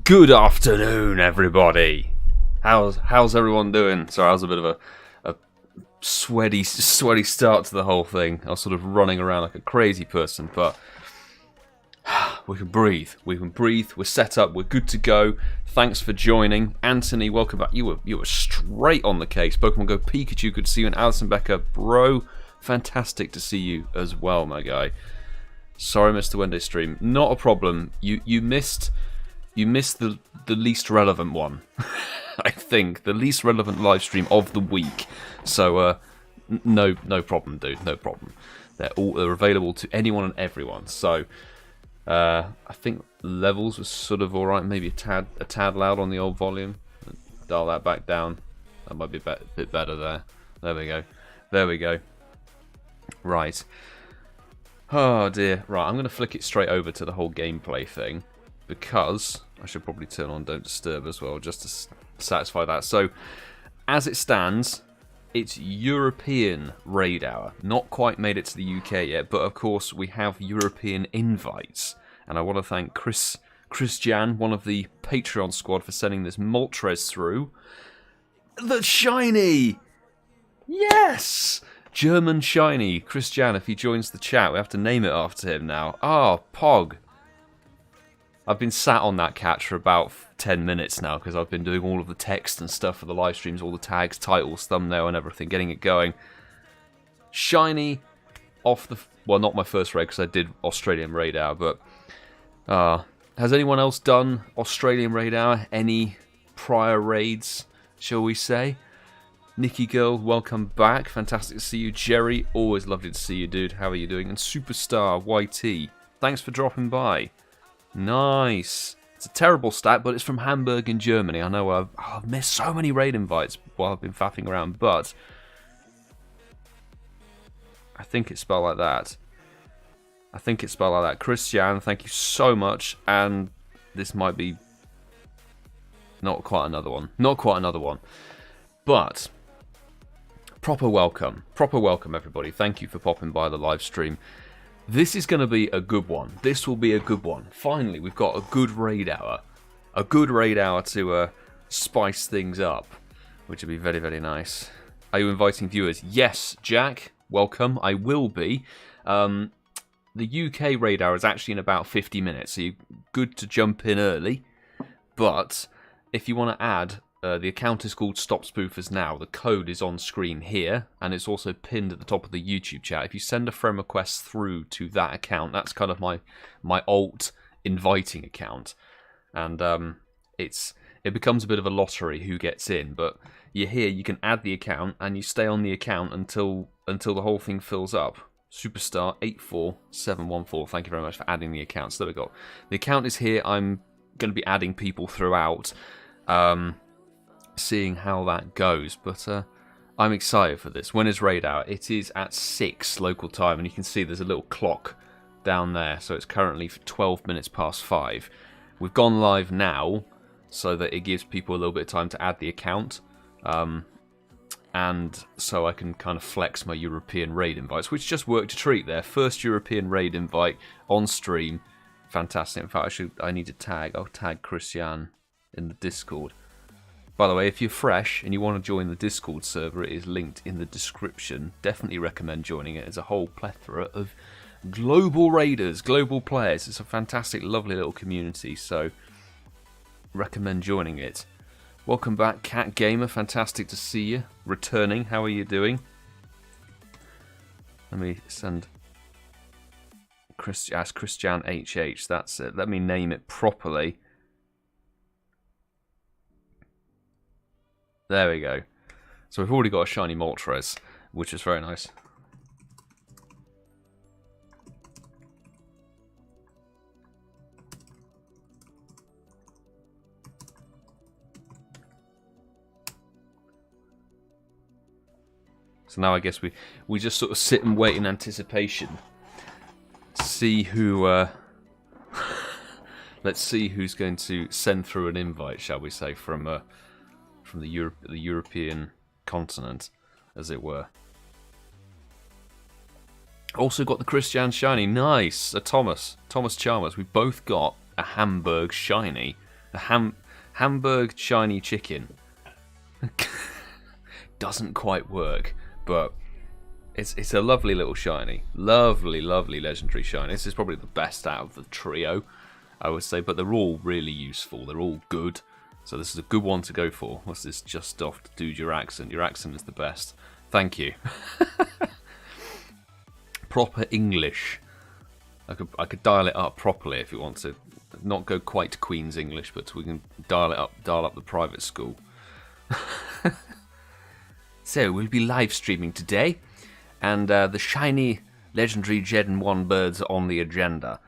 Good afternoon, everybody. How's everyone doing? Sorry, I was a bit of a sweaty start to the whole thing. I was sort of running around like a crazy person, but we can breathe. We can breathe. We're set up. We're good to go. Thanks for joining, Anthony. Welcome back. You were straight on the case. Pokemon Go Pikachu. Good to see you, and Alison Becker, bro. Fantastic to see you as well, my guy. Sorry, Mr. Wendy stream. Not a problem. You missed the least relevant one. I think the least relevant live stream of the week. So no problem, dude. No problem. They're available to anyone and everyone. So I think levels was sort of all right. Maybe a tad loud on the old volume. Dial that back down. That might be a bit better there. There we go. There we go. Right. Oh dear. Right, I'm going to flick it straight over to the whole gameplay thing, because I should probably turn on Don't Disturb as well, just to satisfy that. So, as it stands, it's European Raid Hour. Not quite made it to the UK yet, but of course we have European invites. And I want to thank ChrisJahn, one of the Patreon squad, for sending this Moltres through. The Shiny! Yes! German Shiny. ChrisJahn, if he joins the chat, we have to name it after him now. Ah, Pog. I've been sat on that catch for about 10 minutes now, because I've been doing all of the text and stuff for the live streams, all the tags, titles, thumbnail and everything, getting it going. Shiny off the... Well, not my first raid, because I did Australian Raid Hour, but... has anyone else done Australian Raid Hour? Any prior raids, shall we say? Nikki Girl, welcome back. Fantastic to see you. Jerry, always lovely to see you, dude. How are you doing? And Superstar YT, thanks for dropping by. Nice. It's a terrible stat, but it's from Hamburg in Germany. I know I've missed so many raid invites while I've been faffing around, but I think it's spelled like that. I think it's spelled like that. ChrisJahn, thank you so much. And this might be not quite another one. Not quite another one. But proper welcome, everybody. Thank you for popping by the live stream. This is going to be a good one. This will be a good one. Finally, we've got a good raid hour. A good raid hour to spice things up, which would be very, very nice. Are you inviting viewers? Yes, Jack. Welcome. I will be. The UK raid hour is actually in about 50 minutes, so you're good to jump in early. But if you want to add... the account is called StopSpoofersNow. The code is on screen here, and it's also pinned at the top of the YouTube chat. If you send a friend request through to that account, that's kind of my alt inviting account, and it becomes a bit of a lottery who gets in. But you're here, you can add the account, and you stay on the account until the whole thing fills up. Superstar 84714. Thank you very much for adding the account. So there we go. The account is here. I'm going to be adding people throughout. Seeing how that goes, but I'm excited for this. When is raid hour? It is at 6 local time, and you can see there's a little clock down there, so it's currently 12 minutes past 5. We've gone live now so that it gives people a little bit of time to add the account, and so I can kind of flex my European raid invites, which just worked a treat there. First European raid invite on stream. Fantastic. In fact, I need to I'll tag ChrisJahn in the Discord. By the way, if you're fresh and you want to join the Discord server, it is linked in the description. Definitely recommend joining it. There's a whole plethora of global raiders, global players. It's a fantastic, lovely little community, so recommend joining it. Welcome back, Cat Gamer. Fantastic to see you. Returning, how are you doing? Let me send... Ask ChrisJahnHH, that's it. Let me name it properly. There we go. So we've already got a shiny Moltres, which is very nice. So now I guess we just sort of sit and wait in anticipation. See who... let's see who's going to send through an invite, shall we say, from the European continent, as it were. Also got the ChrisJahn Shiny. Nice! A ThomasChalmers. We both got a Hamburg Shiny, The Hamburg shiny chicken. Doesn't quite work, but it's a lovely little shiny. Lovely, lovely legendary shiny. This is probably the best out of the trio, I would say, but they're all really useful. They're all good. So this is a good one to go for. What's this? Just off to do your accent. Your accent is the best. Thank you. Proper English. I could dial it up properly if you want to. Not go quite to Queen's English, but we can dial up the private school. So we'll be live streaming today, and the shiny legendary Gen 1 birds are on the agenda.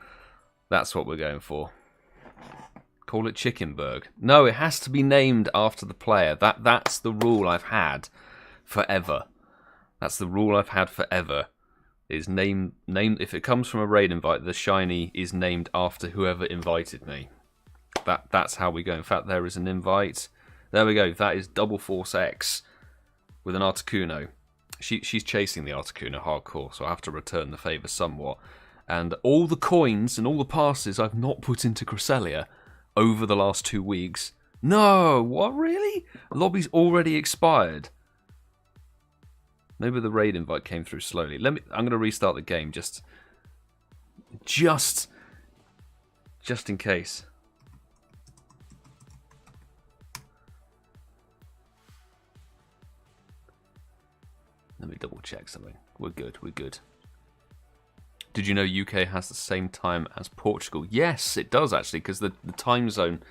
That's what we're going for. Call it Chickenberg. No, it has to be named after the player. That's the rule I've had forever. That's the rule I've had forever. Is name if it comes from a raid invite, the shiny is named after whoever invited me. That's how we go. In fact, there is an invite. There we go. That is Double Force X with an Articuno. She's chasing the Articuno hardcore, so I have to return the favour somewhat. And all the coins and all the passes I've not put into Cresselia over the last 2 weeks. No, what, really? Lobby's already expired. Maybe the raid invite came through slowly. I'm going to restart the game just in case. Let me double check something. We're good. We're good. Did you know UK has the same time as Portugal? Yes, it does actually, because the time zone.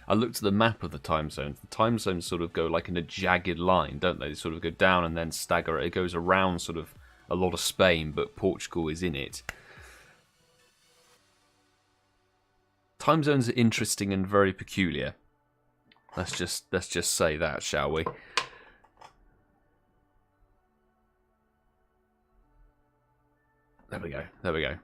I looked at the map of the time zones. The time zones sort of go like in a jagged line, don't they? They sort of go down and then stagger. It goes around sort of a lot of Spain, but Portugal is in it. Time zones are interesting and very peculiar. Let's just say that, shall we? There we go. There we go.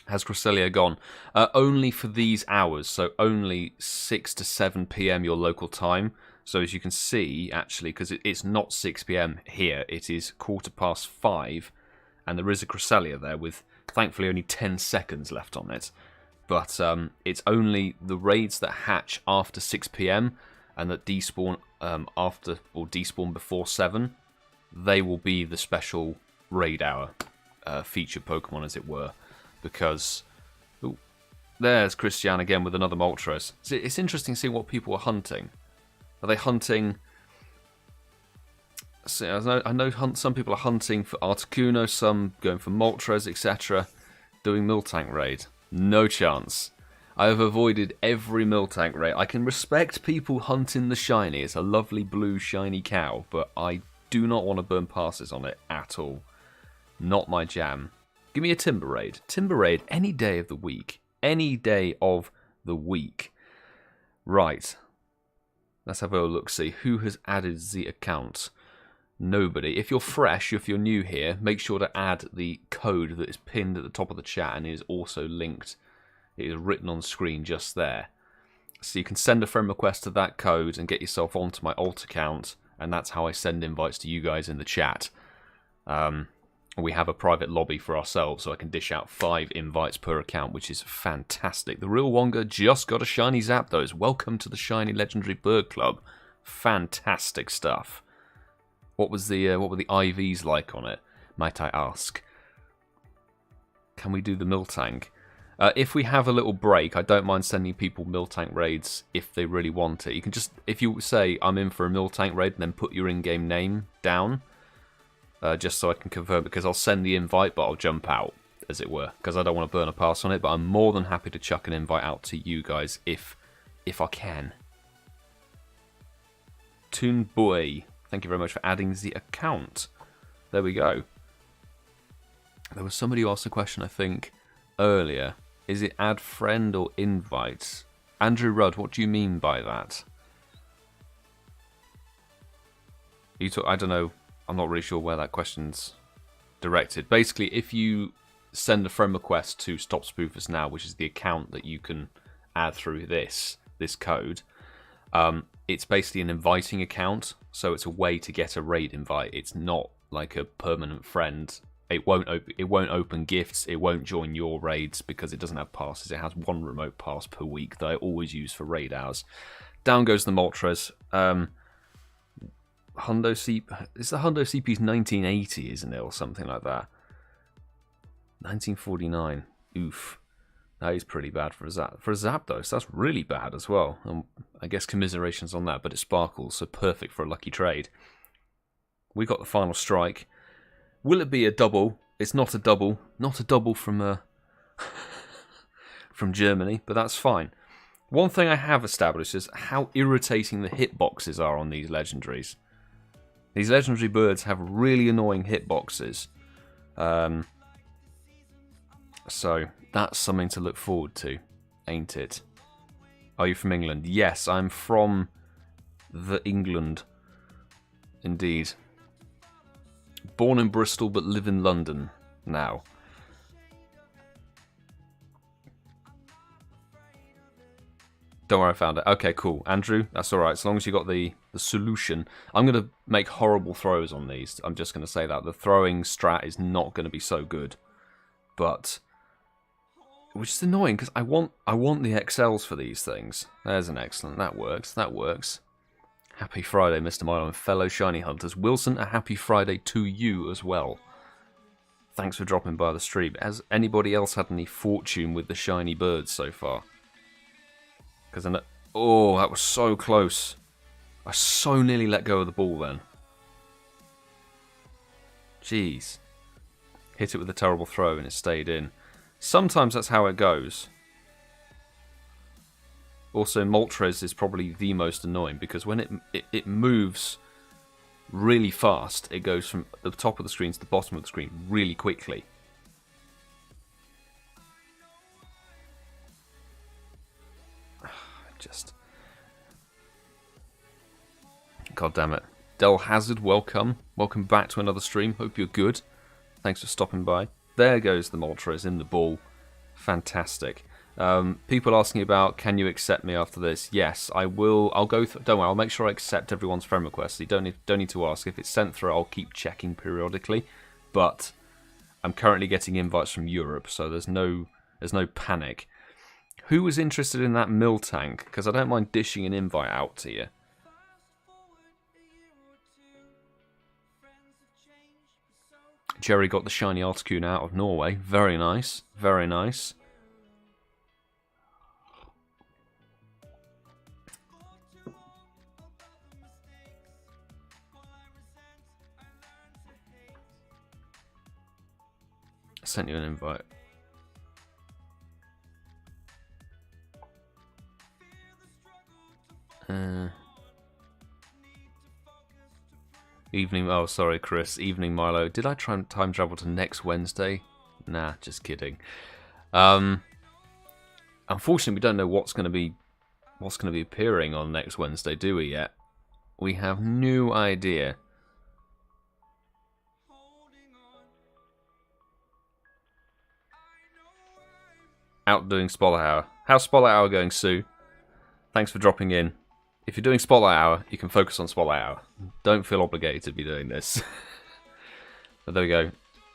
Has Cresselia gone? Only for these hours, so only 6 to 7 PM your local time. So as you can see, actually, because it's not 6 PM here, it is 5:15, and there is a Cresselia there with, thankfully, only 10 seconds left on it. But it's only the raids that hatch after 6 PM and that despawn after or despawn before 7. They will be the special raid hour feature Pokemon, as it were. Because ooh, there's ChrisJahn again with another Moltres. It's interesting seeing what people are hunting. Are they hunting? So I know some people are hunting for Articuno, some going for Moltres, etc. Doing Miltank raid. No chance. I have avoided every Miltank raid. I can respect people hunting the shiny. It's a lovely blue shiny cow, but I do not want to burn passes on it at all. Not my jam. Give me a Timber Raid. Timber Raid any day of the week. Any day of the week. Right. Let's have a look, see who has added the account. Nobody. If you're fresh, if you're new here, make sure to add the code that is pinned at the top of the chat and is also linked. It is written on screen just there. So you can send a friend request to that code and get yourself onto my alt account, and that's how I send invites to you guys in the chat. We have a private lobby for ourselves, so I can dish out 5 invites per account, which is fantastic. The Real Wonga just got a shiny Zapdos. Welcome to the Shiny Legendary Bird Club. Fantastic stuff. What were the IVs like on it, might I ask? Can we do the Miltank? If we have a little break, I don't mind sending people Miltank raids if they really want it. You can just, if you say I'm in for a Miltank raid, and then put your in-game name down. Just so I can confirm, because I'll send the invite, but I'll jump out, as it were, because I don't want to burn a pass on it, but I'm more than happy to chuck an invite out to you guys if I can. Toon Boy, thank you very much for adding the account. There we go. There was somebody who asked a question, I think, earlier. Is it add friend or invite? Andrew Rudd, what do you mean by that? I don't know. I'm not really sure where that question's directed. Basically, if you send a friend request to StopSpoofersNow, which is the account that you can add through this code, it's basically an inviting account, so it's a way to get a raid invite. It's not like a permanent friend it won't open gifts. It won't join your raids because it doesn't have passes. It has one remote pass per week that I always use for raid hours. Down goes the Moltres. Hundo C. It's the Hundo CP's 1980, isn't it, or something like that? 1949. Oof. That is pretty bad for a Zapdos. That's really bad as well. I guess commiserations on that, but it sparkles, so perfect for a lucky trade. We got the final strike. Will it be a double? It's not a double. Not a double from from Germany, but that's fine. One thing I have established is how irritating the hitboxes are on these legendaries. These legendary birds have really annoying hitboxes. So that's something to look forward to, ain't it? Are you from England? Yes, I'm from the England. Indeed. Born in Bristol but live in London now. Don't worry, I found it. Okay, cool. Andrew, that's alright. As long as you got the solution. I'm going to make horrible throws on these. I'm just going to say that. The throwing strat is not going to be so good. But, which is annoying because I want the XLs for these things. There's an excellent. That works. That works. Happy Friday, Mr. Milo and fellow Shiny Hunters. Wilson, a happy Friday to you as well. Thanks for dropping by the stream. Has anybody else had any fortune with the shiny birds so far? Because oh, that was so close. I so nearly let go of the ball then. Jeez. Hit it with a terrible throw and it stayed in. Sometimes that's how it goes. Also, Moltres is probably the most annoying because when it moves really fast, it goes from the top of the screen to the bottom of the screen really quickly. Just... God damn it. Del Hazard, welcome. Welcome back to another stream. Hope you're good. Thanks for stopping by. There goes the Moltres in the ball. Fantastic. People asking about, can you accept me after this? Yes, I will. I'll go through. Don't worry, I'll make sure I accept everyone's friend requests. You don't need to ask. If it's sent through, I'll keep checking periodically. But I'm currently getting invites from Europe, so there's no panic. Who was interested in that mill tank? Because I don't mind dishing an invite out to you. Jerry got the shiny Articuno out of Norway. Very nice. Very nice. I sent you an invite. Evening, oh sorry Chris, evening Milo. Did I try and time travel to next Wednesday? Nah, just kidding. Unfortunately we don't know what's going to be appearing on next Wednesday, do we yet? We have no idea. Out doing Spotlight Hour. How's Spotlight Hour going, Sue? Thanks for dropping in. If you're doing Spotlight Hour, you can focus on Spotlight Hour. Don't feel obligated to be doing this. But there we go.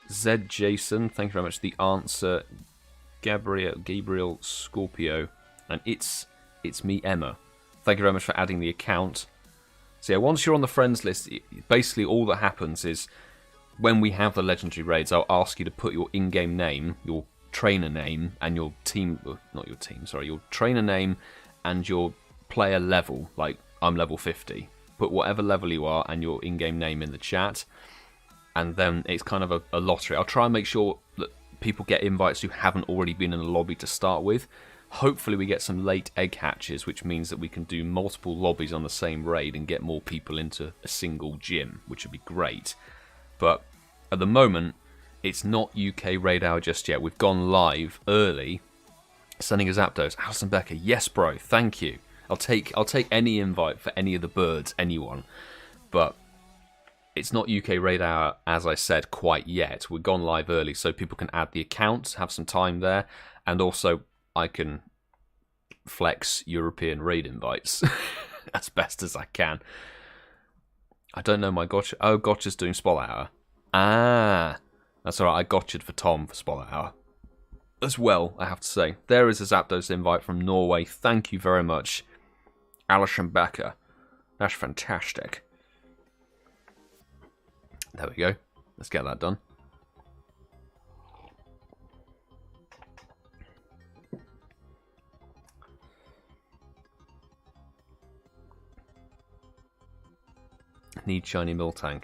Zed Jason, thank you very much. The answer, Gabriel Scorpio, and it's me, Emma. Thank you very much for adding the account. So yeah, once you're on the friends list, basically all that happens is when we have the legendary raids, I'll ask you to put your in-game name, your trainer name, and your team, not your team, sorry, your trainer name and your player level. Like, I'm level 50. Put whatever level you are and your in-game name in the chat, and then it's kind of a lottery. I'll try and make sure that people get invites who haven't already been in a lobby to start with. Hopefully we get some late egg hatches, which means that we can do multiple lobbies on the same raid and get more people into a single gym, which would be great. But at the moment, it's not UK Raid Hour just yet. We've gone live early. Sending a Zapdos. Alison Becker, yes bro, thank you. I'll take any invite for any of the birds, anyone. But it's not UK Raid Hour, as I said, quite yet. We've gone live early so people can add the account, have some time there, and also I can flex European raid invites as best as I can. I don't know my gotcha. Oh, gotcha's doing Spotlight Hour. Ah, That's alright, I gotcha'd for Tom for Spoiler Hour. As well, I have to say. There is a Zapdos invite from Norway. Thank you very much, Alison Becker. That's fantastic. There we go. Let's get that done. Need shiny Miltank.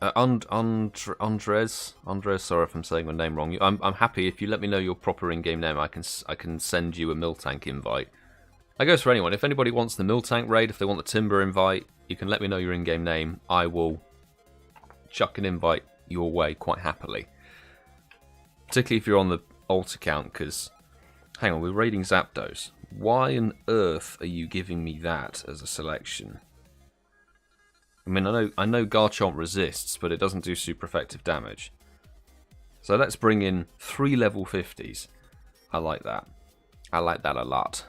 Andres, sorry if I'm saying my name wrong. I'm happy if you let me know your proper in-game name. I can send you a Miltank invite. That goes for anyone. If anybody wants the Miltank raid, if they want the Timber invite, you can let me know your in-game name. I will chuck an invite your way quite happily. Particularly if you're on the alt account, because hang on, we're raiding Zapdos. Why on earth are you giving me that as a selection? I mean, I know Garchomp resists, but it doesn't do super effective damage. So let's bring in 3 level 50s. I like that. I like that a lot.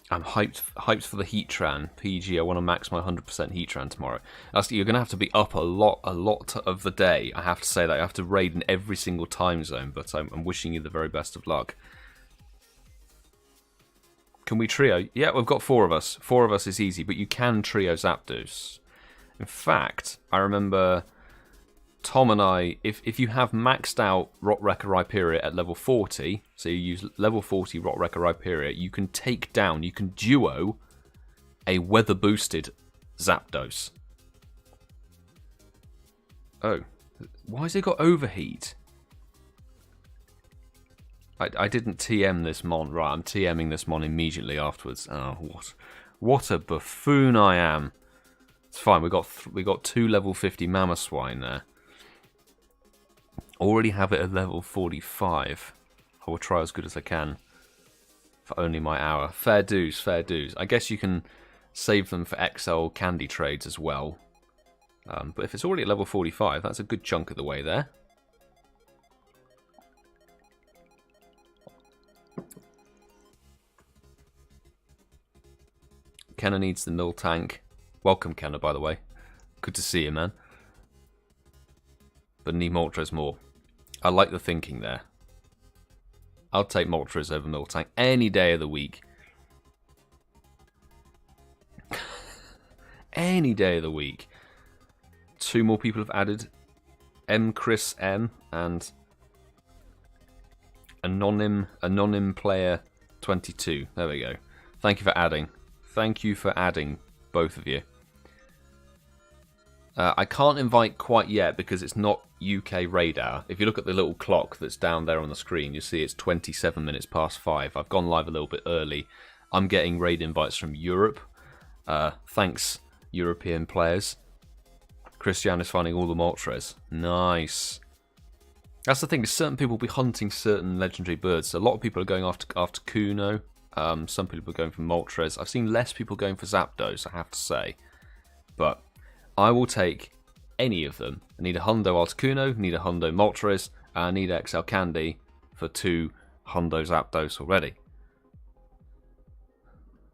I'm hyped for the Heatran. PG, I want to max my 100% Heatran tomorrow. You're going to have to be up a lot of the day. I have to say that. I have to raid in every single time zone, but I'm wishing you the very best of luck. Can we trio? Yeah, we've got 4 of us. 4 of us is easy, but you can trio Zapdos. In fact, I remember Tom and I, if you have maxed out Rockrecker Rhyperior at level 40, so you use level 40 Rockrecker Rhyperior, you can take down, you can duo a weather boosted Zapdos. Oh, why has it got overheat? I didn't TM this mon. Right, I'm TMing this mon immediately afterwards. Oh, what a buffoon I am. It's fine. We got 2 level 50 Mamoswine there. Already have it at level 45. I will try as good as I can for only my hour. Fair dues, fair dues. I guess you can save them for XL candy trades as well. But if it's already at level 45, that's a good chunk of the way there. Kenna needs the Miltank. Welcome, Kenna, by the way. Good to see you, man. But need Moltres more. I like the thinking there. I'll take Moltres over Miltank any day of the week. Any day of the week. 2 more people have added. Chris M and Anonym Player 22. There we go. Thank you for adding. Thank you for adding, both of you. I can't invite quite yet because it's not UK raid hour. If you look at the little clock that's down there on the screen, you see it's 27 minutes past 5. I've gone live a little bit early. I'm getting raid invites from Europe. Thanks, European players. ChrisJahnHH is finding all the Moltres. Nice. That's the thing, is certain people will be hunting certain legendary birds. So a lot of people are going after Kuno. Some people are going for Moltres. I've seen less people going for Zapdos, I have to say. But I will take any of them. I need a Hundo Articuno, need a Hundo Moltres, and I need XL Candy for 2 Hundo Zapdos already.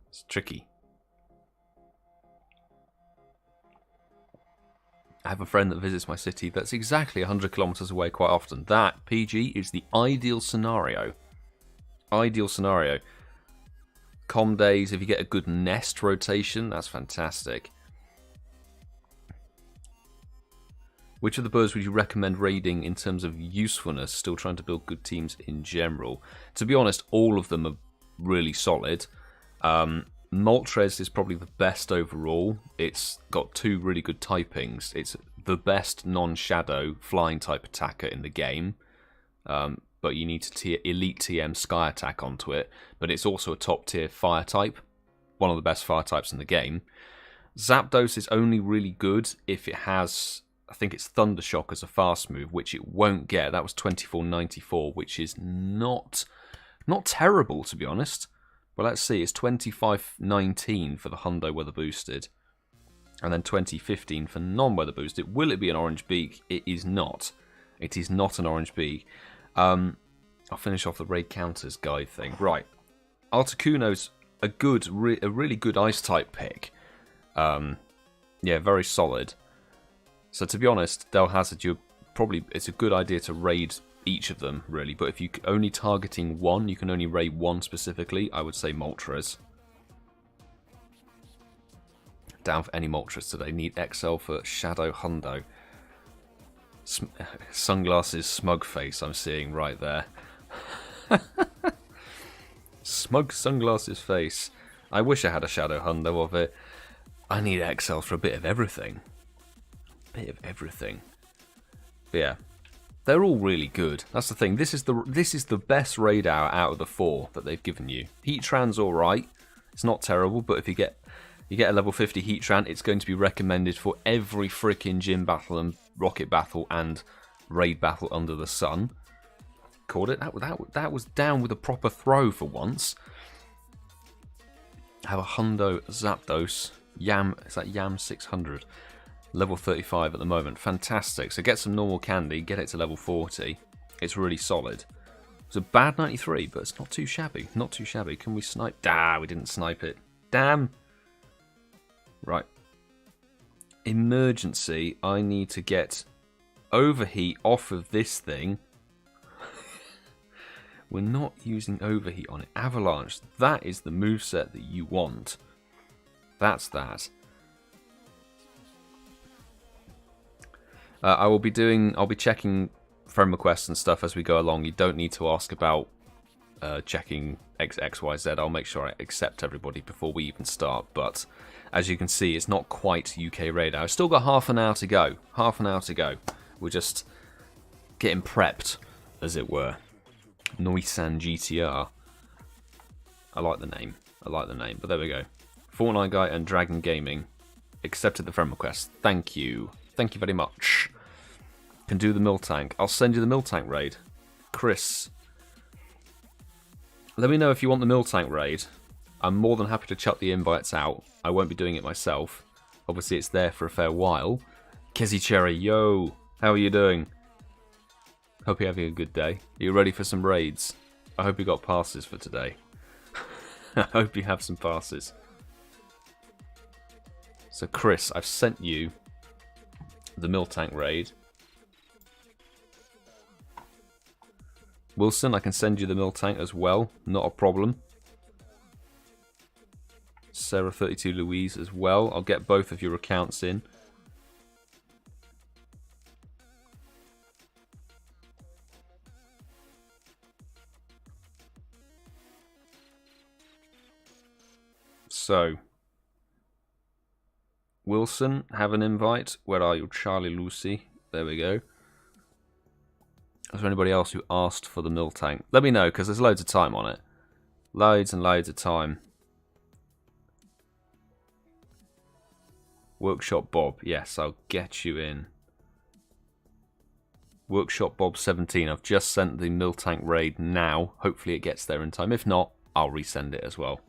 It's tricky. I have a friend that visits my city that's exactly 100 kilometers away quite often. That, PG, is the ideal scenario. Ideal scenario. Com days, if you get a good nest rotation, that's fantastic. Which of the birds would you recommend raiding in terms of usefulness, still trying to build good teams in general? To be honest, all of them are really solid. Moltres is probably the best overall. It's got 2 really good typings. It's the best non-shadow flying type attacker in the game. But you need to elite TM Sky Attack onto it. But it's also a top tier fire type. One of the best fire types in the game. Zapdos is only really good if it has, I think it's Thunder Shock as a fast move, which it won't get. That was 24.94, which is not terrible, to be honest. Well, let's see, it's 25.19 for the Hundo Weather Boosted. And then 20.15 for non-Weather Boosted. Will it be an Orange Beak? It is not. It is not an Orange Beak. I'll finish off the raid counters guide thing. Right. Articuno's a really good ice type pick. Yeah, very solid. So to be honest, Del Hazard, it's a good idea to raid each of them, really. But if you're only targeting one, you can only raid one specifically, I would say Moltres. Down for any Moltres today. Need XL for Shadow Hundo. Sunglasses, smug face I'm seeing right there. Smug sunglasses face. I wish I had a Shadow Hundo of it. I need XL for a bit of everything. Bit of everything. But yeah, they're all really good. That's the thing. This is the best raid hour out of the 4 that they've given you. Heatran's all right. It's not terrible, but if you get a level 50 Heatran, it's going to be recommended for every freaking gym battle and rocket battle and raid battle under the sun. Called it. That was down with a proper throw for once. Have a Hundo Zapdos. Is that Yam 600? Level 35 at the moment. Fantastic. So get some normal candy, get it to level 40. It's really solid. It's a bad 93, but it's not too shabby. Not too shabby. Can we snipe? We didn't snipe it. Damn. Right. Emergency. I need to get overheat off of this thing. We're not using overheat on it. Avalanche. That is the moveset that you want. That's that. I'll be checking friend requests and stuff as we go along. You don't need to ask about checking XYZ. I'll make sure I accept everybody before we even start. But as you can see, it's not quite UK radar. I've still got half an hour to go. Half an hour to go. We're just getting prepped, as it were. Noisan GTR. I like the name. I like the name. But there we go. Fortnite Guy and Dragon Gaming accepted the friend request. Thank you. Thank you very much. Can do the Miltank. I'll send you the Miltank raid. Chris. Let me know if you want the Miltank raid. I'm more than happy to chuck the invites out. I won't be doing it myself. Obviously it's there for a fair while. Kizzy Cherry, yo. How are you doing? Hope you're having a good day. Are you ready for some raids? I hope you got passes for today. I hope you have some passes. So Chris, I've sent you the Miltank raid. Wilson, I can send you the Miltank as well. Not a problem. Sarah32 Louise as well. I'll get both of your accounts in. So, Wilson, have an invite. Where are you? CharleyLucy. There we go. Is there anybody else who asked for the Miltank? Let me know, because there's loads of time on it. Loads and loads of time. Workshop Bob. Yes, I'll get you in. Workshop Bob 17. I've just sent the Miltank raid now. Hopefully it gets there in time. If not, I'll resend it as well.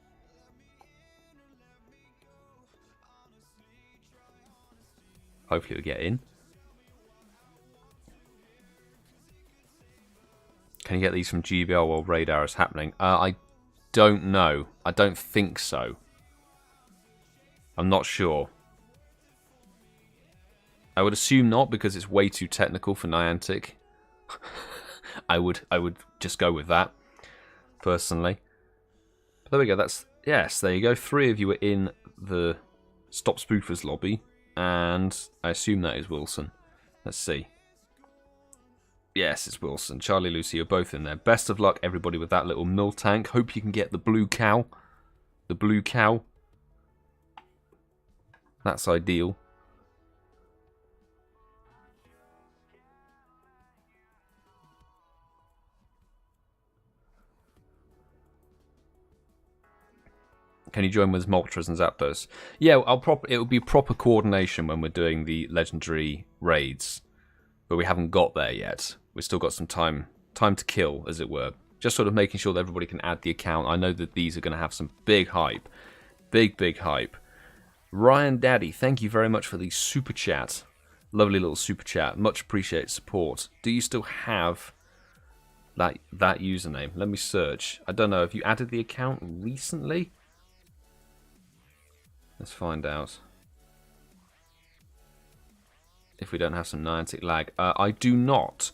Hopefully it'll get in. Can you get these from GBL while Raid Hour is happening? I don't know. I don't think so. I'm not sure. I would assume not, because it's way too technical for Niantic. I would just go with that, personally. But there we go. Yes, there you go. 3 of you are in the Stop Spoofers lobby, and I assume that is Wilson. Let's see. Yes, it's Wilson. CharleyLucy, you're both in there. Best of luck, everybody, with that little Miltank. Hope you can get the blue cow. The blue cow. That's ideal. Can you join with Moltres and Zapdos? Yeah, it will be proper coordination when we're doing the legendary raids, but we haven't got there yet. We've still got some time to kill, as it were. Just sort of making sure that everybody can add the account. I know that these are going to have some big hype. Big hype. Ryan Daddy, thank you very much for the super chat. Lovely little super chat. Much appreciated support. Do you still have that username? Let me search. I don't know. Have you added the account recently? Let's find out if we don't have some Niantic lag. I do not.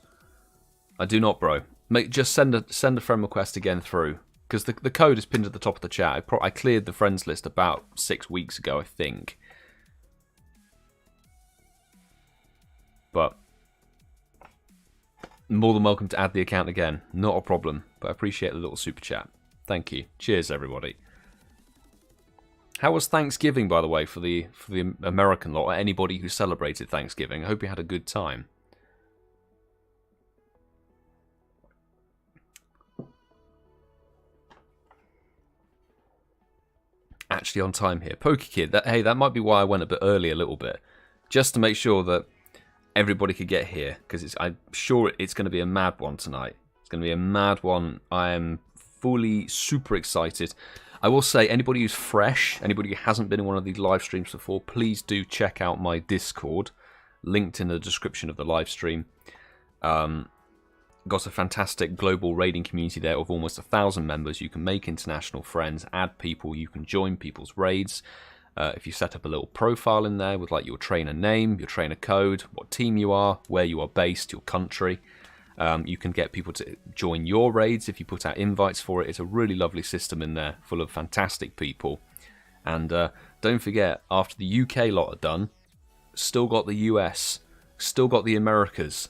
I do not, bro. Just send a friend request again through, because the code is pinned at the top of the chat. I cleared the friends list about 6 weeks ago, I think. But more than welcome to add the account again. Not a problem. But I appreciate the little super chat. Thank you. Cheers, everybody. How was Thanksgiving, by the way, for the American lot, or anybody who celebrated Thanksgiving? I hope you had a good time. Actually on time here. PokeKid, hey, that might be why I went a bit early a little bit. Just to make sure that everybody could get here, because I'm sure it's going to be a mad one tonight. It's going to be a mad one. I am fully super excited. I will say, anybody who's fresh, anybody who hasn't been in one of these live streams before, please do check out my Discord, linked in the description of the live stream. Got a fantastic global raiding community there of almost 1,000 members. You can make international friends, add people, you can join people's raids. If you set up a little profile in there with like your trainer name, your trainer code, what team you are, where you are based, your country. You can get people to join your raids if you put out invites for it. It's a really lovely system in there, full of fantastic people. And don't forget, after the UK lot are done, still got the US, still got the Americas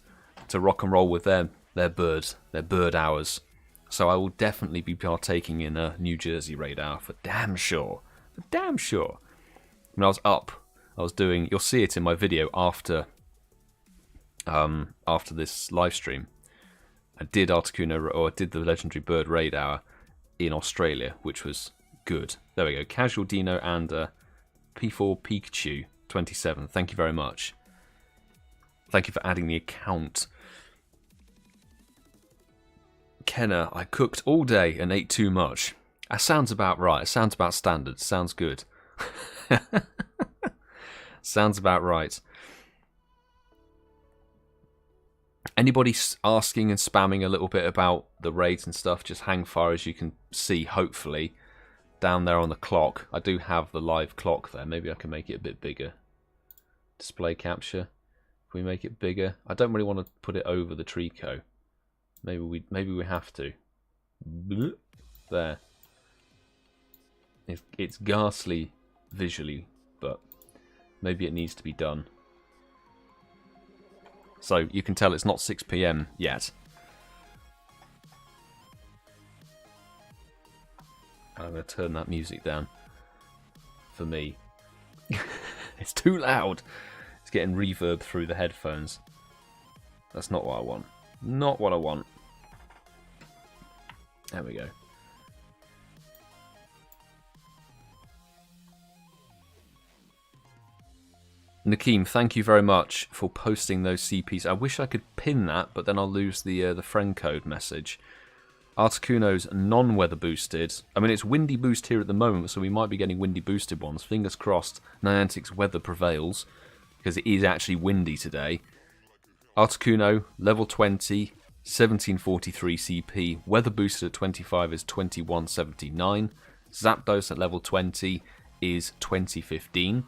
to rock and roll with their bird hours. So I will definitely be partaking in a New Jersey raid hour for damn sure. For damn sure. When I was up, I was doing, you'll see it in my video after this live stream. I did Articuno, or I did the Legendary Bird Raid Hour in Australia, which was good. There we go. Casual Dino and P4 Pikachu 27. Thank you very much. Thank you for adding the account. Kenner, I cooked all day and ate too much. That sounds about right. It sounds about standard. Sounds good. Sounds about right. Anybody asking and spamming a little bit about the raids and stuff, just hang fire, as you can see, hopefully, down there on the clock. I do have the live clock there. Maybe I can make it a bit bigger. Display capture. Can we make it bigger? I don't really want to put it over the Trico. Maybe we have to. There. It's ghastly visually, but maybe it needs to be done. So you can tell it's not 6 PM yet. I'm going to turn that music down for me. It's too loud. It's getting reverb through the headphones. That's not what I want. Not what I want. There we go. Nakeem, thank you very much for posting those CPs. I wish I could pin that, but then I'll lose the friend code message. Articuno's non-weather boosted. I mean, it's windy boost here at the moment, so we might be getting windy boosted ones. Fingers crossed Niantic's weather prevails, because it is actually windy today. Articuno, level 20, 1743 CP. Weather boosted at 25 is 2179. Zapdos at level 20 is 2015.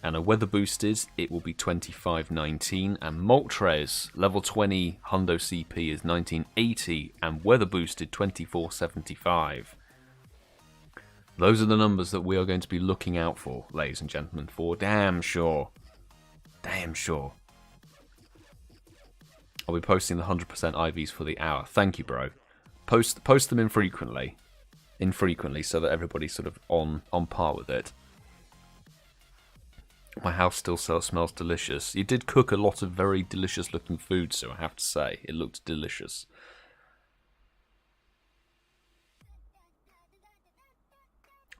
And a weather boosted, it will be 2519. And Moltres, level 20, Hundo CP is 1980. And weather boosted, 2475. Those are the numbers that we are going to be looking out for, ladies and gentlemen, for damn sure. Damn sure. I'll be posting the 100% IVs for the hour. Thank you, bro. Post them infrequently. So that everybody's sort of on par with it. My house still smells delicious. You did cook a lot of very delicious looking food, so I have to say. It looked delicious.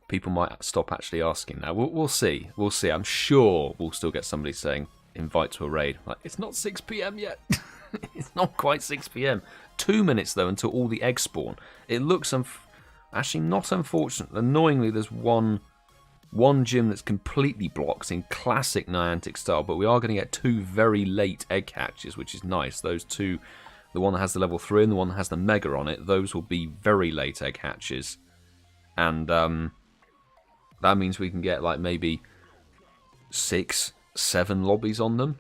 People might stop actually asking now. We'll see. We'll see. I'm sure we'll still get somebody saying, invite to a raid. Like, it's not 6 PM yet. It's not quite 6 PM. 2 minutes, though, until all the eggs spawn. It looks actually not unfortunate. Annoyingly, there's one gym that's completely blocked in classic Niantic style, but we are going to get 2 very late egg hatches, which is nice. Those 2, the one that has the level 3 and the one that has the Mega on it, those will be very late egg hatches. And that means we can get like maybe 6, 7 lobbies on them.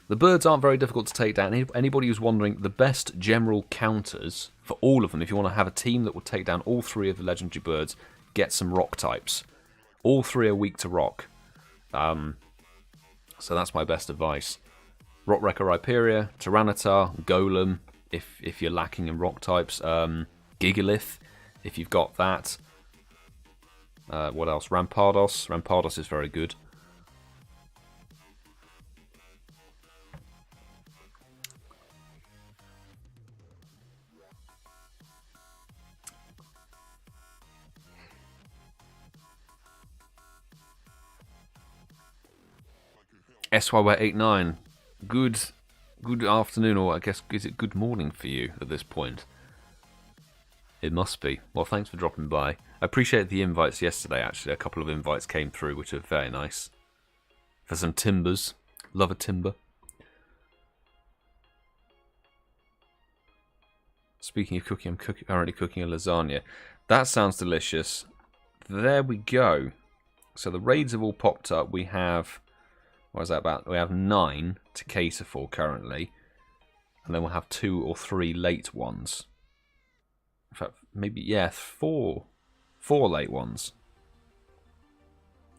The birds aren't very difficult to take down. Anybody who's wondering, the best general counters for all of them, if you want to have a team that will take down all 3 of the legendary birds, get some rock types. All 3 are weak to rock. So that's my best advice. Rockwrecker Rhyperia, Tyranitar, Golem, if you're lacking in rock types. Gigalith, if you've got that. What else? Rampardos. Rampardos is very good. SYY89, good afternoon, or I guess, is it good morning for you at this point? It must be. Well, thanks for dropping by. I appreciate the invites yesterday, actually. A couple of invites came through, which are very nice. For some timbers. Love a timber. Speaking of cooking, I'm currently cooking a lasagna. That sounds delicious. There we go. So the raids have all popped up. We have... What is that about? We have 9 to cater for currently. And then we'll have 2 or 3 late ones. In fact, maybe, yeah, 4 late ones.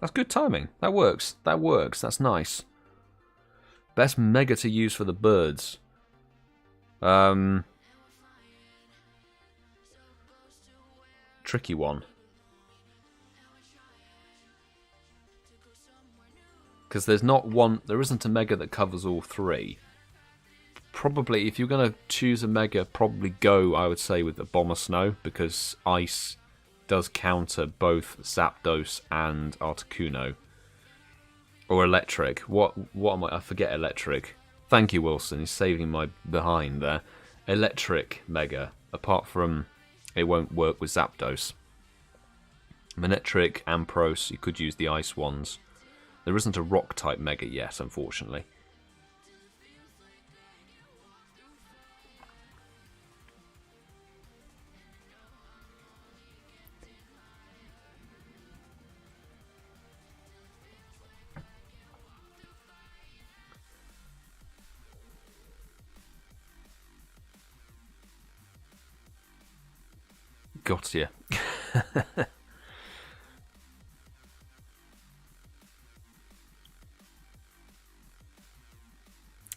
That's good timing. That works. That works. That's nice. Best mega to use for the birds. Tricky one. Because there isn't a mega that covers all 3. Probably, if you're going to choose a mega, probably go, I would say, with the Bomber Snow, because Ice does counter both Zapdos and Articuno. Or Electric. What am I? I forget Electric. Thank you, Wilson. He's saving my behind there. Electric mega. Apart from, it won't work with Zapdos. Manectric, Ampros, you could use the Ice ones. There isn't a rock type mega yet, unfortunately. Gotcha.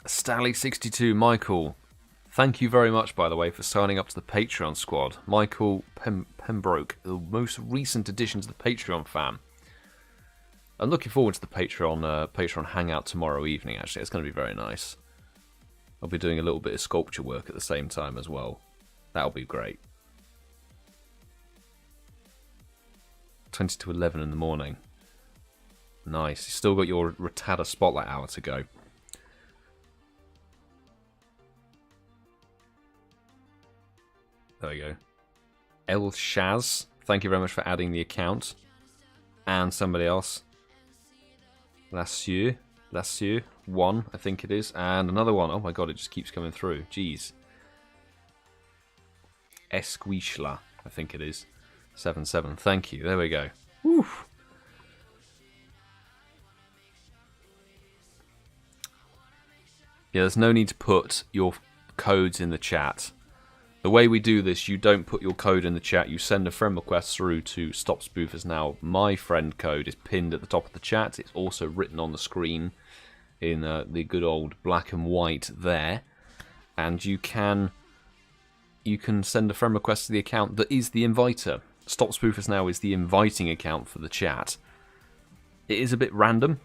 Stally62, Michael, thank you very much, by the way, for signing up to the Patreon squad. Michael Pembroke, the most recent addition to the Patreon fam. I'm looking forward to the Patreon hangout tomorrow evening, actually. It's going to be very nice. I'll be doing a little bit of sculpture work at the same time as well. That'll be great. 20 to 11 in the morning. Nice. You've still got your Rattata Spotlight hour to go. There we go. El Shaz, thank you very much for adding the account. And somebody else. Lassieux, 1, I think it is. And another one. Oh my god, it just keeps coming through. Jeez. Esquishla, I think it is. 77, thank you. There we go. Woo. Yeah, there's no need to put your codes in the chat. The way we do this, you don't put your code in the chat, you send a friend request through to StopSpoofersNow. My friend code is pinned at the top of the chat. It's also written on the screen in the good old black and white there. And you can send a friend request to the account that is the inviter. StopSpoofersNow is the inviting account for the chat. It is a bit random.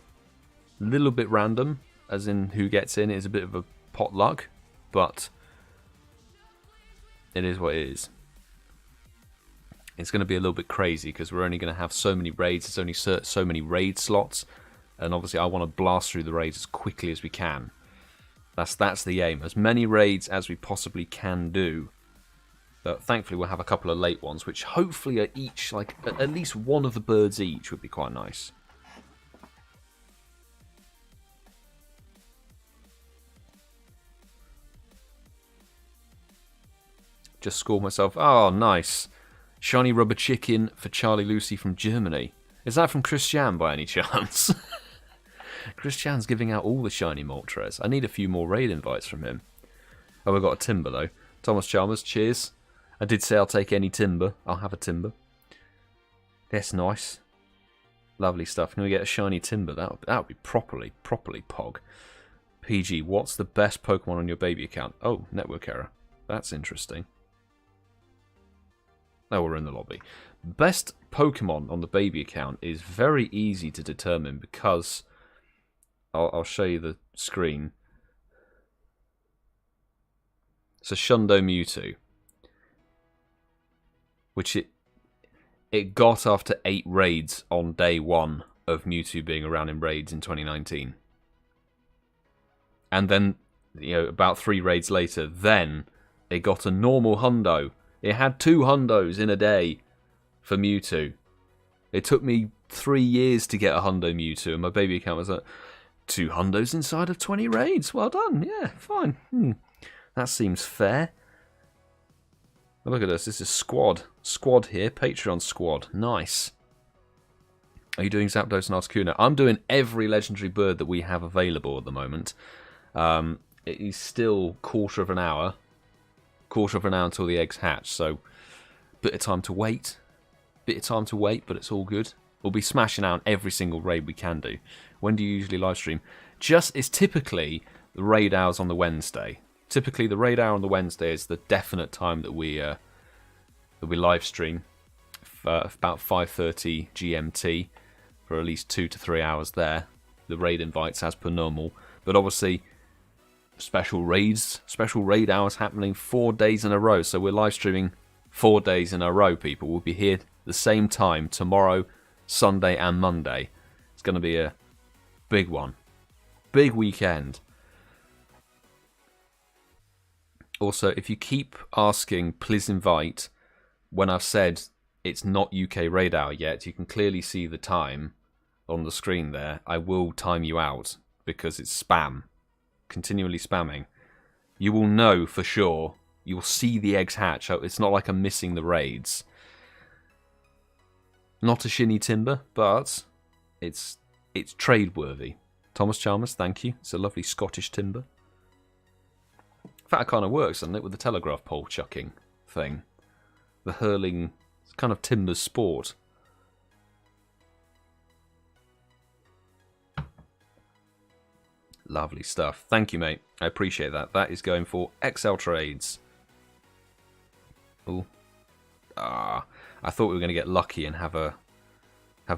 A little bit random, as in who gets in. It is a bit of a potluck, but it is what it is. It's going to be a little bit crazy because we're only going to have so many raids. There's only so many raid slots. And obviously I want to blast through the raids as quickly as we can. That's the aim. As many raids as we possibly can do. But thankfully we'll have a couple of late ones, which hopefully are each, like, at least one of the birds each would be quite nice. Just scored myself. Oh, nice. Shiny rubber chicken for CharleyLucy from Germany. Is that from ChrisJahnHH by any chance? ChrisJahn's giving out all the shiny Moltres. I need a few more raid invites from him. Oh, we've got a Timber, though. ThomasChalmers, cheers. I did say I'll take any Timber. I'll have a Timber. That's nice. Lovely stuff. Can we get a shiny Timber? That would be properly pog. PG, what's the best Pokemon on your baby account? Oh, network error. That's interesting. Oh, we're in the lobby. Best Pokemon on the baby account is very easy to determine because I'll show you the screen. So Shundo Mewtwo, which it got after 8 raids on day 1 of Mewtwo being around in raids in 2019. And then, you know, about 3 raids later, then it got a normal hundo. It had 2 hundos in a day for Mewtwo. It took me 3 years to get a hundo Mewtwo, and my baby account was at 2 hundos inside of 20 raids. Well done. Yeah, fine. That seems fair. Oh, look at this. This is Squad. Squad here. Patreon Squad. Nice. Are you doing Zapdos and Articuno? I'm doing every legendary bird that we have available at the moment. It is still quarter of an hour until the eggs hatch, so bit of time to wait. But it's all good. We'll be smashing out every single raid we can do. When do you usually live stream? It's typically the raid hours on the Wednesday. Typically, the raid hour on the Wednesday is the definite time that we live stream. About 5:30 GMT for at least 2 to 3 hours there. The raid invites as per normal, but obviously special raid hours happening 4 days in a row. So we're live streaming 4 days in a row. People will be here the same time tomorrow, Sunday, and Monday. It's going to be a big one, big weekend. Also, if you keep asking, please invite, when I've said it's not UK raid hour yet, you can clearly see the time on the screen there. I will time you out because it's spam. Continually spamming. You will know for sure. You will see the eggs hatch. It's not like I'm missing the raids. Not a shinny timber, but it's trade-worthy. ThomasChalmers, thank you. It's a lovely Scottish timber. In fact, it kind of works, doesn't it, with the telegraph pole chucking thing. The hurling, it's kind of timber sport. Lovely stuff. Thank you, mate. I appreciate that. That is going for XL trades. Ooh. I thought we were going to get lucky and have a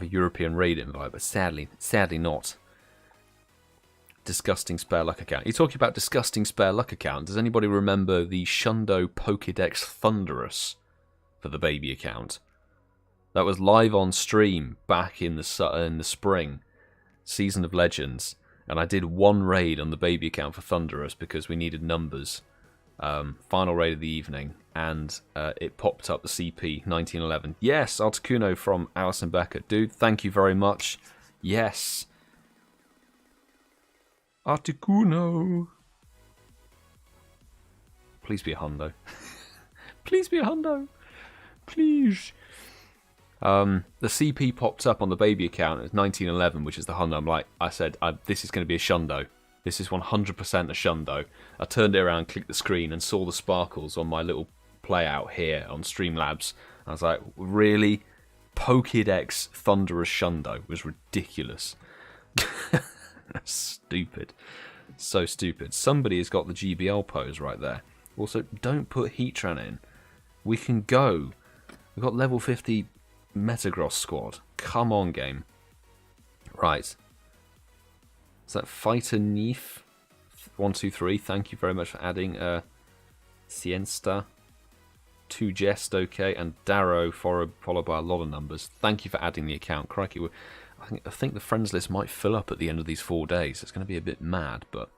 European raid invite, but sadly not. Disgusting spare luck account. You're talking about disgusting spare luck account. Does anybody remember the Shundo Pokédex Thunderous for the baby account? That was live on stream back in the spring, Season of Legends, and I did 1 raid on the baby account for Thunderous because we needed numbers. Final raid of the evening, and it popped up the CP 1911. Yes, Articuno from Alison Becker. Dude, thank you very much. Yes. Articuno. Please be a hundo. Please be a hundo. Please. The CP popped up on the baby account as 1911, which is the hundo. I said, this is going to be a shundo. This is 100% a shundo. I turned it around, clicked the screen, and saw the sparkles on my little play out here on Streamlabs. I was like, really? Pokédex Thunderous Shundo was ridiculous. Stupid. So stupid. Somebody has got the GBL pose right there. Also, don't put Heatran in. We can go. We've got level 50 Metagross squad. Come on, game. Right. Is that Fighter Neef? 123. Thank you very much for adding Siensta, 2 Jest, okay, and Darrow followed by a lot of numbers. Thank you for adding the account. Crikey, I think the friends list might fill up at the end of these 4 days. It's going to be a bit mad, but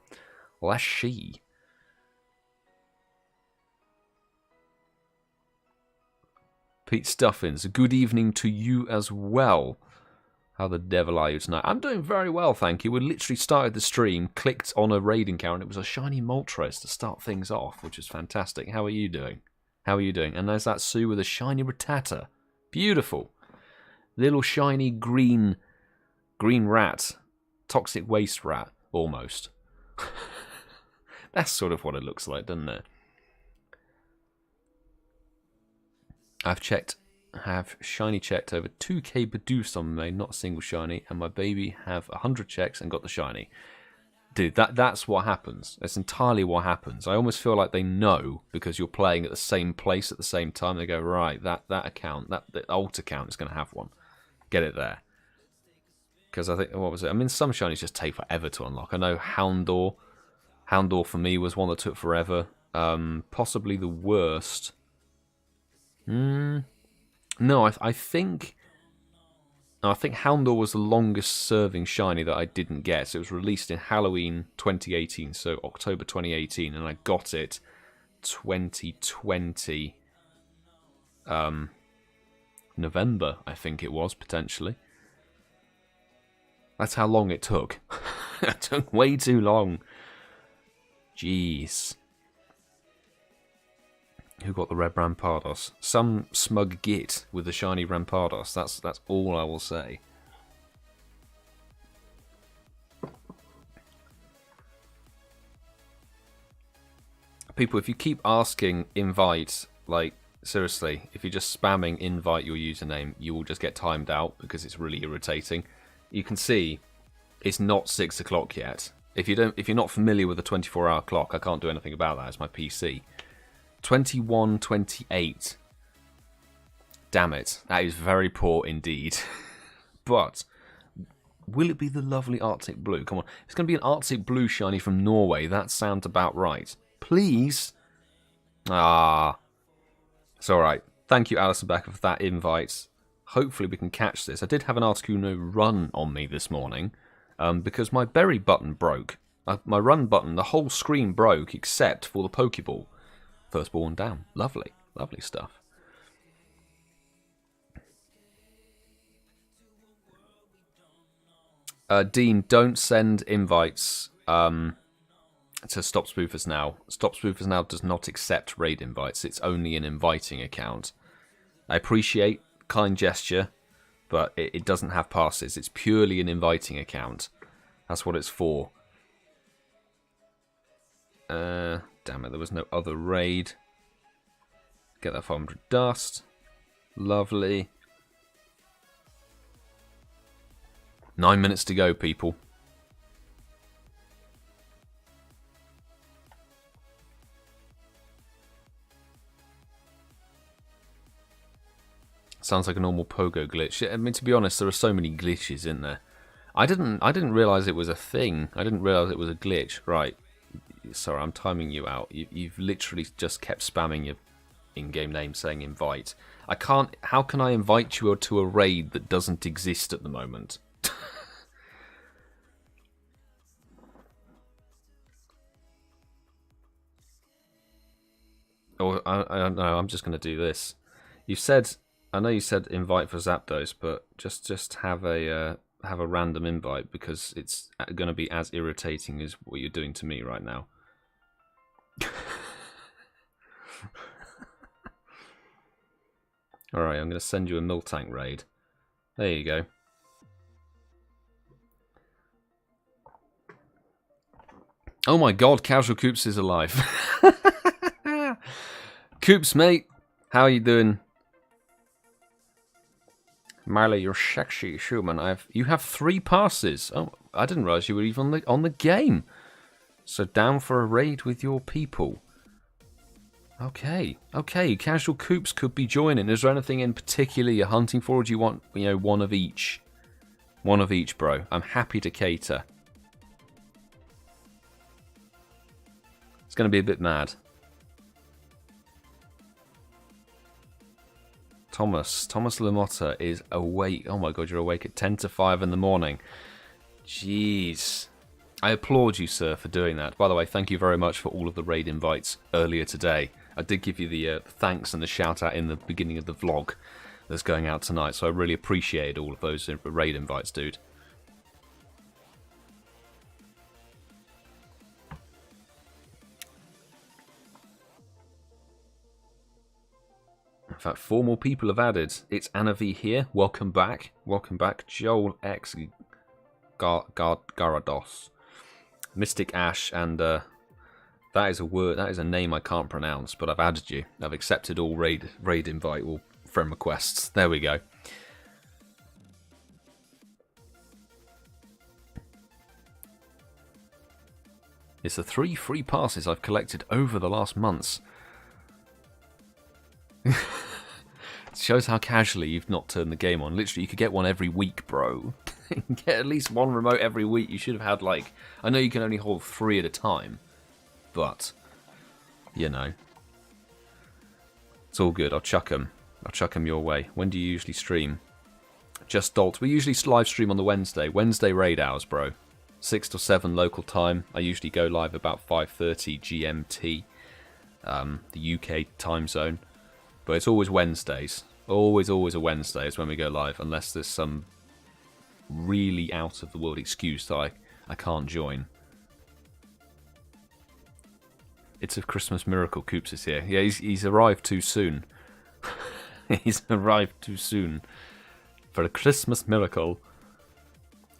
well, that's she. Pete Stuffins, a good evening to you as well. How the devil are you tonight? I'm doing very well, thank you. We literally started the stream, clicked on a raid encounter, and it was a shiny Moltres to start things off, which is fantastic. How are you doing? How are you doing? And there's that Sue with a shiny Rattata. Beautiful. Little shiny green rat. Toxic waste rat, almost. That's sort of what it looks like, doesn't it? Have shiny checked over 2k Badoost on me, not a single shiny, and my baby have 100 checks and got the shiny. Dude, that's what happens. That's entirely what happens. I almost feel like they know because you're playing at the same place at the same time. They go, right, that account, the alt account is going to have one. Get it there. Because I think, what was it? I mean, some shinies just take forever to unlock. I know Houndour for me was one that took forever. Possibly the worst. No, I think Houndour was the longest serving shiny that I didn't get. So it was released in Halloween 2018, so October 2018, and I got it 2020 November, I think it was, potentially. That's how long it took. It took way too long. Jeez. Who got the red Rampardos? Some smug git with the shiny Rampardos. That's all I will say. People, if you keep asking invite, like, seriously, if you're just spamming invite your username, you will just get timed out because it's really irritating. You can see it's not 6 o'clock yet. If you're not familiar with the 24-hour clock, I can't do anything about that. It's my PC. 21:28. Damn it, that is very poor indeed. But will it be the lovely Arctic Blue? Come on, it's going to be an Arctic Blue shiny from Norway. That sounds about right. Please. Ah, it's all right. Thank you, Alison Becker, for that invite. Hopefully we can catch this. I did have an Articuno run on me this morning because my berry button broke. My run button, the whole screen broke except for the Pokeball. Firstborn down. Lovely. Lovely stuff. Dean, don't send invites to StopSpoofersNow. StopSpoofersNow does not accept raid invites. It's only an inviting account. I appreciate kind gesture, but it doesn't have passes. It's purely an inviting account. That's what it's for. Damn it, there was no other raid. Get that 500 dust. Lovely. 9 minutes to go, people. Sounds like a normal pogo glitch. I mean, to be honest, there are so many glitches in there. I didn't realize it was a thing. I didn't realize it was a glitch. Right. Sorry, I'm timing you out. You've literally just kept spamming your in-game name saying invite. I can't... How can I invite you to a raid that doesn't exist at the moment? Or, I don't know, I'm just going to do this. You said... I know you said invite for Zapdos, but just have a random invite because it's going to be as irritating as what you're doing to me right now. Alright, I'm going to send you a Miltank raid. There you go. Oh my god, Casual Coops is alive. Coops, mate, how are you doing? Marley, you're sexy, Schumann. You have 3 passes. Oh, I didn't realize you were even on the game. So down for a raid with your people. Okay, Casual Coops could be joining. Is there anything in particular you're hunting for, or do you want, one of each? One of each, bro. I'm happy to cater. It's going to be a bit mad. Thomas Lamotta is awake. Oh my god, you're awake at 10 to 5 in the morning. Jeez. I applaud you, sir, for doing that. By the way, thank you very much for all of the raid invites earlier today. I did give you the thanks and the shout out in the beginning of the vlog that's going out tonight, so I really appreciate all of those raid invites, dude. In fact, 4 more people have added. It's Anna V here. Welcome back. Welcome back. Joel X. Gyarados. Mystic Ash, and that is a word, that is a name I can't pronounce, but I've added you. I've accepted all raid invite, all friend requests. There we go. It's the 3 free passes I've collected over the last months. It shows how casually you've not turned the game on. Literally, you could get one every week, bro. Get at least one remote every week. You should have had, like... I know you can only hold 3 at a time. But, you know. It's all good. I'll chuck them. I'll chuck them your way. When do you usually stream? Just Dolt. We usually live stream on the Wednesday. Wednesday raid hours, bro. 6 to 7 local time. I usually go live about 5:30 GMT. The UK time zone. But it's always Wednesdays. Always a Wednesday is when we go live. Unless there's some really out of the world excuse that I can't join. It's a Christmas miracle. Coops is here. Yeah, he's arrived too soon. He's arrived too soon for a Christmas miracle.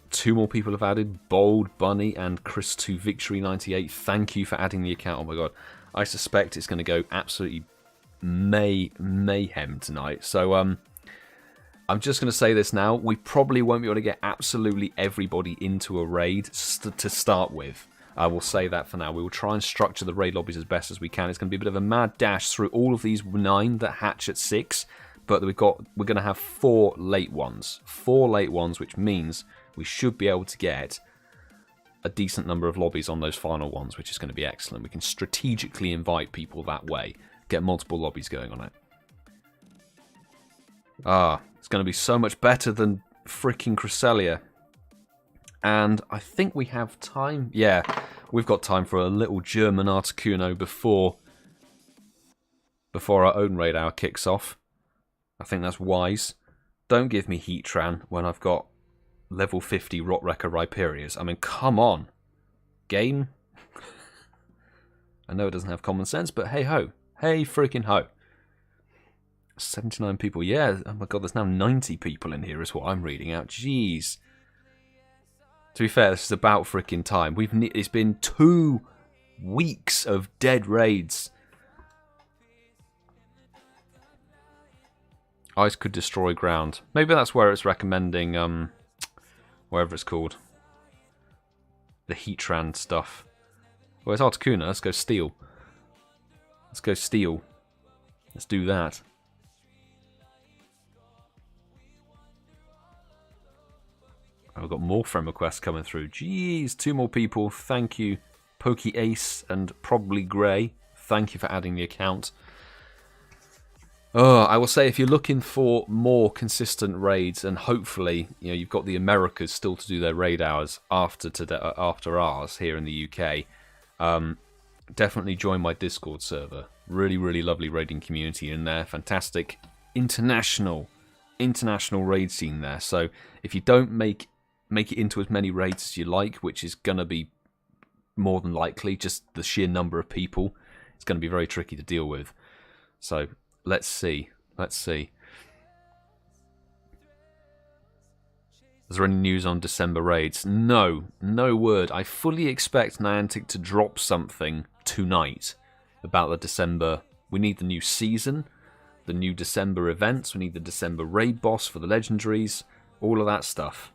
2 more people have added. Bold Bunny and Chris2 Victory 98. Thank you for adding the account. Oh my god, I suspect it's going to go absolutely mayhem tonight. So I'm just going to say this now. We probably won't be able to get absolutely everybody into a raid to start with. I will say that for now. We will try and structure the raid lobbies as best as we can. It's going to be a bit of a mad dash through all of these 9 that hatch at 6. But we're going to have 4 late ones. 4 late ones, which means we should be able to get a decent number of lobbies on those final ones, which is going to be excellent. We can strategically invite people that way. Get multiple lobbies going on it. It's going to be so much better than freaking Cresselia. And I think we have time. Yeah, we've got time for a little German Articuno before our own raid hour kicks off. I think that's wise. Don't give me Heatran when I've got level 50 Rotwrecker Rhyperias. I mean, come on. Game? I know it doesn't have common sense, but hey ho. Hey freaking ho. 79 people. Yeah, oh my god, there's now 90 people in here is what I'm reading out. Jeez. To be fair, this is about freaking time. It's been 2 weeks of dead raids. Ice could destroy ground. Maybe that's where it's recommending, whatever it's called. The Heatran stuff. Well, it's Articuno. Let's go Steel. Let's go Steel. Let's do that. I've got more friend requests coming through. Jeez, 2 more people. Thank you, Pokey Ace and Probably Grey. Thank you for adding the account. I will say, if you're looking for more consistent raids, and hopefully, you know, you've got the Americas still to do their raid hours after ours here in the UK, definitely join my Discord server. Really lovely raiding community in there. Fantastic international raid scene there. So if you don't make it into as many raids as you like, which is going to be more than likely, just the sheer number of people, it's going to be very tricky to deal with. So let's see. Is there any news on December raids? No word. I fully expect Niantic to drop something tonight about the December. We need the new season, the new December events, we need the December raid boss for the legendaries, all of that stuff.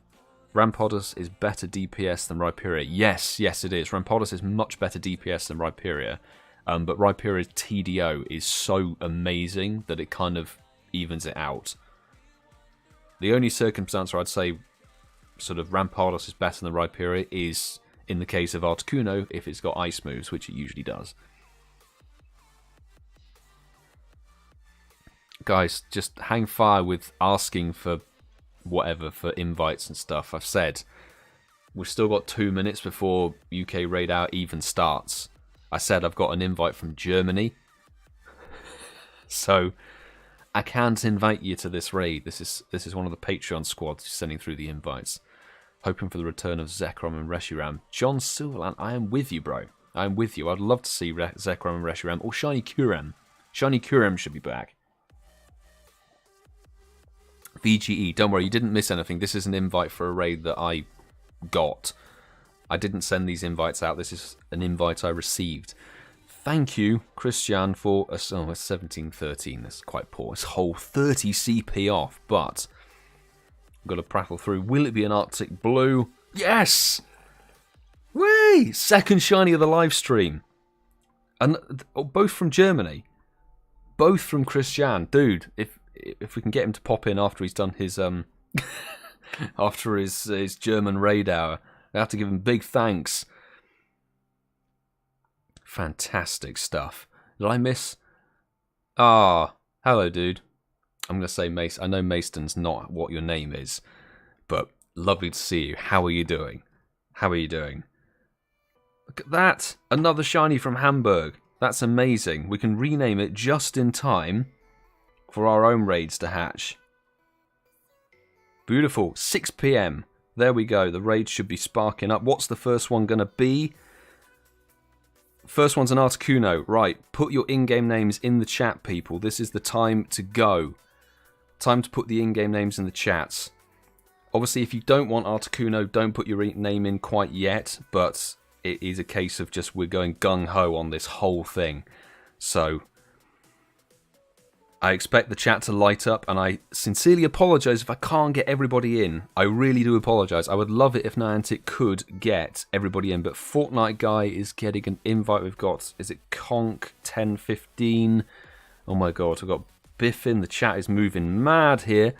Rampardos is better DPS than Rhyperior. Yes, it is. Rampardos is much better DPS than Rhyperior. But Rhyperior's TDO is so amazing that it kind of evens it out. The only circumstance where I'd say sort of Rampardos is better than Rhyperior is in the case of Articuno if it's got ice moves, which it usually does. Guys, just hang fire with asking for whatever, for invites and stuff. I've said we've still got 2 minutes before UK raid hour even starts. I said I've got an invite from Germany. So I can't invite you to this raid. This is one of the Patreon squads sending through the invites. Hoping for the return of Zekrom and Reshiram. John Silverland, I am with you, bro. I am with you. I'd love to see Zekrom and Reshiram or Shiny Curem. Shiny Curem should be back. VGE, don't worry, you didn't miss anything. This is an invite for a raid that I got. I didn't send these invites out. This is an invite I received. Thank you, ChrisJahn, for a 1713. That's quite poor. It's whole 30 CP off, but I've got to prattle through. Will it be an Arctic Blue? Yes! Whee! Second shiny of the live stream. And both from Germany. Both from ChrisJahn. Dude, if we can get him to pop in after he's done his after his German raid hour, I have to give him big thanks. Fantastic stuff. Did I miss? Ah, hello, dude. I'm going to say Mace. I know Maston's not what your name is, but lovely to see you. How are you doing? How are you doing? Look at that. Another shiny from Hamburg. That's amazing. We can rename it just in time for our own raids to hatch. Beautiful. 6 PM. There we go. The raid should be sparking up. What's the first one going to be? First one's an Articuno. Right. Put your in-game names in the chat, people. This is the time to go. Time to put the in-game names in the chats. Obviously, if you don't want Articuno, don't put your name in quite yet. But it is a case of just we're going gung-ho on this whole thing. So I expect the chat to light up, and I sincerely apologise if I can't get everybody in. I really do apologise. I would love it if Niantic could get everybody in, but Fortnite Guy is getting an invite. We've got, is it Conk 1015? Oh my god, we've got Biffin. The chat is moving mad here.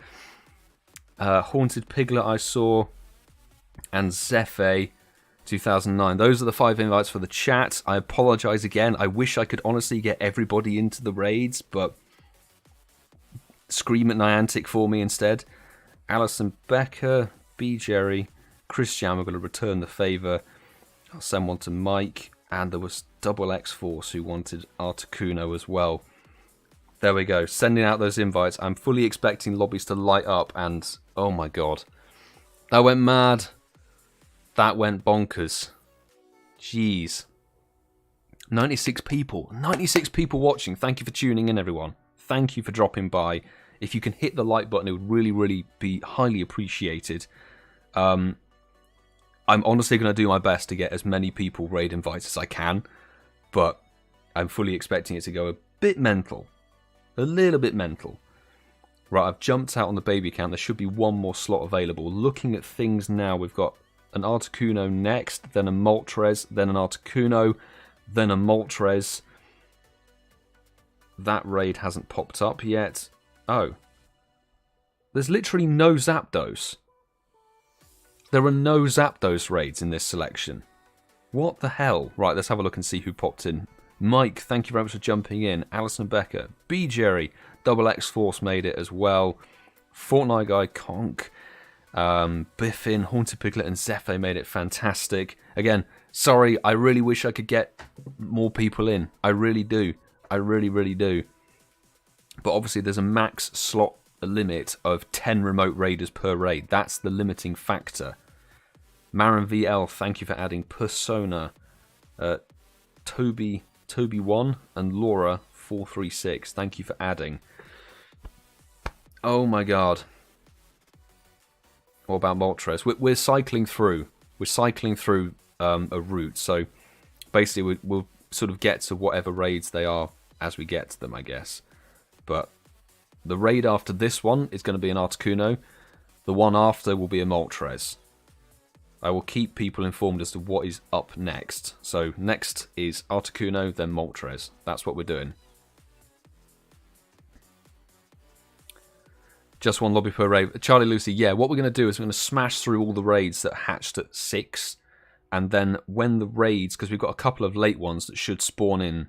Haunted Piglet I saw, and Zephe 2009. Those are the 5 invites for the chat. I apologise again. I wish I could honestly get everybody into the raids, but scream at Niantic for me instead. Alison Becker, BGerry, ChrisJahn, we're going to return the favour. I'll send one to Mike, and there was Double X Force who wanted Articuno as well. There we go, sending out those invites. I'm fully expecting lobbies to light up, and oh my god, that went mad. That went bonkers. Jeez. 96 people. 96 people watching. Thank you for tuning in, everyone. Thank you for dropping by. If you can hit the like button, it would really, really be highly appreciated. I'm honestly going to do my best to get as many people raid invites as I can, but I'm fully expecting it to go a bit mental. A little bit mental. Right, I've jumped out on the baby account. There should be one more slot available. Looking at things now, we've got an Articuno next, then a Moltres, then an Articuno, then a Moltres. That raid hasn't popped up yet. Oh. There's literally no Zapdos. There are no Zapdos raids in this selection. What the hell? Right, let's have a look and see who popped in. Mike, thank you very much for jumping in. Alison Becker, BGerry, Double X Force made it as well. Fortnite Guy, Conk, Biffin, Haunted Piglet, and Zephe made it fantastic. Again, sorry, I really wish I could get more people in. I really do. I really, really do. But obviously there's a max slot limit of 10 remote raiders per raid. That's the limiting factor. Marin VL, thank you for adding Persona. Toby1 and Laura436, thank you for adding. Oh my god. What about Moltres? We're cycling through. We're cycling through a route. So basically we'll sort of get to whatever raids they are as we get to them, I guess. But the raid after this one is going to be an Articuno. The one after will be a Moltres. I will keep people informed as to what is up next. So next is Articuno, then Moltres. That's what we're doing. Just one lobby per raid. CharleyLucy, yeah, what we're going to do is we're going to smash through all the raids that hatched at 6. And then when the raids, because we've got a couple of late ones that should spawn in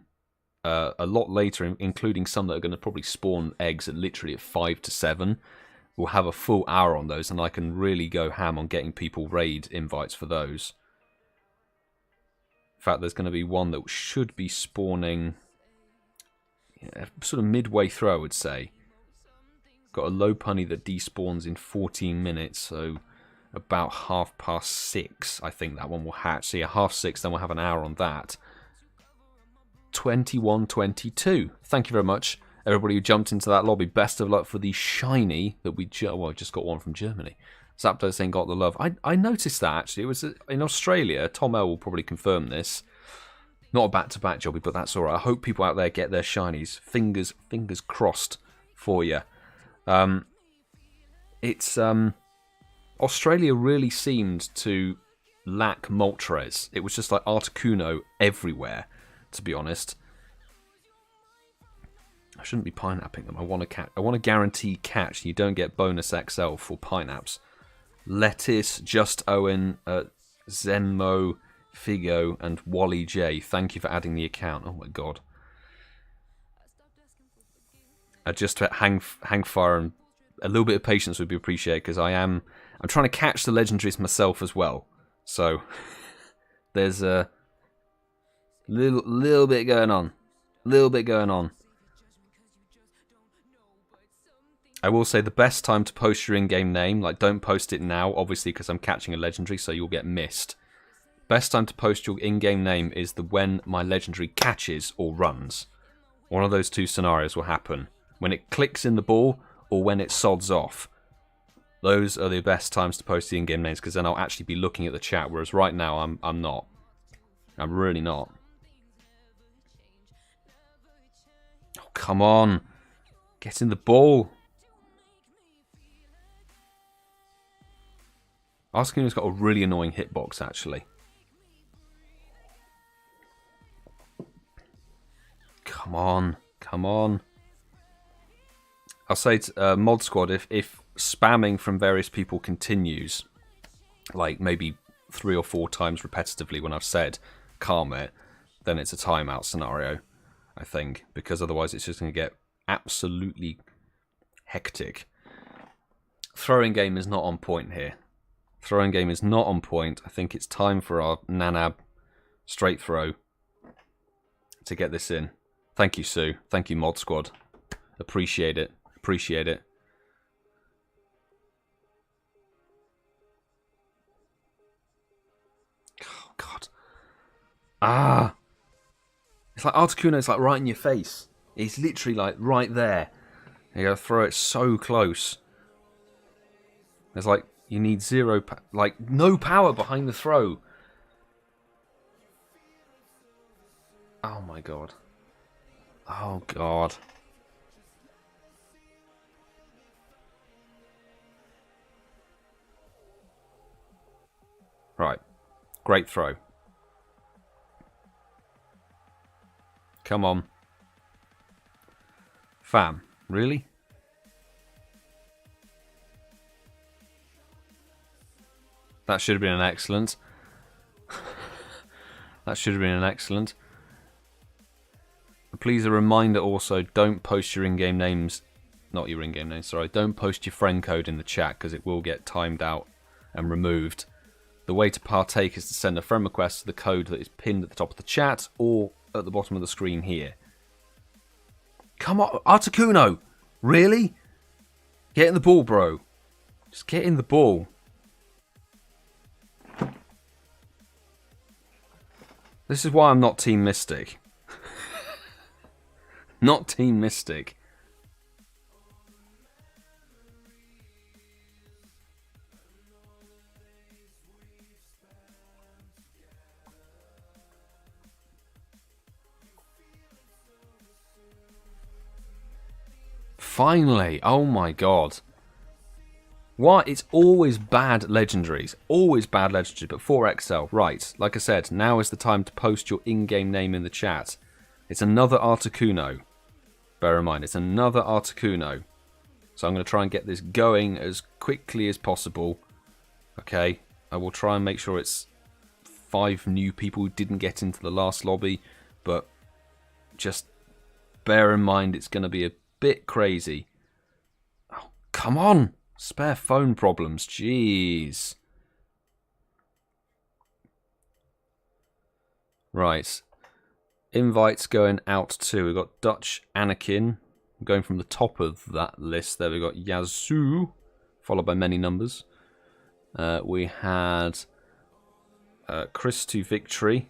a lot later, including some that are going to probably spawn eggs at literally at 5 to 7. We'll have a full hour on those, and I can really go ham on getting people raid invites for those. In fact, there's going to be one that should be spawning sort of midway through, I would say. Got a Lopunny that despawns in 14 minutes, so about 6:30, I think that one will hatch. So yeah, 6:30, then we'll have an hour on that. 21:22. Thank you very much, everybody who jumped into that lobby. Best of luck for the shiny that we just got one from Germany. Zapdos ain't got the love. I noticed that, actually. It was in Australia. Tom L will probably confirm this. Not a back-to-back jobby, but that's alright. I hope people out there get their shinies. Fingers crossed for you. Australia really seemed to lack Moltres. It was just like Articuno everywhere, to be honest. I shouldn't be pineapping them. I want to guarantee catch. You don't get bonus XL for pineapps. Lettuce, Just Owen, Zenmo, Figo, and Wally J. Thank you for adding the account. Oh my god. Just to hang fire and a little bit of patience would be appreciated, because I'm trying to catch the legendaries myself as well. So there's a little bit going on. I will say the best time to post your in-game name, like don't post it now, obviously, because I'm catching a legendary, so you'll get missed. Best time to post your in-game name is when my legendary catches or runs. One of those two scenarios will happen. When it clicks in the ball or when it sods off. Those are the best times to post the in-game names, because then I'll actually be looking at the chat, whereas right now I'm not. I'm really not. Oh, come on. Get in the ball. Articuno's got a really annoying hitbox, actually. Come on. I'll say to Mod Squad, if spamming from various people continues, like maybe 3 or 4 times repetitively when I've said calm it, then it's a timeout scenario, I think, because otherwise it's just going to get absolutely hectic. Throwing game is not on point here. I think it's time for our Nanab straight throw to get this in. Thank you, Sue. Thank you, Mod Squad. Appreciate it. Oh, God. Ah! It's like Articuno's like right in your face. It's literally like right there. You gotta throw it so close. There's like, you need no power behind the throw. Oh my god. Oh god. Right. Great throw. Come on. Fam, really? That should have been an excellent. Please, a reminder also, don't post your in-game names. Not your in-game names, sorry. Don't post your friend code in the chat, because it will get timed out and removed. The way to partake is to send a friend request to the code that is pinned at the top of the chat or at the bottom of the screen here. Come on, Articuno! Really? Get in the ball, bro. Just get in the ball. This is why I'm not Team Mystic. Not Team Mystic. Finally! Oh my god. What? It's always bad legendaries. Always bad legendaries, but 4XL. Right, like I said, now is the time to post your in-game name in the chat. It's another Articuno. Bear in mind, it's another Articuno. So I'm going to try and get this going as quickly as possible. Okay, I will try and make sure it's 5 new people who didn't get into the last lobby, but just bear in mind it's going to be a bit crazy. Oh, come on! Spare phone problems, jeez. Right. Invites going out to, we've got Dutch Anakin, going from the top of that list. There we've got Yazoo, followed by many numbers. We had Chris to Victory.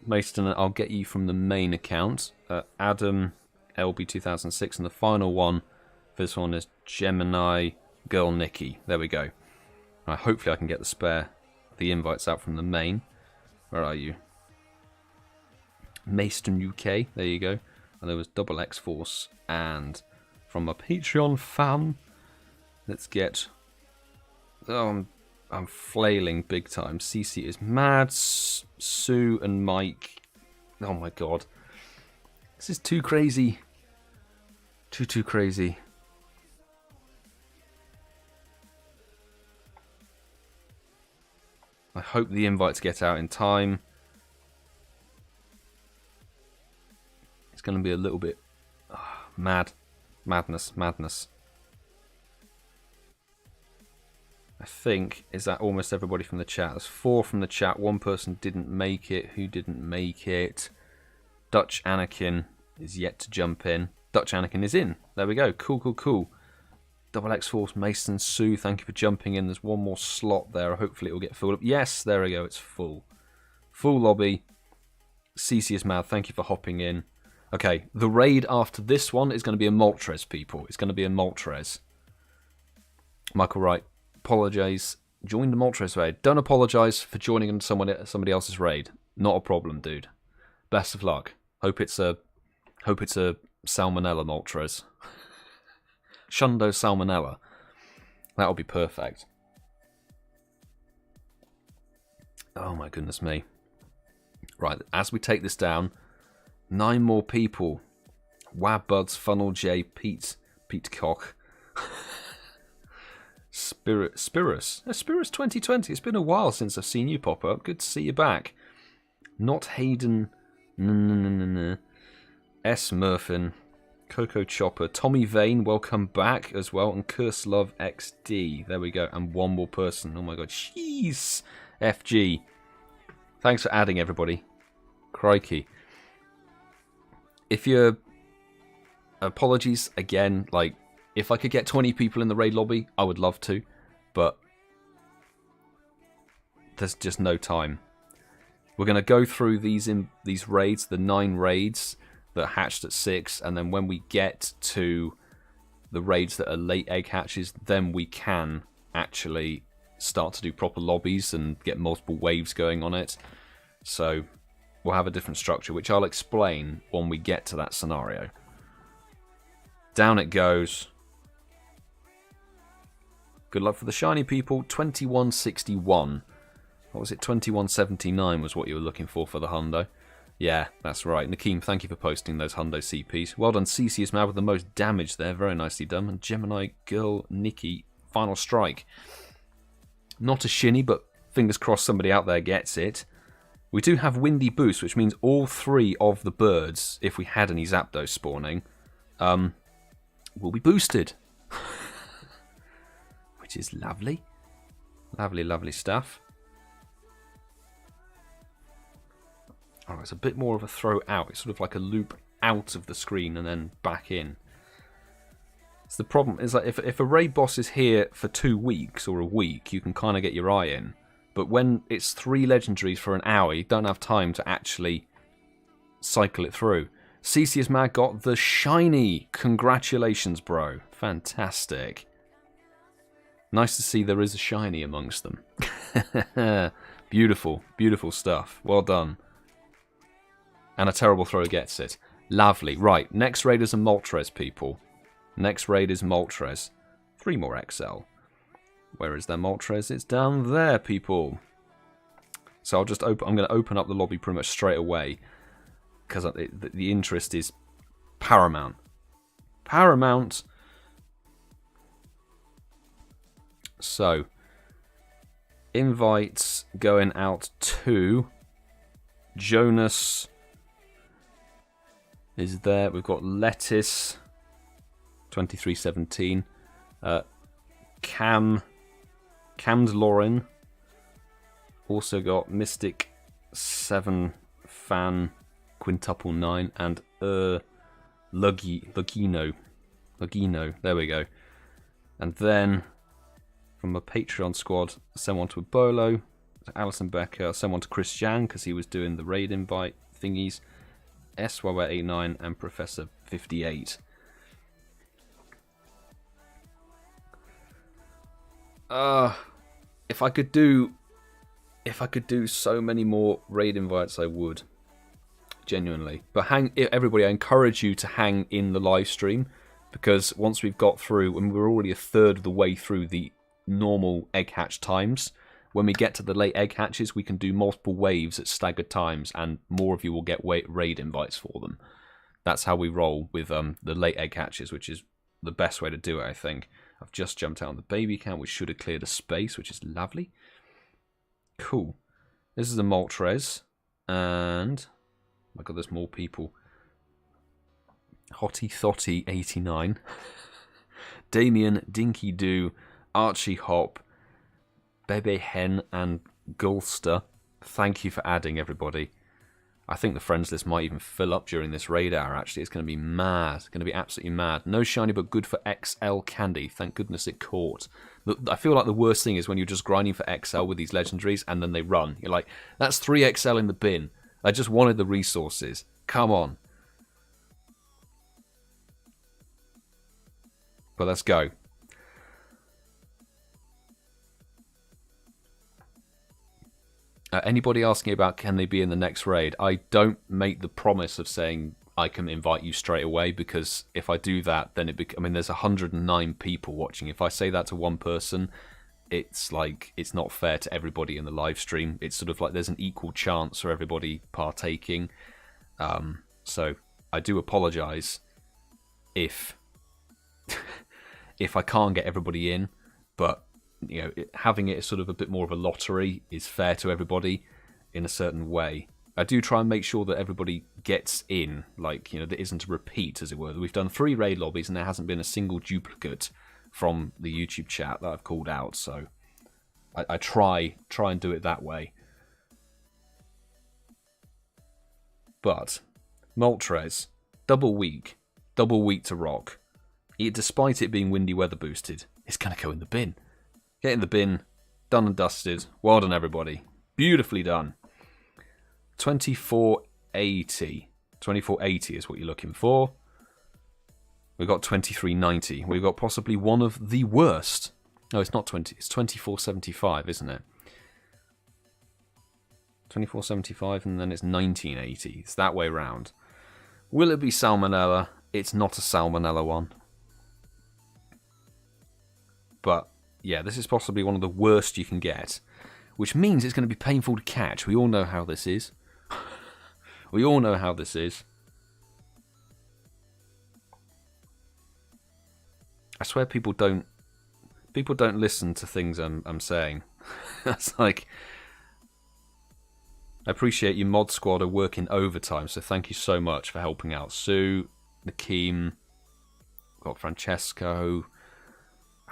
Mason, I'll get you from the main account. Adam, LB2006, and the final one for this one is Gemini Girl Nikki. There we go. Hopefully I can get the invites out from the main. Where are you? Mason UK, there you go. And there was Double X Force, and from a Patreon fan, let's get. Oh, I'm flailing big time. CeeCeeismad, Sue, and Mike. Oh my god, this is too crazy. Too crazy. I hope the invites get out in time. It's going to be a little bit madness. I think, is that almost everybody from the chat? There's 4 from the chat. 1 person didn't make it. Who didn't make it? Dutch Anakin is yet to jump in. Dutch Anakin is in. There we go. Cool. Double X Force, Mason, Sue, thank you for jumping in. There's 1 more slot there. Hopefully it will get filled up. Yes, there we go. It's full. Full lobby. CeeCeeismad, thank you for hopping in. Okay, the raid after this one is going to be a Moltres, people. It's going to be a Moltres. Michael Wright, apologise. Join the Moltres raid. Don't apologise for joining in somebody else's raid. Not a problem, dude. Best of luck. Hope it's a Salmonella Moltres. Shundo Salmonella. That'll be perfect. Oh my goodness me. Right, as we take this down, 9 more people. Wabbuds, Funnel J, Pete Cock. Spirus 2020. It's been a while since I've seen you pop up. Good to see you back. Not Hayden. S. Murphin. Coco Chopper, Tommy Vane, welcome back as well, and Curse Love XD. There we go, and 1 more person. Oh my god, jeez. FG. Thanks for adding, everybody. Crikey. If you're... Apologies again, like, if I could get 20 people in the raid lobby, I would love to, but there's just no time. We're going to go through these raids, the 9 raids that hatched at 6, and then when we get to the raids that are late egg hatches, then we can actually start to do proper lobbies and get multiple waves going on it. So we'll have a different structure, which I'll explain when we get to that scenario. Down it goes. Good luck for the shiny people. 2161. What was it? 2179 was what you were looking for the hundo. Yeah, that's right. Nakeem, thank you for posting those hundo CPs. Well done, CeeCeeismad with the most damage there. Very nicely done. And Gemini Girl Nikki, final strike. Not a shinny, but fingers crossed somebody out there gets it. We do have Windy Boost, which means all 3 of the birds, if we had any Zapdos spawning, will be boosted. Which is lovely. Lovely stuff. Oh, it's a bit more of a throw out. It's sort of like a loop out of the screen and then back in. So the problem is that if a raid boss is here for 2 weeks or a week, you can kind of get your eye in. But when it's 3 legendaries for an hour, you don't have time to actually cycle it through. CeeCeeismad got the shiny. Congratulations, bro. Fantastic. Nice to see there is a shiny amongst them. Beautiful stuff. Well done. And a terrible throw gets it. Lovely. Right, next raid is a Moltres, people. Next raid is Moltres. 3 more XL. Where is their Moltres? It's down there, people. So I'm going to open up the lobby pretty much straight away, because the interest is paramount. Paramount. So, invites going out to Jonas is there. We've got Lettuce 2317, Cammed Lauren, also got Mystic 7 Fan Quintuple 9, and Lugino. There we go. And then from a Patreon squad, send one to Abolo, Alison Becker, send one to ChrisJahn because he was doing the raid invite thingies, SYY89 and Professor 58. If I could do so many more raid invites, I would. Genuinely. But everybody, I encourage you to hang in the live stream, because once we've got through, and we're already a third of the way through the normal egg hatch times, when we get to the late egg hatches, we can do multiple waves at staggered times, and more of you will get raid invites for them. That's how we roll with the late egg hatches, which is the best way to do it, I think. I've just jumped out on the baby count, which should have cleared a space, which is lovely. Cool. This is a Moltres, and oh my god, there's more people. Hottie Thotty 89, Damien Dinky Doo, Archie Hop, Bebe Hen, and Gulster. Thank you for adding, everybody. I think the friends list might even fill up during this raid hour, actually. It's going to be mad. It's going to be absolutely mad. No shiny, but good for XL candy. Thank goodness it caught. I feel like the worst thing is when you're just grinding for XL with these legendaries and then they run. You're like, that's 3 XL in the bin. I just wanted the resources. Come on. But let's go. Anybody asking about can they be in the next raid? I don't make the promise of saying I can invite you straight away, because if I do that, then I mean, there's 109 people watching. If I say that to one person, it's like, it's not fair to everybody in the live stream. It's sort of like there's an equal chance for everybody partaking. So I do apologize if if I can't get everybody in, but you know, having it sort of a bit more of a lottery is fair to everybody in a certain way. I do try and make sure that everybody gets in, like, you know, there isn't a repeat, as it were. We've done 3 raid lobbies and there hasn't been a single duplicate from the YouTube chat that I've called out, so I try and do it that way. But Moltres, double week to rock. Despite it being windy weather boosted, it's going to go in the bin. Get in the bin, done and dusted. Well done, everybody. Beautifully done. 2480. 2480 is what you're looking for. We've got 2390. We've got possibly one of the worst. No, it's not 20. It's 2475, isn't it? 2475, and then it's 1980. It's that way round. Will it be salmonella? It's not a salmonella one. But yeah, this is possibly one of the worst you can get, which means it's going to be painful to catch. We all know how this is. We all know how this is. I swear people don't listen to things I'm saying. That's like, I appreciate you mod squad are working overtime, so thank you so much for helping out. Sue, Nakeem, got Francesco,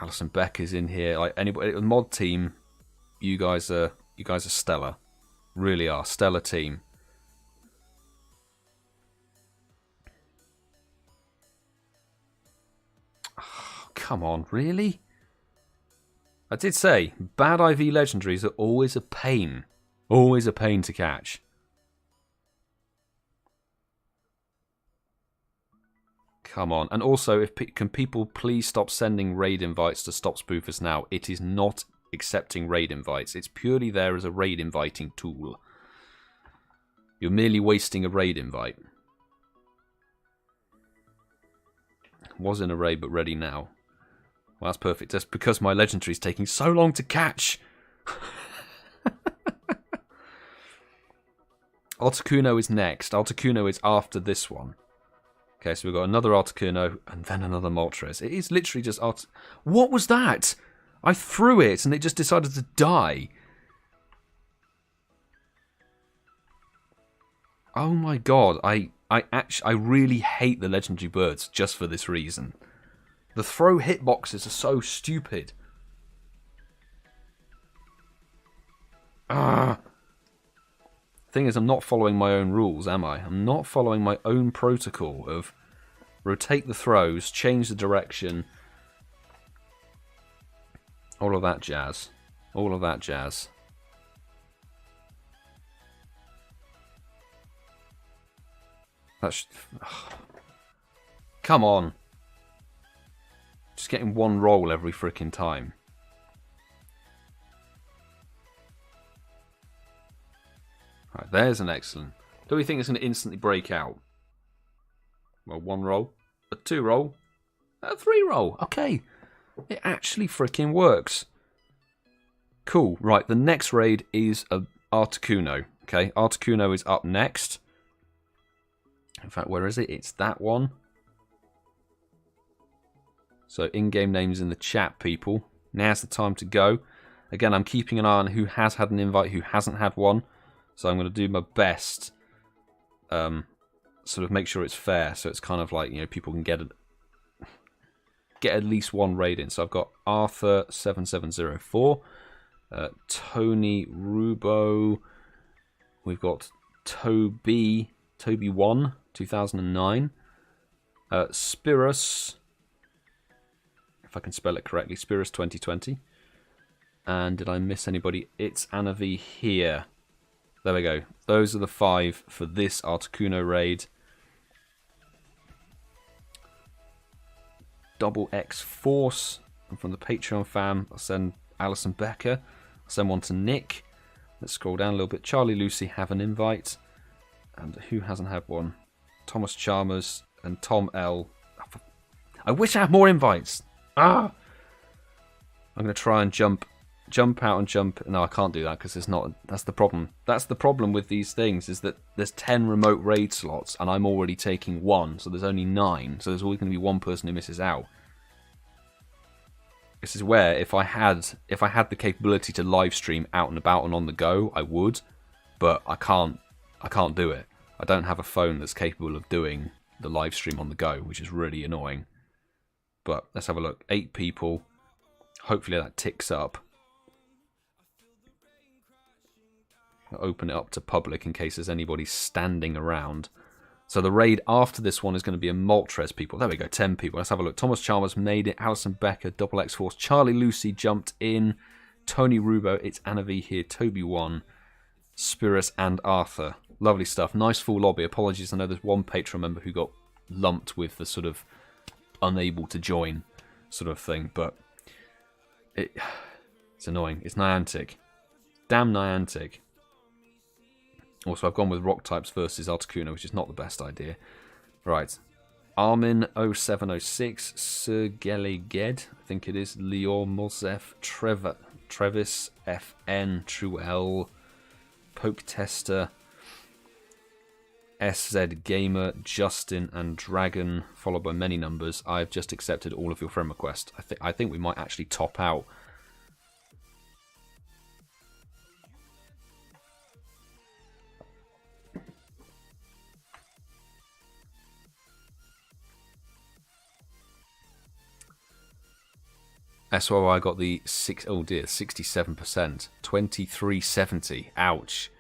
Alison Beck is in here. Like anybody, mod team, you guys are stellar, really are stellar team. Oh, come on, really? I did say bad IV legendaries are always a pain to catch. Come on. And also, can people please stop sending raid invites to StopSpoofersNow? It is not accepting raid invites. It's purely there as a raid inviting tool. You're merely wasting a raid invite. Was in a raid, but ready now. Well, that's perfect. That's because my legendary is taking so long to catch. Articuno is next. Articuno is after this one. Okay, so we've got another Articuno and then another Moltres. It is literally just What was that? I threw it and it just decided to die. Oh my god, I really hate the legendary birds just for this reason. The throw hitboxes are so stupid. Thing is, I'm not following my own rules, am I? I'm not following my own protocol of rotate the throws, change the direction, all of that jazz. All of that jazz. That's come on. Just getting one roll every frickin' time. Right, there's an excellent. Do we think it's going to instantly break out? Well, 1 roll, a 2 roll, a 3 roll. Okay, it actually freaking works. Cool. Right, the next raid is a Articuno. Okay, Articuno is up next. In fact, where is it? It's that one. So in-game names in the chat, people. Now's the time to go. Again, I'm keeping an eye on who has had an invite, who hasn't had one. So I'm going to do my best. Sort of make sure it's fair. So it's kind of like, you know, people can get at least one raid in. So I've got Arthur7704, Tony Rubo. We've got Toby1 2009, Spirus, if I can spell it correctly, Spirus 2020. And did I miss anybody? It's Anavi here. There we go. Those are the 5 for this Articuno raid. Double X Force. And from the Patreon fam, I'll send Alison Becker. I'll send one to Nick. Let's scroll down a little bit. CharleyLucy have an invite. And who hasn't had one? ThomasChalmers and Tom L. I wish I had more invites. I'm going to try and jump out and jump. No, I can't do that because it's not. That's the problem. That's the problem with these things, is that there's 10 remote raid slots and I'm already taking 1, so there's only 9. So there's always going to be 1 person who misses out. This is where if I had the capability to live stream out and about and on the go, I would, but I can't do it. I don't have a phone that's capable of doing the live stream on the go, which is really annoying. But let's have a look. 8 people. Hopefully that ticks up. I'll open it up to public in case there's anybody standing around. So the raid after this one is going to be a Moltres, people. There we go, 10 people. Let's have a look. ThomasChalmers made it. Alison Becker, Double X Force. CharleyLucy jumped in. Tony Rubo, it's Anavi here. Toby1, Spirus, and Arthur. Lovely stuff. Nice full lobby. Apologies, I know there's one Patreon member who got lumped with the sort of unable to join sort of thing, but it's annoying. It's Niantic. Damn Niantic. Also, I've gone with rock types versus Articuno, which is not the best idea. Right. Armin0706, Sergeliged, I think it is, Leor Mosef, Trevis, FN, Truel, Poke Tester, SZ Gamer, Justin, and Dragon, followed by many numbers. I've just accepted all of your friend requests. I think we might actually top out. SOI I got the 67%, 2370. Ouch.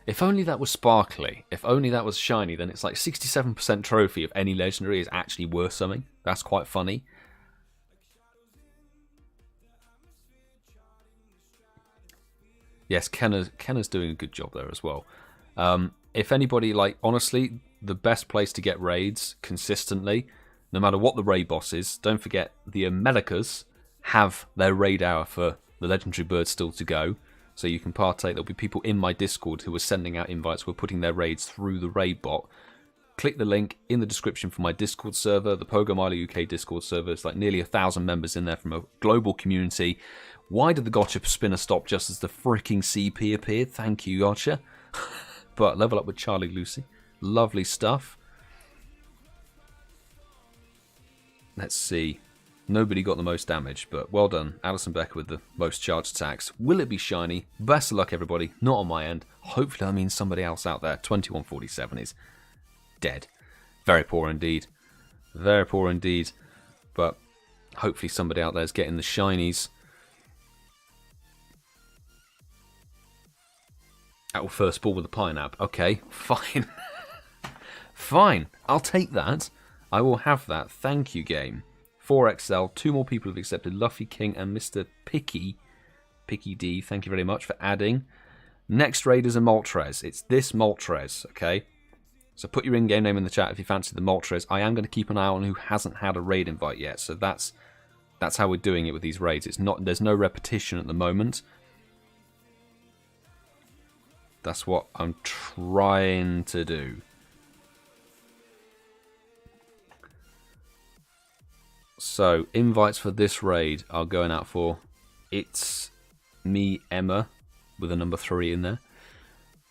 If only that was sparkly, if only that was shiny, then it's like 67% trophy of any legendary is actually worth something. That's quite funny. Yes, Kenna's doing a good job there as well. If anybody, like, honestly, the best place to get raids consistently, no matter what the raid boss is, don't forget the Americas have their raid hour for the legendary birds still to go. So you can partake. There'll be people in my Discord who are sending out invites, who are putting their raids through the raid bot. Click the link in the description for my Discord server, the PoGoMiloUK Discord server. It's like nearly 1,000 members in there from a global community. Why did the gotcha spinner stop just as the freaking CP appeared? Thank you, gotcha. But level up with CharleyLucy. Lovely stuff. Let's see. Nobody got the most damage, but well done. Alison Becker with the most charged attacks. Will it be shiny? Best of luck, everybody. Not on my end. Hopefully that means somebody else out there. 2147 is dead. Very poor indeed. Very poor indeed. But hopefully somebody out there is getting the shinies. That will first ball with the pineapple. Okay, fine. Fine. I'll take that. I will have that. Thank you, game. 4XL, 2 more people have accepted. Luffy King and Mr. Picky D, thank you very much for adding. Next raid is a Moltres. It's this Moltres, okay? So put your in-game name in the chat if you fancy the Moltres. I am going to keep an eye on who hasn't had a raid invite yet. So that's how we're doing it with these raids. There's no repetition at the moment. That's what I'm trying to do. So, invites for this raid are going out for It's Me Emma, with a number 3 in there.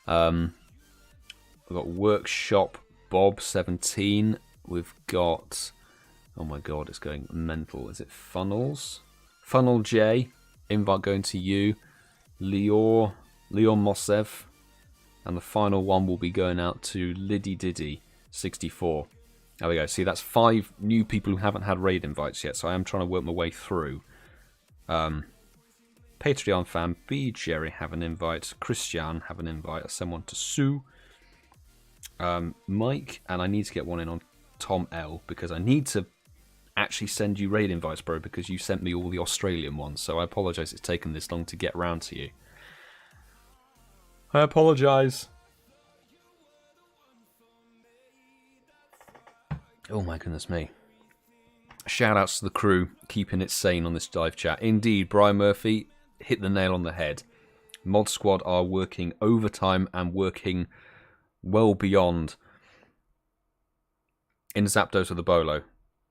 We've got Workshop Bob 17. We've got, oh my god, it's going mental. Is it Funnels? Funnel J, invite going to you. Leon Mosev. And the final one will be going out to Liddy Diddy 64. There we go. See, that's 5 new people who haven't had raid invites yet, so I am trying to work my way through. Patreon fan, BGerry have an invite. ChrisJahn have an invite. I send one to Sue. Mike, and I need to get one in on Tom L, because I need to actually send you raid invites, bro, because you sent me all the Australian ones, so I apologise it's taken this long to get round to you. I apologise. Oh my goodness me. Shout outs to the crew, keeping it sane on this live chat. Indeed, Brian Murphy hit the nail on the head. Mod Squad are working overtime and working well beyond in Zapdos with the Bolo.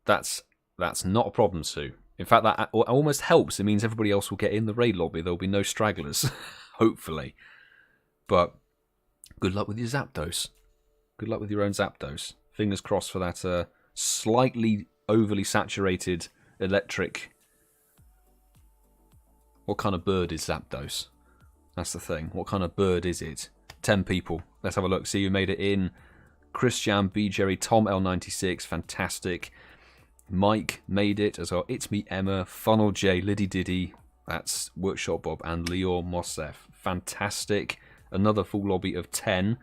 That's not a problem, Sue. In fact, that almost helps. It means everybody else will get in the raid lobby. There'll be no stragglers, hopefully. But good luck with your Zapdos. Good luck with your own Zapdos. Fingers crossed for that slightly overly saturated electric. What kind of bird is Zapdos? That's the thing. What kind of bird is it? 10 people. Let's have a look. See who made it in. ChrisJahnHH, BGerry, Tom L96. Fantastic. Mike made it as well. It's Me Emma, Funnel J, Liddy Diddy. That's Workshop Bob and Leon Mosev. Fantastic. Another full lobby of 10.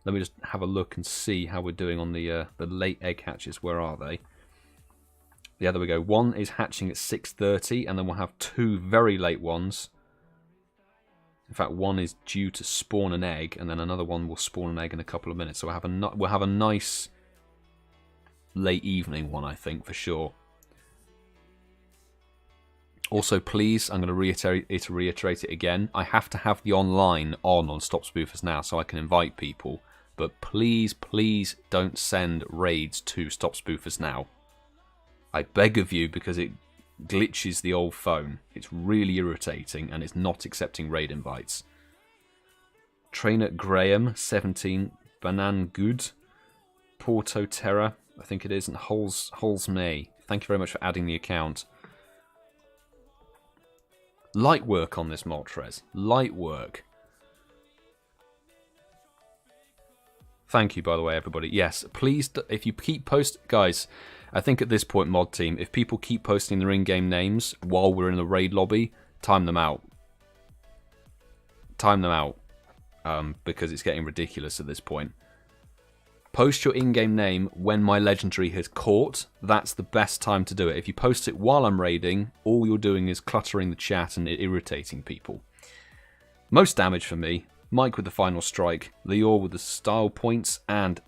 Let me just have a look and see how we're doing on the late egg hatches. Where are they? Yeah, there we go. One is hatching at 6:30, and then we'll have 2 very late ones. In fact, one is due to spawn an egg, and then another one will spawn an egg in a couple of minutes. So we'll have a nice late evening one, I think, for sure. Also, please, I'm going to reiterate it again. I have to have the online on StopSpoofersNow so I can invite people. But please, please don't send raids to StopSpoofersNow. I beg of you, because it glitches the old phone. It's really irritating, and it's not accepting raid invites. Trainer Graham, 17. Banan Good. Porto Terra, I think it is. And Holes May. Thank you very much for adding the account. Light work on this Moltres. Light work. Thank you, by the way, everybody. Yes, please, if you keep posting... Guys, I think at this point, mod team, if people keep posting their in-game names while we're in the raid lobby, time them out. Time them out. Because it's getting ridiculous at this point. Post your in-game name when my legendary has caught. That's the best time to do it. If you post it while I'm raiding, all you're doing is cluttering the chat and irritating people. Most damage for me. Mike with the final strike. Leor with the style points. And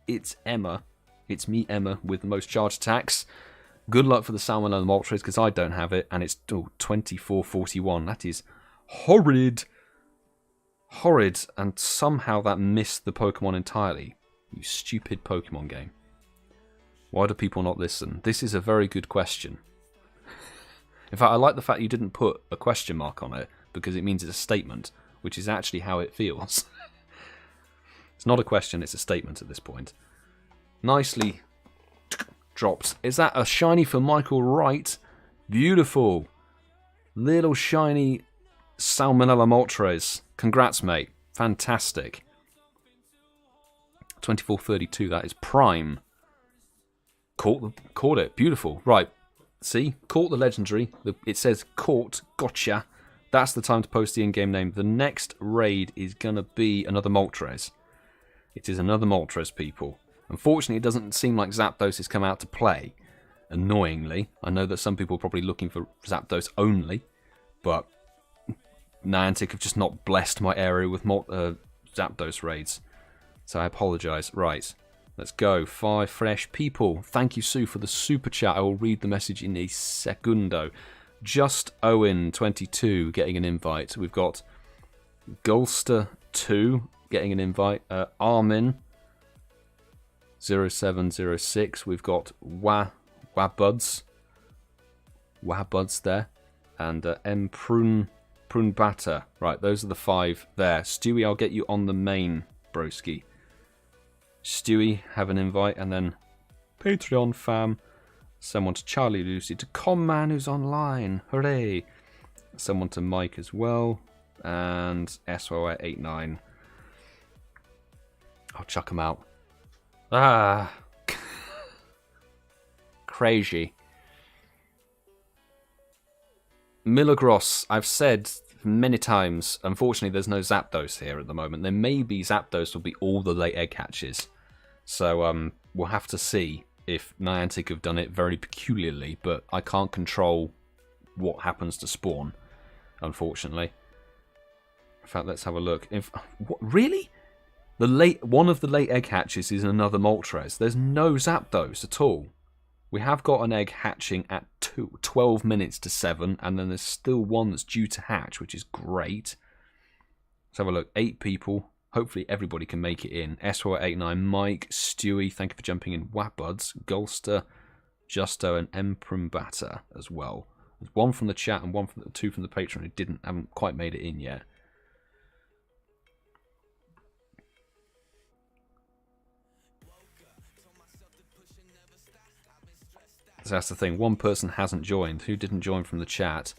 it's Emma. It's Me Emma with the most charge attacks. Good luck for the Salmonella Moltres because I don't have it. And it's 24-41. That is horrid. Horrid. And somehow that missed the Pokemon entirely. You stupid Pokemon game. Why do people not listen? This is a very good question. In fact, I like the fact you didn't put a question mark on it because it means it's a statement, which is actually how it feels. It's not a question, it's a statement at this point. Nicely dropped. Is that a shiny for Michael Wright? Beautiful. Little shiny Salmonella Moltres. Congrats, mate. Fantastic. 24-32, that is prime. Caught it. Beautiful. Right. See? Caught the legendary. It says caught. Gotcha. That's the time to post the in-game name. The next raid is going to be another Moltres. It is another Moltres, people. Unfortunately, it doesn't seem like Zapdos has come out to play. Annoyingly. I know that some people are probably looking for Zapdos only. But Niantic have just not blessed my area with Zapdos raids. So I apologise. Right. Let's go. 5 fresh people. Thank you, Sue, for the super chat. I will read the message in a secundo. Just Owen, 22, getting an invite. We've got Golster 2, getting an invite. Armin 0706. We've got Wabuds there, and M Prune Batter. Right, those are the 5 there. Stewie, I'll get you on the main, broski. Stewie, have an invite, and then Patreon fam. Someone to CharleyLucy, to Comman who's online. Hooray! Someone to Mike as well, and SOI89. I'll chuck them out. Ah, crazy. Milagros, I've said many times, unfortunately there's no Zapdos here at the moment. There may be Zapdos will be all the late egg hatches. So we'll have to see if Niantic have done it very peculiarly, but I can't control what happens to spawn, unfortunately. In fact, let's have a look. What, really? One of the late egg hatches is another Moltres. There's no Zapdos at all. We have got an egg hatching at 12 minutes to 7, and then there's still one that's due to hatch, which is great. Let's have a look. 8 people. Hopefully everybody can make it in. SY89, Mike, Stewie, thank you for jumping in. Wabuds, Golster, Justo, and Emprum Batter as well. There's 1 from the chat and 2 from the Patreon who haven't quite made it in yet. So that's the thing. 1 person hasn't joined. Who didn't join from the chat?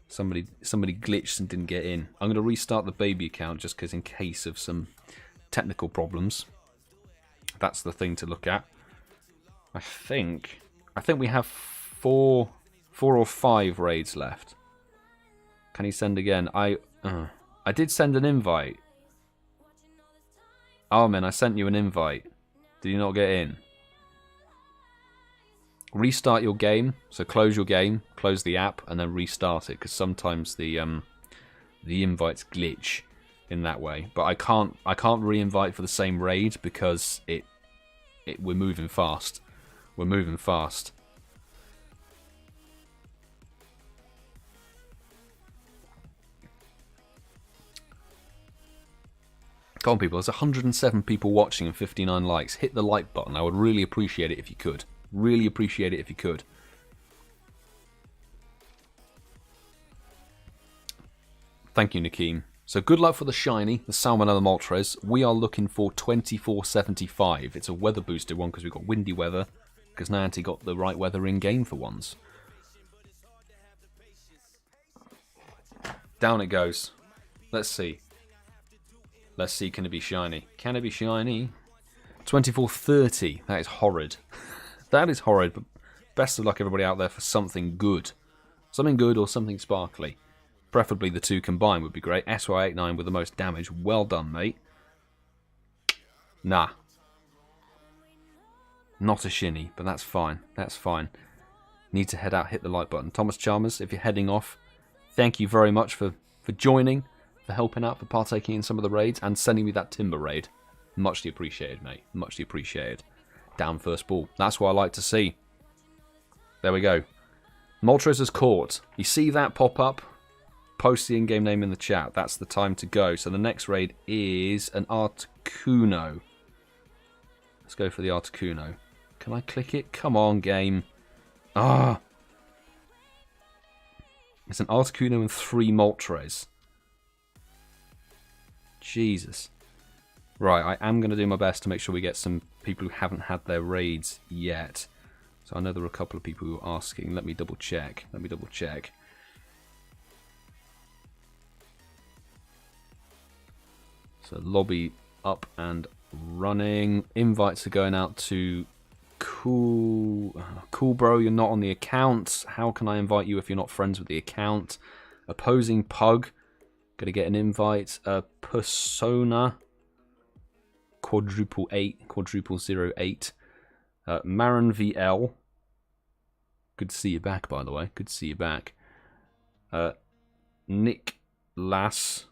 Somebody glitched and didn't get in. I'm going to restart the baby account just because in case of some technical problems. That's the thing to look at. I think we have 4 or 5 raids left. Can he send again? I did send an invite. Oh man, I sent you an invite. Did you not get in? Restart your game, so close your game, close the app, and then restart it, because sometimes the invites glitch in that way. But I can't re-invite for the same raid because we're moving fast. We're moving fast. Come on, people. There's 107 people watching and 59 likes. Hit the like button. I would really appreciate it if you could. Really appreciate it if you could. Thank you, Nakeem. So good luck for the shiny, the Salmonella Moltres. We are looking for 2475. It's a weather boosted one because we've got windy weather. Because Niantic got the right weather in game for once. Down it goes. Let's see. Let's see, can it be shiny? Can it be shiny? 2430. That is horrid. That is horrid, but best of luck everybody out there for something good. Something good or something sparkly. Preferably the 2 combined would be great. SY89 with the most damage. Well done, mate. Nah. Not a shinny, but that's fine. That's fine. Need to head out, hit the like button. ThomasChalmers, if you're heading off, thank you very much for joining, for helping out, for partaking in some of the raids, and sending me that timber raid. Muchly appreciated, mate. Muchly appreciated. Down first ball. That's what I like to see. There we go. Moltres is caught. You see that pop up? Post the in-game name in the chat. That's the time to go. So the next raid is an Articuno. Let's go for the Articuno. Can I click it? Come on, game. Ah. It's an Articuno and 3 Moltres. Jesus. Right, I am going to do my best to make sure we get some people who haven't had their raids yet. So I know there are a couple of people who are asking. Let me double check. Let me double check. So lobby up and running. Invites are going out to Cool Bro. You're not on the account. How can I invite you if you're not friends with the account? Opposing Pug. Gonna get an invite. Persona. Quadruple 08. Marin VL. Good to see you back, by the way. Good to see you back. Nicholas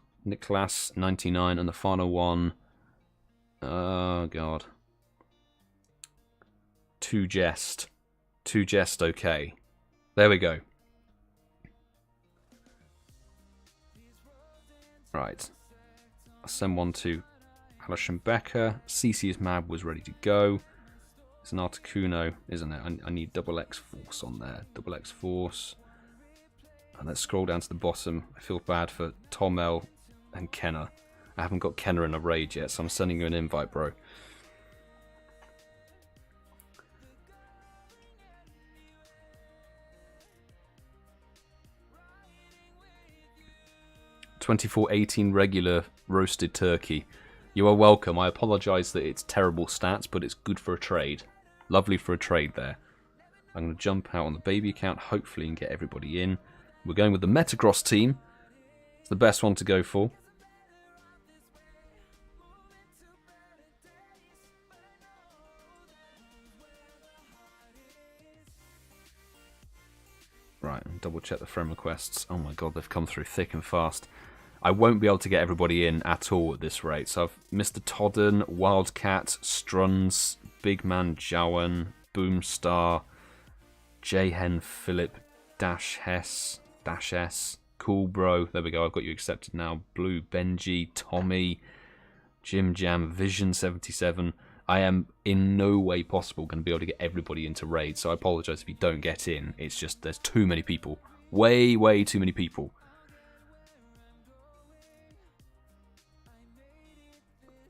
99, and the final one. Oh god. Two jest, okay. There we go. Right. I'll send one to Alice and Becca. CeeCeeismad was ready to go. It's an Articuno, isn't it? I need double X Force on there. Double X Force. And let's scroll down to the bottom. I feel bad for Tom L and Kenner. I haven't got Kenner in a raid yet, so I'm sending you an invite, bro. $24.18 regular roasted turkey. You are welcome. I apologise that it's terrible stats, but it's good for a trade. Lovely for a trade there. I'm going to jump out on the baby account, hopefully, and get everybody in. We're going with the Metagross team. It's the best one to go for. Right, double check the friend requests. Oh my god, they've come through thick and fast. I won't be able to get everybody in at all at this rate. So I've Mr. Todden, Wildcat, Struns, Big Man Jowan, Boomstar, J-Hen Philip, Dash Hess, Dash S, Cool Bro. There we go, I've got you accepted now. Blue Benji, Tommy, Jim Jam, Vision 77. I am in no way possible going to be able to get everybody into raid, so I apologise if you don't get in. It's just there's too many people. Way, way too many people.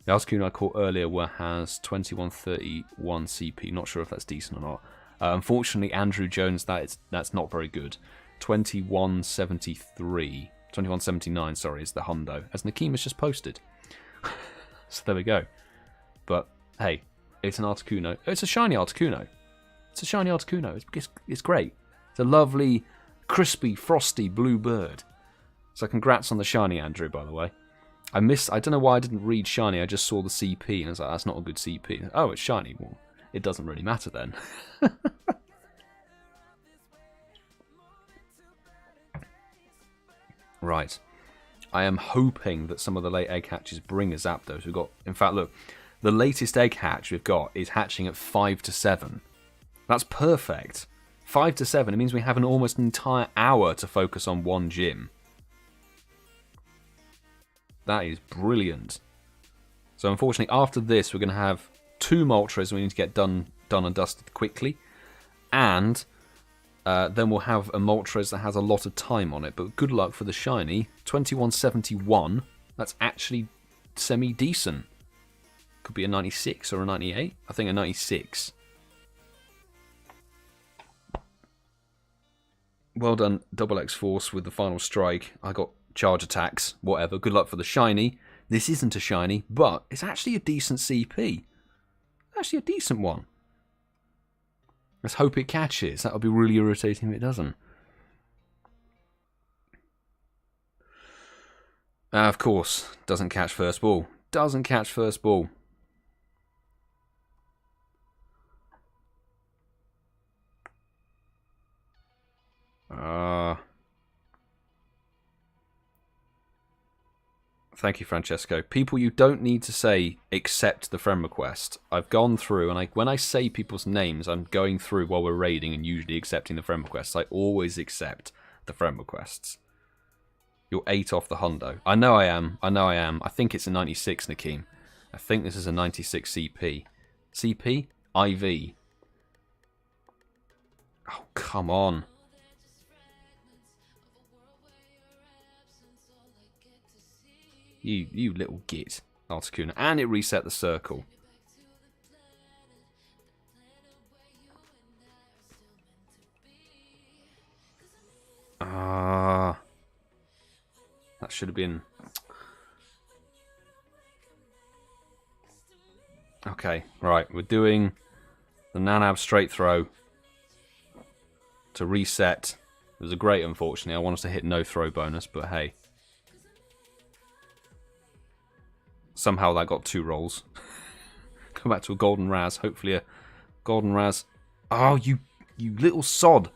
The Articuno I caught earlier has 2131 CP. Not sure if that's decent or not. Unfortunately, Andrew Jones, that's not very good. 2173. 2179, sorry, is the hundo. As Nakeem has just posted. So there we go. But hey, it's an Articuno. It's a shiny Articuno. It's a shiny Articuno. It's great. It's a lovely, crispy, frosty blue bird. So congrats on the shiny, Andrew, by the way. I don't know why I didn't read shiny. I just saw the CP and I was like, that's not a good CP. Oh, it's shiny. Well, it doesn't really matter then. Right. I am hoping that some of the late egg hatches bring a Zapdos. We've got, in fact, look, the latest egg hatch we've got is hatching at 5 to 7. That's perfect. 5 to 7, it means we have almost an entire hour to focus on one gym. That is brilliant. So unfortunately, after this, we're going to have 2 Moltres we need to get done and dusted quickly. And then we'll have a Moltres that has a lot of time on it. But good luck for the shiny. 2171. That's actually semi-decent. Could be a 96 or a 98. I think a 96. Well done, Double X Force with the final strike. I got charge attacks, whatever. Good luck for the shiny. This isn't a shiny, but it's actually a decent CP. Actually a decent one. Let's hope it catches. That would be really irritating if it doesn't. Of course, doesn't catch first ball. Doesn't catch first ball. Thank you, Francesco. People, you don't need to say accept the friend request. I've gone through, and when I say people's names, I'm going through while we're raiding and usually accepting the friend requests. I always accept the friend requests. You're 8 off the hundo. I know I am. I know I am. I think it's a 96, Nakeem. I think this is a 96 CP. CP? IV. Oh, come on. You little git, Articuno. And it reset the circle. That should have been... Okay, right. We're doing the Nanab straight throw to reset. It was a great, unfortunately. I want us to hit no throw bonus, but hey. Somehow that got 2 rolls. Come back to a golden Raz. Hopefully a golden Raz. Oh, you little sod.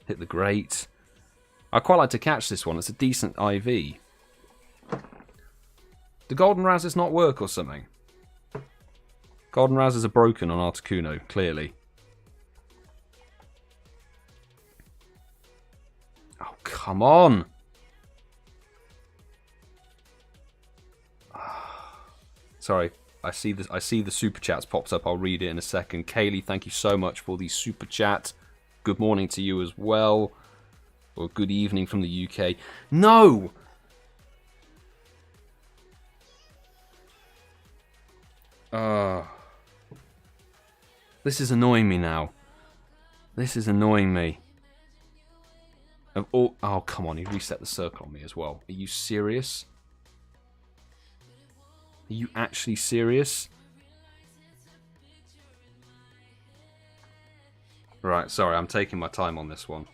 Hit the grate. I quite like to catch this one. It's a decent IV. The golden Raz does not work or something. Golden Razes are broken on Articuno, clearly. Oh, come on. Sorry, I see the super chats popped up. I'll read it in a second. Kayleigh, thank you so much for the super chat. Good morning to you as well. Or good evening from the UK. No! This is annoying me now. This is annoying me. Oh, come on, he reset the circle on me as well. Are you serious? Are you actually serious? Right, sorry, I'm taking my time on this one.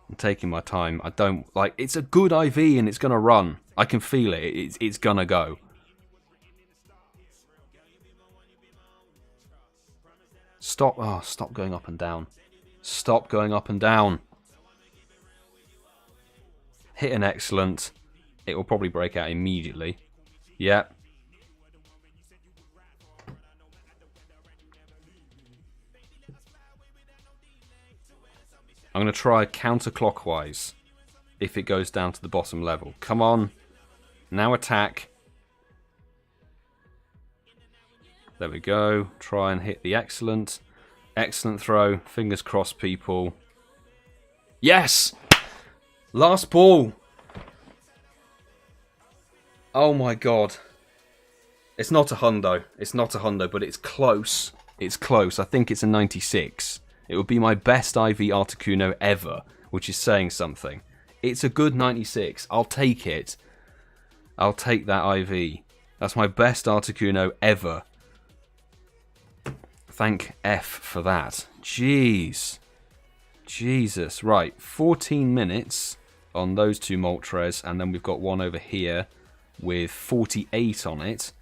I'm taking my time. I don't, like, it's a good IV and it's going to run. I can feel it. It's going to go. Stop. Oh, stop going up and down. Stop going up and down. Hit an excellent. It will probably break out immediately. Yep. I'm going to try counterclockwise if it goes down to the bottom level. Come on. Now attack. There we go. Try and hit the excellent. Excellent throw. Fingers crossed, people. Yes! Last ball. Oh my god. It's not a hundo. It's not a hundo, but it's close. It's close. I think it's a 96. It would be my best IV Articuno ever, which is saying something. It's a good 96. I'll take it. I'll take that IV. That's my best Articuno ever. Thank F for that. Jeez. Jesus. Right, 14 minutes on those two Moltres, and then we've got one over here with 48 on it.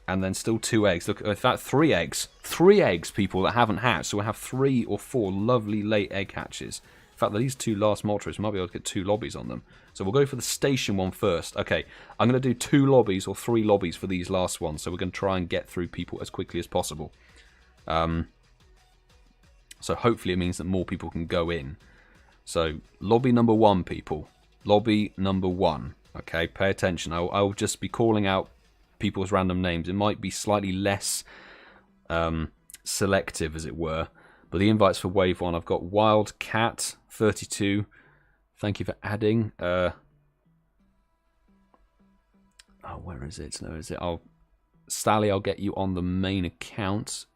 And then still 2 eggs. Look, in fact, 3 eggs. 3 eggs, people, that haven't hatched. So we'll have 3 or 4 lovely late egg hatches. In fact, these two last Moltres might be able to get 2 lobbies on them. So we'll go for the station one first. Okay, I'm going to do 2 lobbies or 3 lobbies for these last ones. So we're going to try and get through people as quickly as possible. So hopefully it means that more people can go in. So lobby number 1, people. Lobby number 1. Okay, pay attention. I'll just be calling out people's random names. It might be slightly less selective, as it were. But the invites for wave 1, I've got Wildcat 32. Thank you for adding. Oh, where is it? No, is it? Sally, I'll get you on the main account.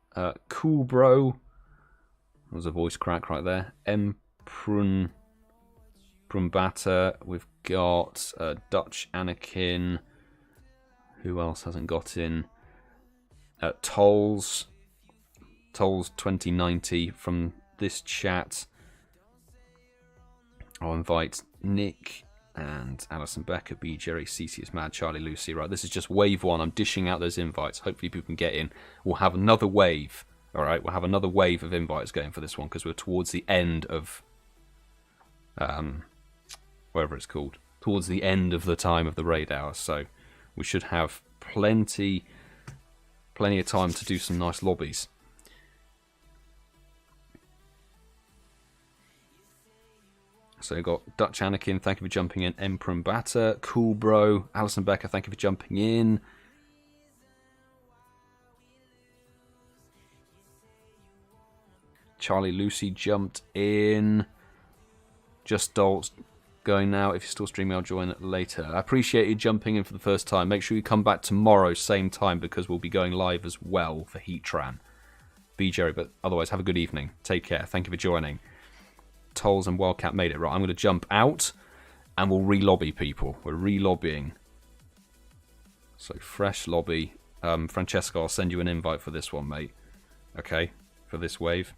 Cool Bro. That was a voice crack right there. Brumbata. We've got Dutch Anakin. Who else hasn't got in? Tolls 2090 from this chat. I'll invite Nick and Alison Becker, BGerry, CeeCeeismad, CharleyLucy. Right, this is just wave 1. I'm dishing out those invites. Hopefully people can get in. We'll have another wave. All right, we'll have another wave of invites going for this one because we're towards the end of whatever it's called. Towards the end of the time of the raid hour, so we should have plenty of time to do some nice lobbies. So we've got Dutch Anakin, thank you for jumping in. Emperor Batter, Cool Bro, Alison Becker, thank you for jumping in. CharleyLucy jumped in. Just Dolts going now. If you're still streaming, I'll join later. I appreciate you jumping in for the first time. Make sure you come back tomorrow, same time, because we'll be going live as well for Heatran. BGerry, but otherwise, have a good evening. Take care. Thank you for joining. Tolls and Wildcat made it. Right, I'm going to jump out, and we'll re-lobby people. We're re-lobbying. So, fresh lobby. Francesco, I'll send you an invite for this one, mate. Okay, for this wave.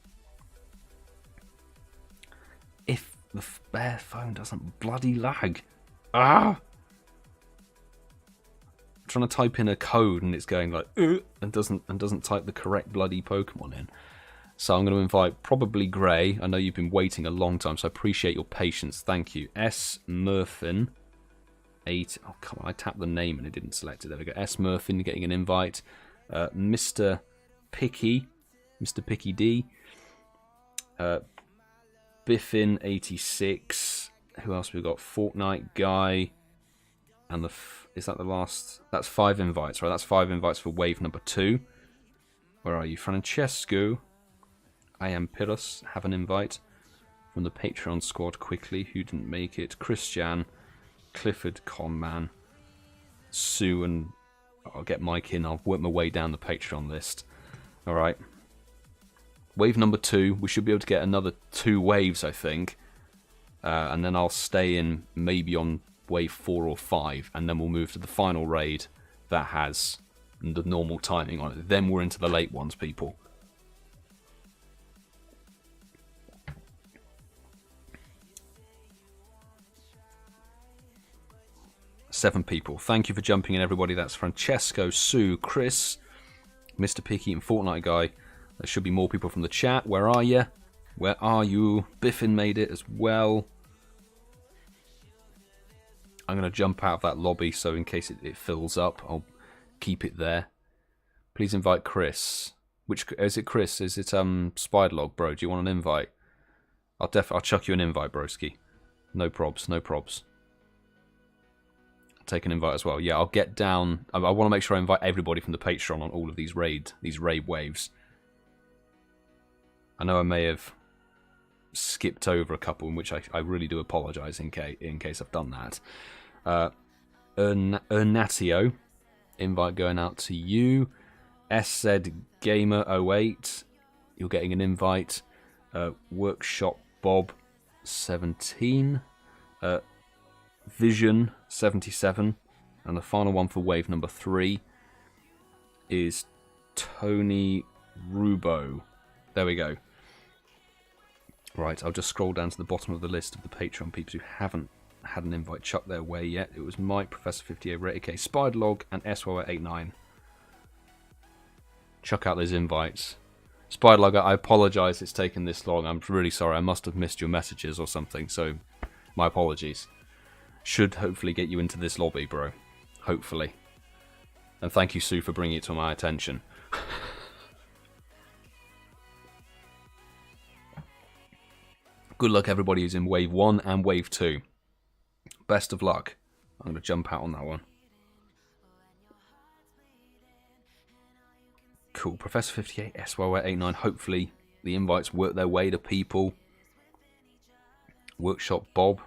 If the spare phone doesn't bloody lag. Ah! I'm trying to type in a code and it's going like and doesn't type the correct bloody Pokemon in. So I'm going to invite probably Grey. I know you've been waiting a long time, so I appreciate your patience. Thank you. S Murphin 8. Oh come on, I tapped the name and it didn't select it. There we go. S Murphin getting an invite. Mr. Picky D. Biffin86. Who else we got? Fortnite Guy. And is that the last? That's 5 invites, right? That's 5 invites for wave number 2. Where are you? Francesco. I am Pyrrhus. Have an invite from the Patreon squad quickly. Who didn't make it? ChrisJahn, Clifford, Conman, Sue, and I'll get Mike in. I'll work my way down the Patreon list. Alright. Wave number 2. We should be able to get another 2 waves, I think. And then I'll stay in maybe on wave 4 or 5. And then we'll move to the final raid that has the normal timing on it. Then we're into the late ones, people. Seven people. Thank you for jumping in, everybody. That's Francesco, Sue, Chris, Mr. Picky, and Fortnite Guy. There should be more people from the chat. Where are you? Where are you? Biffin made it as well. I'm going to jump out of that lobby, so in case it fills up, I'll keep it there. Please invite Chris. Which is it, Chris? Is it SpydaLog, bro? Do you want an invite? I'll chuck you an invite, broski. No probs, no probs. Take an invite as well. Yeah, I'll get down. I want to make sure I invite everybody from the Patreon on all of these raid waves. I know I may have skipped over a couple, in which I really do apologise in case I've done that. Ernatio, invite going out to you. SZGamer08, you're getting an invite. Workshop Bob 17. Vision 77, and the final one for wave number 3 is Tony Rubo. There we go. Right, I'll just scroll down to the bottom of the list of the Patreon peeps who haven't had an invite chucked their way yet. It was Mike, Professor 58, RatedK, SpydaLog, and SYY89. Chuck out those invites. SpydaLog, I apologise it's taken this long. I'm really sorry. I must have missed your messages or something, so my apologies. Should hopefully get you into this lobby, bro. Hopefully. And thank you, Sue, for bringing it to my attention. Good luck, everybody who's in Wave 1 and Wave 2. Best of luck. I'm going to jump out on that one. Cool. Professor 58, SYY89. Hopefully the invites work their way to people. Workshop Bob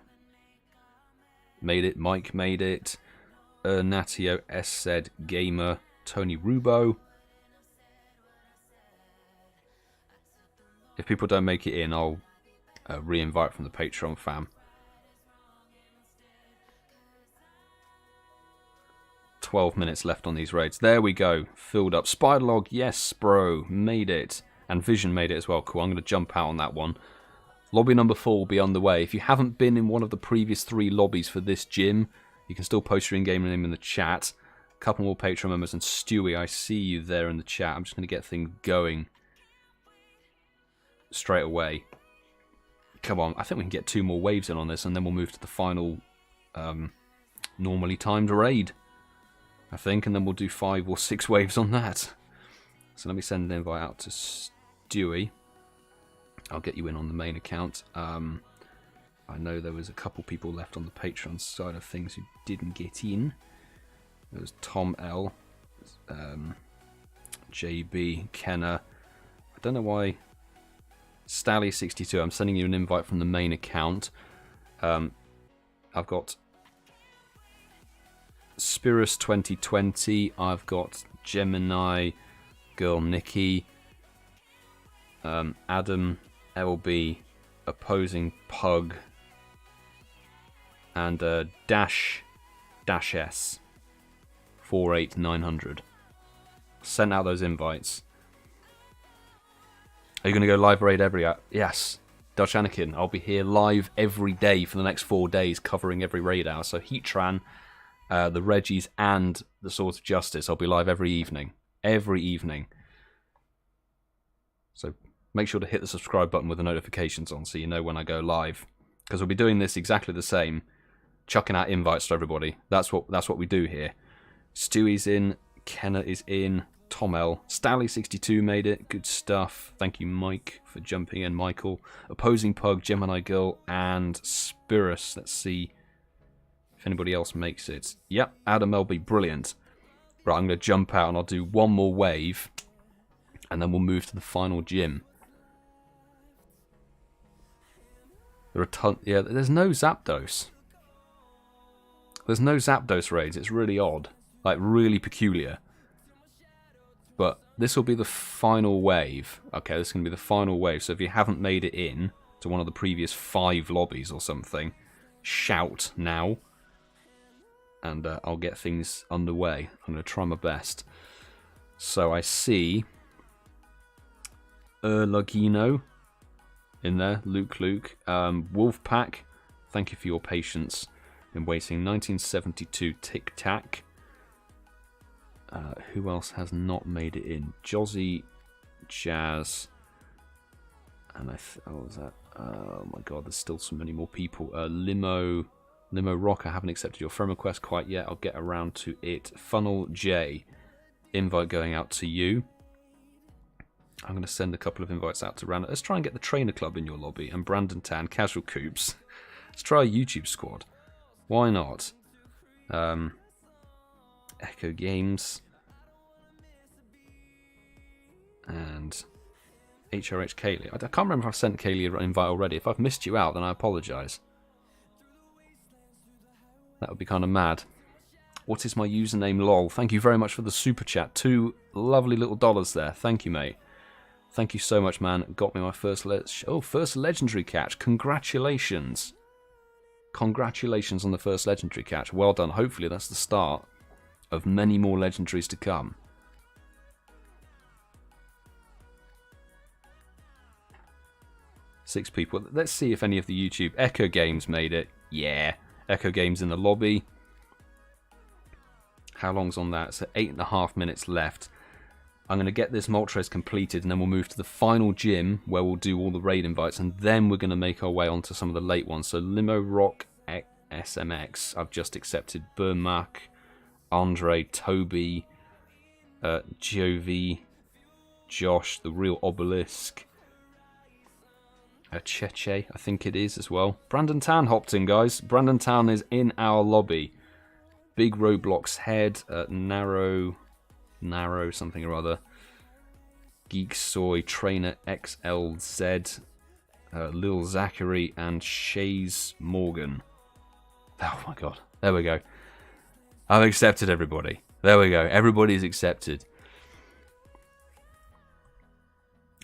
made it. Mike made it. Natio, SZ Gamer, Tony Rubo. If people don't make it in, I'll re-invite from the Patreon fam. 12 minutes left on these raids. There we go. Filled up. SpydaLog, yes, bro. Made it. And Vision made it as well. Cool. I'm going to jump out on that one. Lobby number 4 will be on the way. If you haven't been in one of the previous 3 lobbies for this gym, you can still post your in-game name in the chat. A couple more Patreon members. And Stewie, I see you there in the chat. I'm just going to get things going straight away. Come on. I think we can get 2 more waves in on this, and then we'll move to the final normally timed raid, I think. And then we'll do 5 or 6 waves on that. So let me send an invite out to Stewie. I'll get you in on the main account. I know there was a couple people left on the Patreon side of things who didn't get in. There was Tom L, JB, Kenner. I don't know why. Stally62, I'm sending you an invite from the main account. I've got Spirus 2020. I've got Gemini, Girl Nikki, Adam LB, Opposing Pug, and Dash S 48900. Sent out those invites. Are you going to go live raid every hour? Yes. Dutch Anakin, I'll be here live every day for the next 4 days, covering every raid hour. So Heatran, the Reggies, and the Swords of Justice, I'll be live every evening. Every evening. So make sure to hit the subscribe button with the notifications on so you know when I go live. Because we'll be doing this exactly the same. Chucking out invites to everybody. That's what we do here. Stewie's in. Kenna is in. Tom L. Stally62 made it. Good stuff. Thank you, Mike, for jumping in. Michael. Opposing Pug, Gemini Girl, and Spirus. Let's see if anybody else makes it. Yep, Adam LB. Brilliant. Right, I'm going to jump out and I'll do one more wave. And then we'll move to the final gym. There are a ton... Yeah, there's no Zapdos. There's no Zapdos raids. It's really odd. Like, really peculiar. But this will be the final wave. Okay, this is going to be the final wave. So if you haven't made it in to one of the previous 5 lobbies or something, shout now. And I'll get things underway. I'm going to try my best. So I see... Lagino in there. Luke. Wolfpack, thank you for your patience in waiting. 1972 Tic Tac. Who else has not made it in? Jozzy, Jazz, and what was that? Oh my god, there's still so many more people. Limo Rock, I haven't accepted your friend request quite yet. I'll get around to it. Funnel J, invite going out to you. I'm going to send a couple of invites out to Random. Let's try and get the Trainer Club in your lobby. And Brandon Tan, Casual Coops. Let's try a YouTube squad. Why not? Echo Games. And HRHKayleigh. I can't remember if I've sent Kayleigh an invite already. If I've missed you out, then I apologise. That would be kind of mad. What is my username, lol? Thank you very much for the super chat. 2 lovely little dollars there. Thank you, mate. Thank you so much, man. Got me my first legendary catch. Congratulations. Congratulations on the first legendary catch. Well done. Hopefully that's the start of many more legendaries to come. Six people. Let's see if any of the YouTube Echo Games made it. Yeah. Echo Games in the lobby. How long's on that? So 8.5 minutes left. I'm going to get this Moltres completed and then we'll move to the final gym where we'll do all the raid invites and then we're going to make our way on to some of the late ones. So Limo Rock SMX, I've just accepted. Burmac, Andre, Toby, Giov, Josh, The Real Obelisk, Cheche, I think it is as well. Brandon Tan hopped in, guys. Brandon Tan is in our lobby. Big Roblox Head, Narrow something or other. Geek Soy, Trainer XLZ, Lil Zachary, and Shays Morgan. Oh my god. There we go. I've accepted everybody. There we go. Everybody's accepted.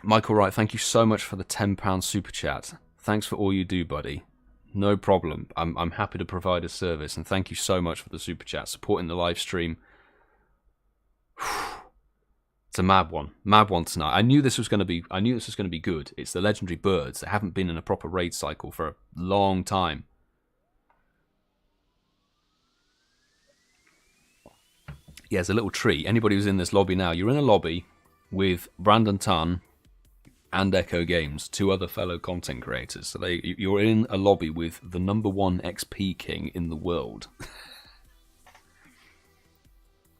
Michael Wright, thank you so much for the £10 super chat. Thanks for all you do, buddy. No problem. I'm happy to provide a service, and thank you so much for the super chat, supporting the live stream. It's a mad one tonight. I knew this was going to be good. It's the legendary birds that haven't been in a proper raid cycle for a long time. Yeah, there's a little treat. Anybody who's in this lobby now, you're in a lobby with Brandon Tan and Echo Games, 2 other fellow content creators. So you're in a lobby with the #1 XP king in the world.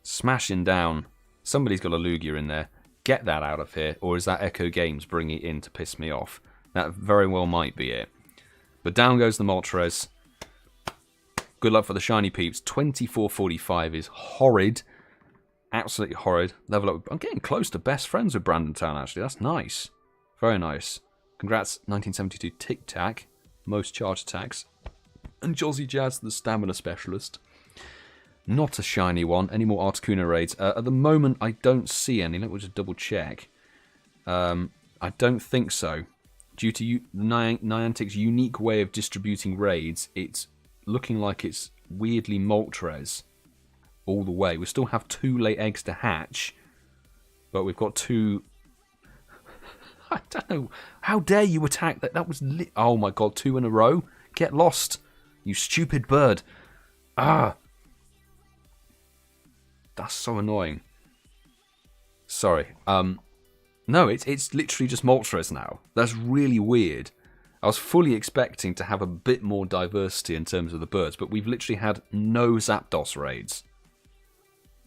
Smashing down. Somebody's got a Lugia in there. Get that out of here. Or is that Echo Games bringing it in to piss me off? That very well might be it. But down goes the Moltres. Good luck for the shiny peeps. 2445 is horrid. Absolutely horrid. Level up. I'm getting close to best friends with Brandon Town, actually. That's nice. Very nice. Congrats, 1972 Tic Tac. Most charge attacks. And Jozzy Jazz, the stamina specialist. Not a shiny one. Any more Articuno raids? At the moment, I don't see any. Let me just double check. I don't think so. Due to Niantic's unique way of distributing raids, it's looking like it's weirdly Moltres all the way. We still have 2 late eggs to hatch, but we've got 2... I don't know. How dare you attack that? That was... Oh my god, 2 in a row? Get lost, you stupid bird. Ah! That's so annoying. Sorry. No, it's literally just Moltres now. That's really weird. I was fully expecting to have a bit more diversity in terms of the birds, but we've literally had no Zapdos raids.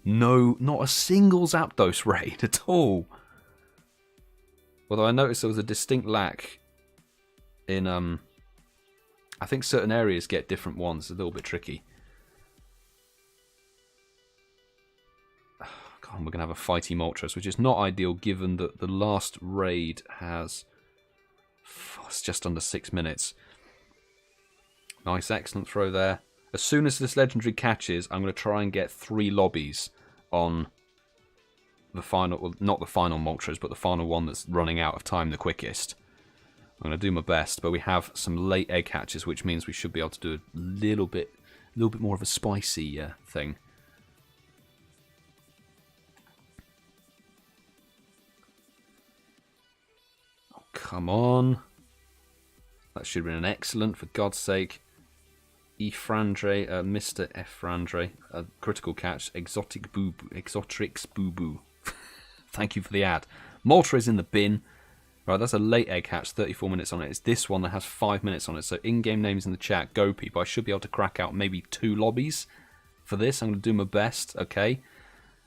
No, not a single Zapdos raid at all. Although I noticed there was a distinct lack in, I think certain areas get different ones. It's a little bit tricky. God, we're going to have a fighty Moltres, which is not ideal given that the last raid has... it's just under 6 minutes. Nice, excellent throw there. As soon as this legendary catches, I'm going to try and get 3 lobbies on the final... well, not the final Moltres, but the final one that's running out of time the quickest. I'm going to do my best, but we have some late egg hatches, which means we should be able to do a little bit more of a spicy thing. Oh, come on. That should have been an excellent, for God's sake. Efrandre, Mr. Efrandre, a critical catch. Exotrix Boo Boo. Thank you for the ad. Moltres in the bin. Right, that's a late egg hatch, 34 minutes on it. It's this one that has 5 minutes on it. So in-game names in the chat, go people. I should be able to crack out maybe 2 lobbies for this. I'm going to do my best, okay?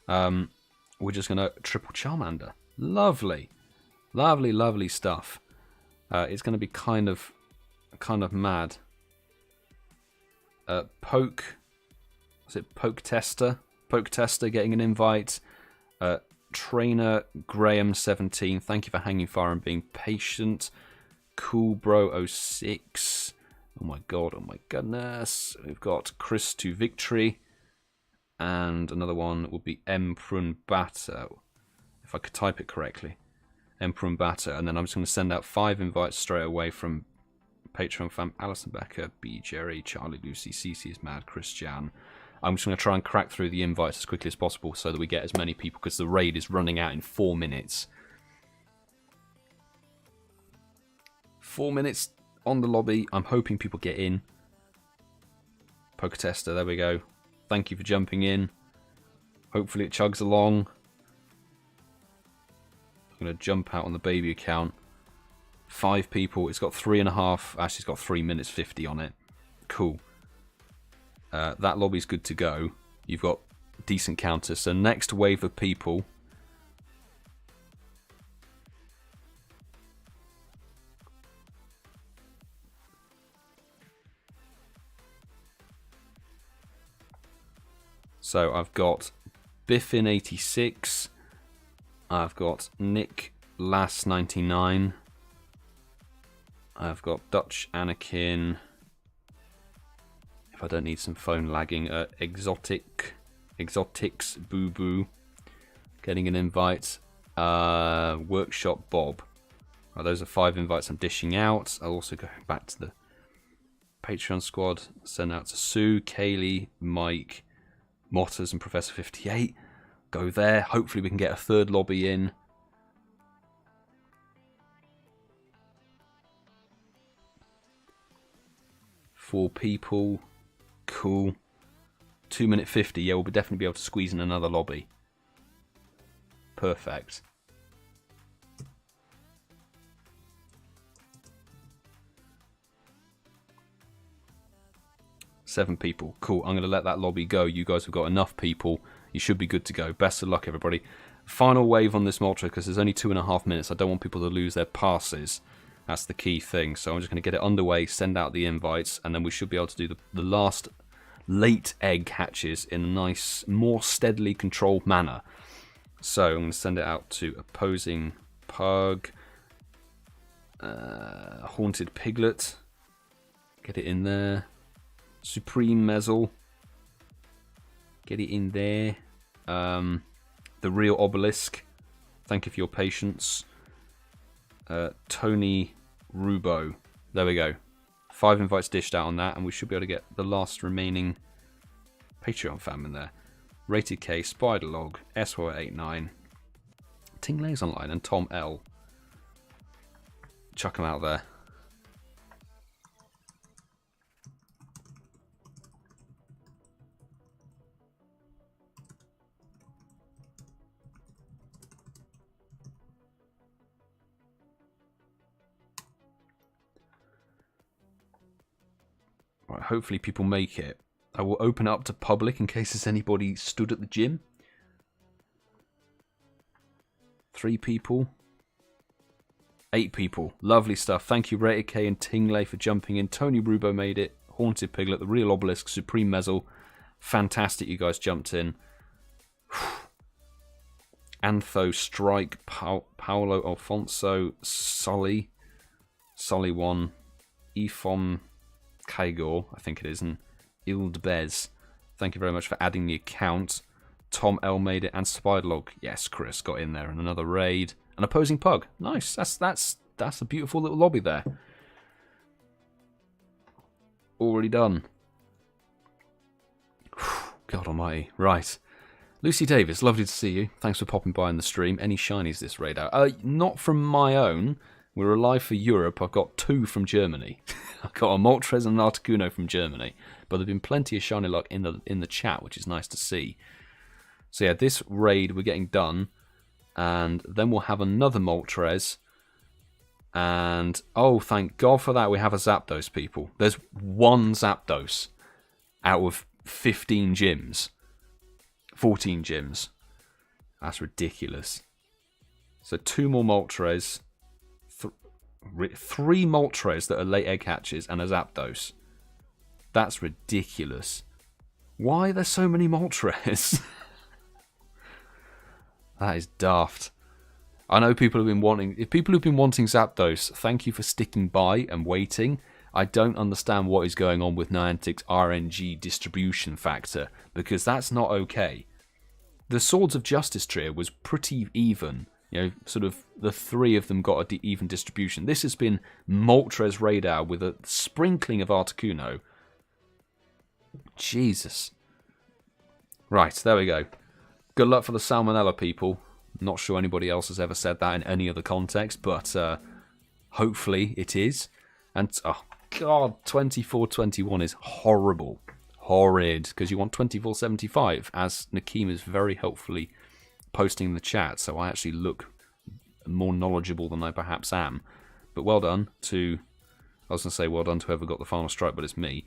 We're just going to triple Charmander. Lovely. Lovely, lovely stuff. It's going to be kind of mad. Poke. Was it Poke Tester? Poke Tester getting an invite. Trainer Graham 17, thank you for hanging fire and being patient. Cool Bro 06, oh my god, oh my goodness. We've got Chris to Victory, and another one will be Emprun Batter, if I could type it correctly. Emprun Batter, and then I'm just going to send out 5 invites straight away from Patreon fam Alison Becker, BGerry, CharleyLucy, CeeCeeismad, ChrisJahnHH. I'm just going to try and crack through the invites as quickly as possible so that we get as many people, because the raid is running out in 4 minutes. 4 minutes on the lobby. I'm hoping people get in. Poker Tester, there we go. Thank you for jumping in. Hopefully it chugs along. I'm going to jump out on the baby account. 5 people. It's got 3.5. Actually, it's got 3 minutes 50 on it. Cool. That lobby's good to go. You've got decent counters. So next wave of people. So I've got Biffin86. I've got Nick Lass 99. I've got Dutch Anakin. If I don't need some phone lagging, Exotics Boo Boo, getting an invite. Workshop Bob. Right, those are 5 invites I'm dishing out. I'll also go back to the Patreon squad. Send out to Sue, Kayleigh, Mike, Motters, and Professor 58. Go there. Hopefully we can get a 3rd lobby in. Four people. Cool. 2 minute 50. Yeah, we'll definitely be able to squeeze in another lobby. Perfect. Seven people. Cool. I'm going to let that lobby go. You guys have got enough people. You should be good to go. Best of luck, everybody. Final wave on this Moltres, because there's only 2.5 minutes. I don't want people to lose their passes. That's the key thing. So I'm just going to get it underway, send out the invites, and then we should be able to do the last late egg hatches in a nice, more steadily controlled manner. So I'm going to send it out to Opposing Pug, Haunted Piglet, get it in there, Supreme Mezzle, get it in there, The Real Obelisk, thank you for your patience, Tony Rubo, there we go. 5 invites dished out on that, and we should be able to get the last remaining Patreon fam in there. RatedK, SpydaLog, SY89, Tinglay's Online, and Tom L. Chuck them out there. Right, hopefully people make it. I will open it up to public in case there's anybody stood at the gym. 3 people. 8 people. Lovely stuff. Thank you, RatedK and Tingley, for jumping in. Tony Rubo made it. Haunted Piglet, the Real Obelisk, Supreme Mezzle. Fantastic, you guys jumped in. Antho, Strike, Paolo Alfonso, Sully 1, Efom Kagor, I think it is, and Ildbez. Thank you very much for adding the account. Tom L made it, and SpydaLog. Yes, Chris got in there, and another raid. An opposing pug. Nice. That's a beautiful little lobby there. Already done. God almighty. Right. Lucy Davis, lovely to see you. Thanks for popping by in the stream. Any shinies this raid out? Not from my own. We're alive for Europe. I've got 2 from Germany. I've got a Moltres and an Articuno from Germany. But there have been plenty of shiny luck in the chat, which is nice to see. So yeah, this raid we're getting done. And then we'll have another Moltres. And, oh, thank God for that, we have a Zapdos, people. There's 1 Zapdos out of 15 gyms. 14 gyms. That's ridiculous. So 2 more Moltres. 3 Moltres that are late egg hatches and a Zapdos. That's ridiculous. Why are there so many Moltres? That is daft. I know people have been wanting... If people have been wanting Zapdos, thank you for sticking by and waiting. I don't understand what is going on with Niantic's RNG distribution factor, because that's not okay. The Swords of Justice trio was pretty even. You know, sort of the 3 of them got an even distribution. This has been Moltres Raid Hour with a sprinkling of Articuno. Jesus. Right, there we go. Good luck for the Salmonella, people. Not sure anybody else has ever said that in any other context, but hopefully it is. And, oh God, 24-21 is horrible. Horrid, because you want 24-75, as Nakeem is very helpfully posting in the chat, so I actually look more knowledgeable than I perhaps am. But well done to... I was going to say well done to whoever got the final strike, but it's me.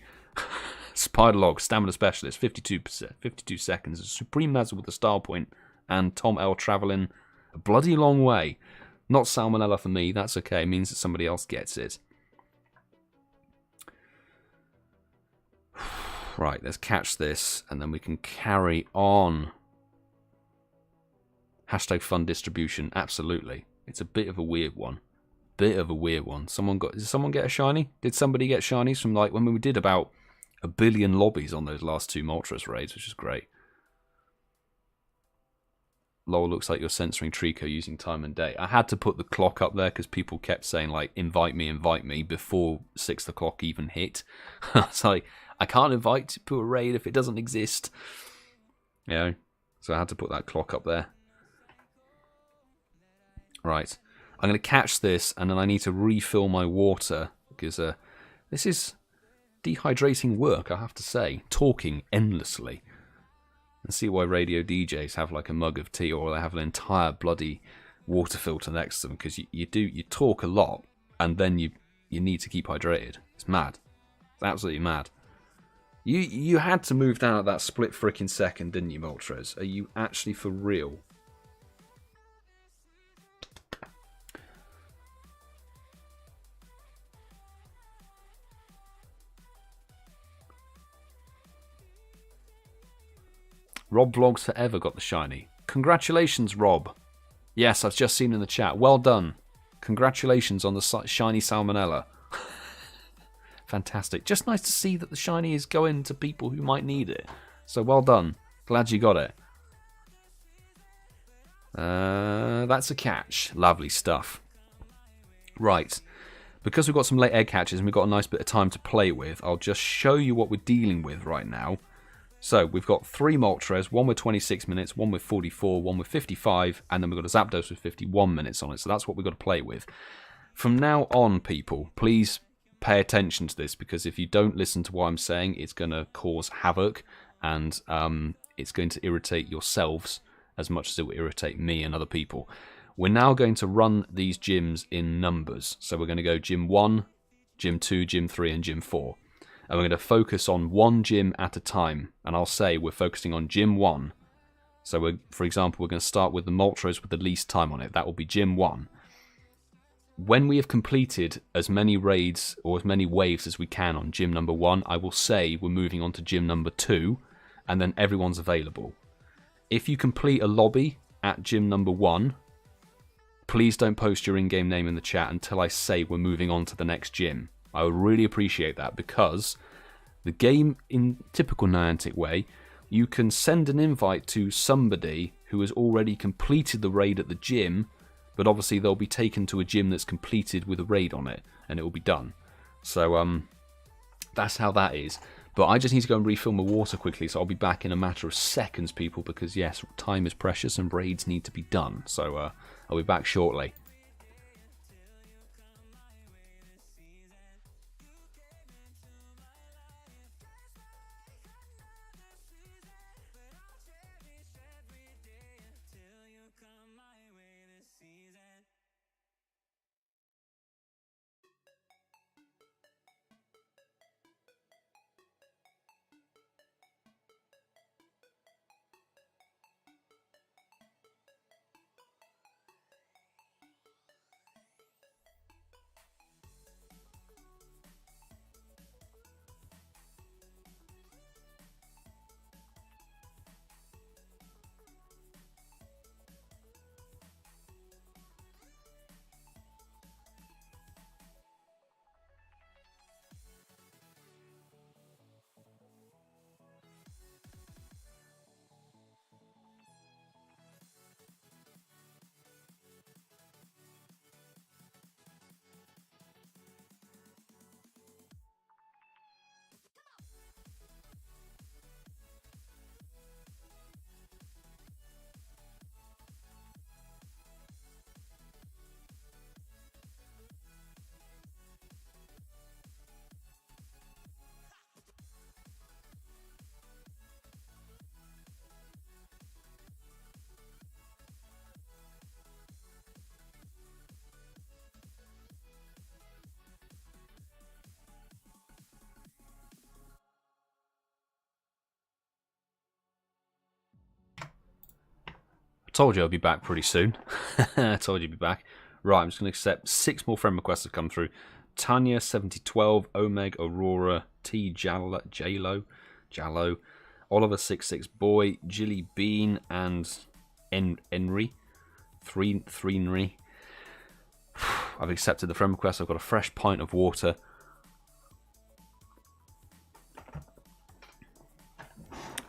SpydaLog, Stamina Specialist, 52 seconds. A Supreme Mezzle with a style point. And Tom L travelling a bloody long way. Not Salmonella for me, that's okay. It means that somebody else gets it. Right, let's catch this, and then we can carry on. Hashtag fun distribution, absolutely. It's a bit of a weird one. Bit of a weird one. Did someone get a shiny? Did somebody get shinies from, like, when we did about 1 billion lobbies on those last 2 Moltres raids, which is great. Lol, looks like you're censoring Trico using time and day. I had to put the clock up there because people kept saying, like, invite me, before 6 o'clock even hit. I was like, I can't invite to a raid if it doesn't exist. You know, so I had to put that clock up there. Right. I'm going to catch this, and then I need to refill my water, because this is dehydrating work, I have to say. Talking endlessly. And see why radio DJs have like a mug of tea, or they have an entire bloody water filter next to them, because you talk a lot, and then you need to keep hydrated. It's mad. It's absolutely mad. You had to move down at that split frickin' second, didn't you, Moltres? Are you actually for real? Rob Vlogs Forever got the shiny. Congratulations, Rob. Yes, I've just seen in the chat. Well done. Congratulations on the shiny Salmonella. Fantastic. Just nice to see that the shiny is going to people who might need it. So well done. Glad you got it. That's a catch. Lovely stuff. Right. Because we've got some late egg catches and we've got a nice bit of time to play with, I'll just show you what we're dealing with right now. So we've got 3 Moltres, one with 26 minutes, one with 44, one with 55, and then we've got a Zapdos with 51 minutes on it. So that's what we've got to play with. From now on, people, please pay attention to this, because if you don't listen to what I'm saying, it's going to cause havoc, and it's going to irritate yourselves as much as it will irritate me and other people. We're now going to run these gyms in numbers. So we're going to go Gym 1, Gym 2, Gym 3, and Gym 4. And we're going to focus on one gym at a time. And I'll say we're focusing on Gym 1 So, for example, we're going to start with the Moltres with the least time on it. That will be Gym 1. When we have completed as many raids or as many waves as we can on Gym number 1, I will say we're moving on to Gym number 2, and then everyone's available. If you complete a lobby at Gym number 1, please don't post your in-game name in the chat until I say we're moving on to the next gym. I would really appreciate that, because the game, in typical Niantic way, you can send an invite to somebody who has already completed the raid at the gym, but obviously they'll be taken to a gym that's completed with a raid on it, and it will be done. So that's how that is. But I just need to go and refill my water quickly, so I'll be back in a matter of seconds, people, because yes, time is precious and raids need to be done. So I'll be back shortly. I told you I'd be back pretty soon. I told you I'd be back. Right, I'm just going to accept 6 more friend requests have come through. Tanya 7012, Omeg Aurora, T Jallo, Oliver 66 Boy, Jilly Bean, and Enry. Threenry. I've accepted the friend request. I've got a fresh pint of water.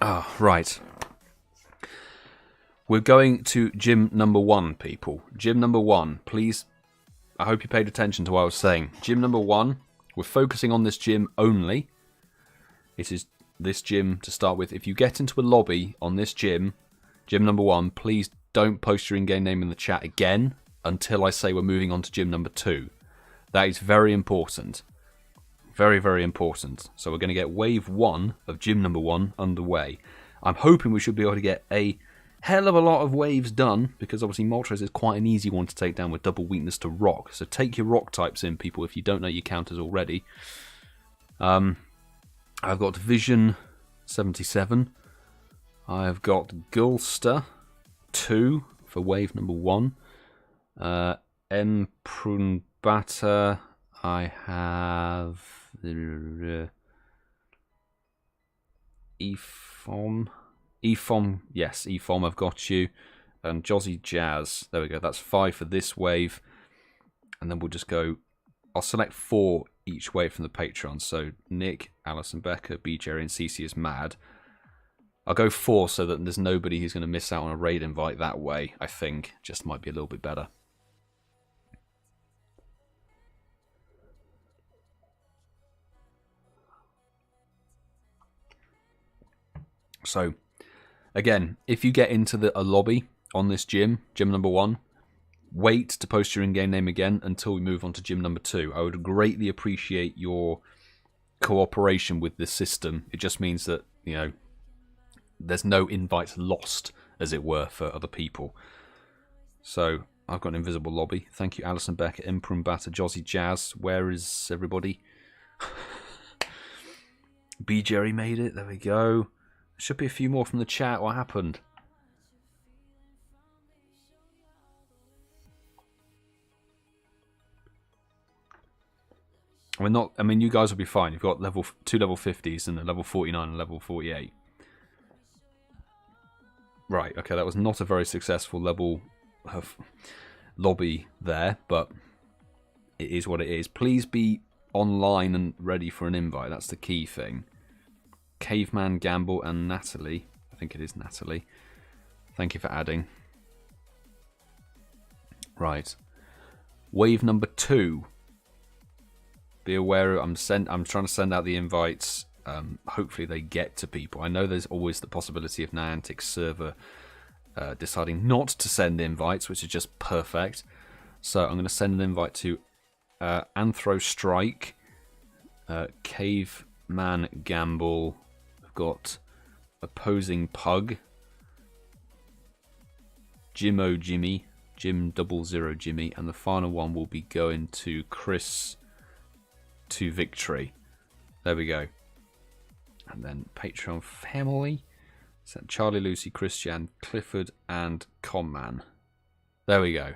Ah, right. We're going to gym number 1, people. Gym number 1, please. I hope you paid attention to what I was saying. Gym number 1, we're focusing on this gym only. It is this gym to start with. If you get into a lobby on this gym, gym number 1, please don't post your in-game name in the chat again until I say we're moving on to gym number 2. That is very important. Very, very important. So we're going to get wave 1 of gym number 1 underway. I'm hoping we should be able to get a hell of a lot of waves done, because obviously Moltres is quite an easy one to take down with double weakness to rock. So take your rock types in, people, if you don't know your counters already. I've got Vision 77. I've got Gulster 2 for wave number 1. Emprunbata. I have Efom, yes, Efom, I've got you. And Jozzy Jazz, there we go, that's 5 for this wave. And then we'll just go, I'll select 4 each wave from the Patreon. So Nick, Alison Becker, BGerry, and CeeCeeismad. I'll go 4 so that there's nobody who's going to miss out on a raid invite that way, I think. Just might be a little bit better. So, again, if you get into a lobby on this gym, gym number 1, wait to post your in-game name again until we move on to gym number 2. I would greatly appreciate your cooperation with this system. It just means that, you know, there's no invites lost, as it were, for other people. So, I've got an invisible lobby. Thank you, Alison Becker, Imprumbata, Jozzy Jazz. Where is everybody? BGerry made it. There we go. Should be a few more from the chat. What happened? We're not. I mean, you guys will be fine. You've got two level 50s and a level 49 and level 48. Right. Okay, that was not a very successful level of lobby there, but it is what it is. Please be online and ready for an invite. That's the key thing. Caveman, Gamble, and Natalie. I think it is Natalie. Thank you for adding. Right. Wave number 2. Be aware, I'm trying to send out the invites. Hopefully they get to people. I know there's always the possibility of Niantic's server deciding not to send invites, which is just perfect. So I'm going to send an invite to Anthro Strike, Caveman Gamble. I've got Opposing Pug, Jimmo Jimmy, Jim 00 Jimmy, and the final one will be going to Chris to Victory. There we go. And then Patreon family. So CharleyLucy, ChrisJahnHH, Clifford, and Conman. There we go.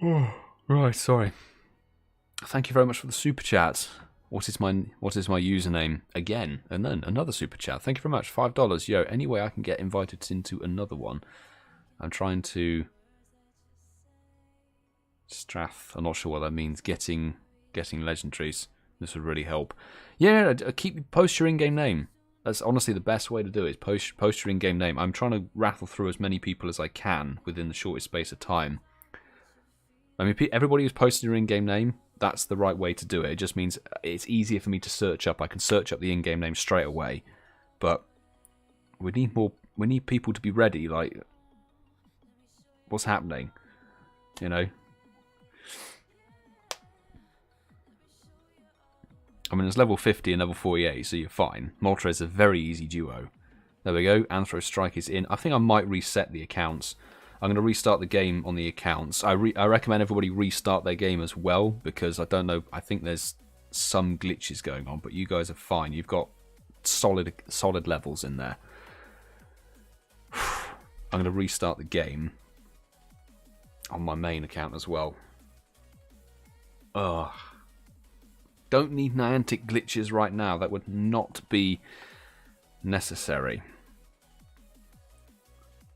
Oh, right, sorry. Thank you very much for the super chat. What is my username? Again, and then another super chat. Thank you very much. $5. Yo, any way I can get invited into another one? I'm trying to Strath. I'm not sure what that means. Getting legendaries. This would really help. Yeah, post your in-game name. That's honestly the best way to do it. Post your in-game name. I'm trying to rattle through as many people as I can within the shortest space of time. I mean, everybody who's posted your in-game name, that's the right way to do it. It just means it's easier for me to search up. I can search up the in-game name straight away. But we need more. We need people to be ready. Like, what's happening? You know. I mean, it's level 50 and level 48, so you're fine. Moltres is a very easy duo. There we go. Anthro Strike is in. I think I might reset the accounts. I'm going to restart the game on the accounts. I recommend everybody restart their game as well, because I don't know. I think there's some glitches going on, but you guys are fine. You've got solid levels in there. I'm going to restart the game on my main account as well. Ugh. Don't need Niantic glitches right now. That would not be necessary.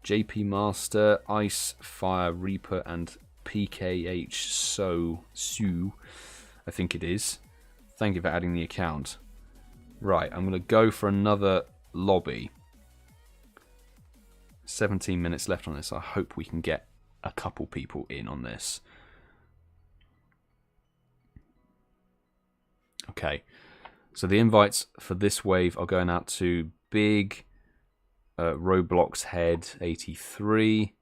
JP Master, Ice, Fire, Reaper, and PKH Sue, I think it is. Thank you for adding the account. Right, I'm going to go for another lobby. 17 minutes left on this. I hope we can get a couple people in on this. Okay, so the invites for this wave are going out to Big, Roblox Head 83.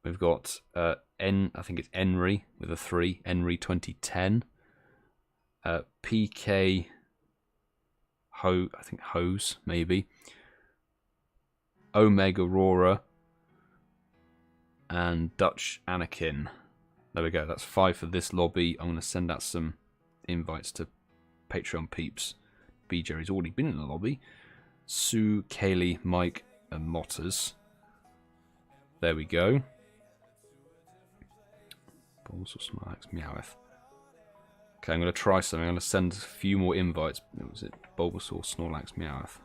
We've got I think it's Enry with a 3, Enry 2010. PK I think Hose maybe. Omega Aurora and Dutch Anakin. There we go. That's 5 for this lobby. I'm going to send out some invites to Patreon peeps. BGerry's already been in the lobby. Sue, Kayleigh, Mike, and Motters. There we go. Bulbasaur, Snorlax, Meowth. Okay, I'm going to try something. I'm going to send a few more invites. Was it Bulbasaur, Snorlax, Meowth?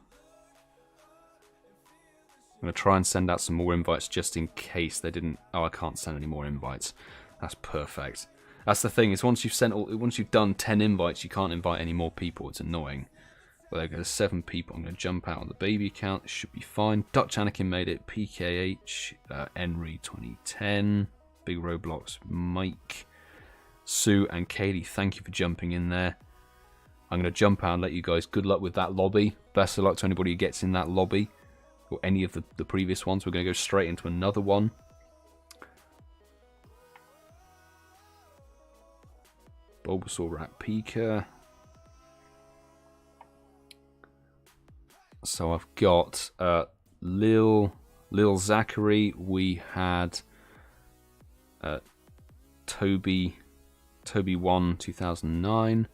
I'm going to try and send out some more invites just in case they didn't. Oh, I can't send any more invites. That's perfect. That's the thing, is once you've done 10 invites, you can't invite any more people. It's annoying. Well, there goes 7 people. I'm going to jump out on the baby account. It should be fine. Dutch Anakin made it. PKH, Enry 2010, Big Roblox, Mike, Sue, and Kayleigh. Thank you for jumping in there. I'm going to jump out and let you guys good luck with that lobby. Best of luck to anybody who gets in that lobby, or any of the previous ones. We're going to go straight into another one. Bulbasaur, Rat, Pika. So I've got Lil Zachary. We had Toby 1 2009,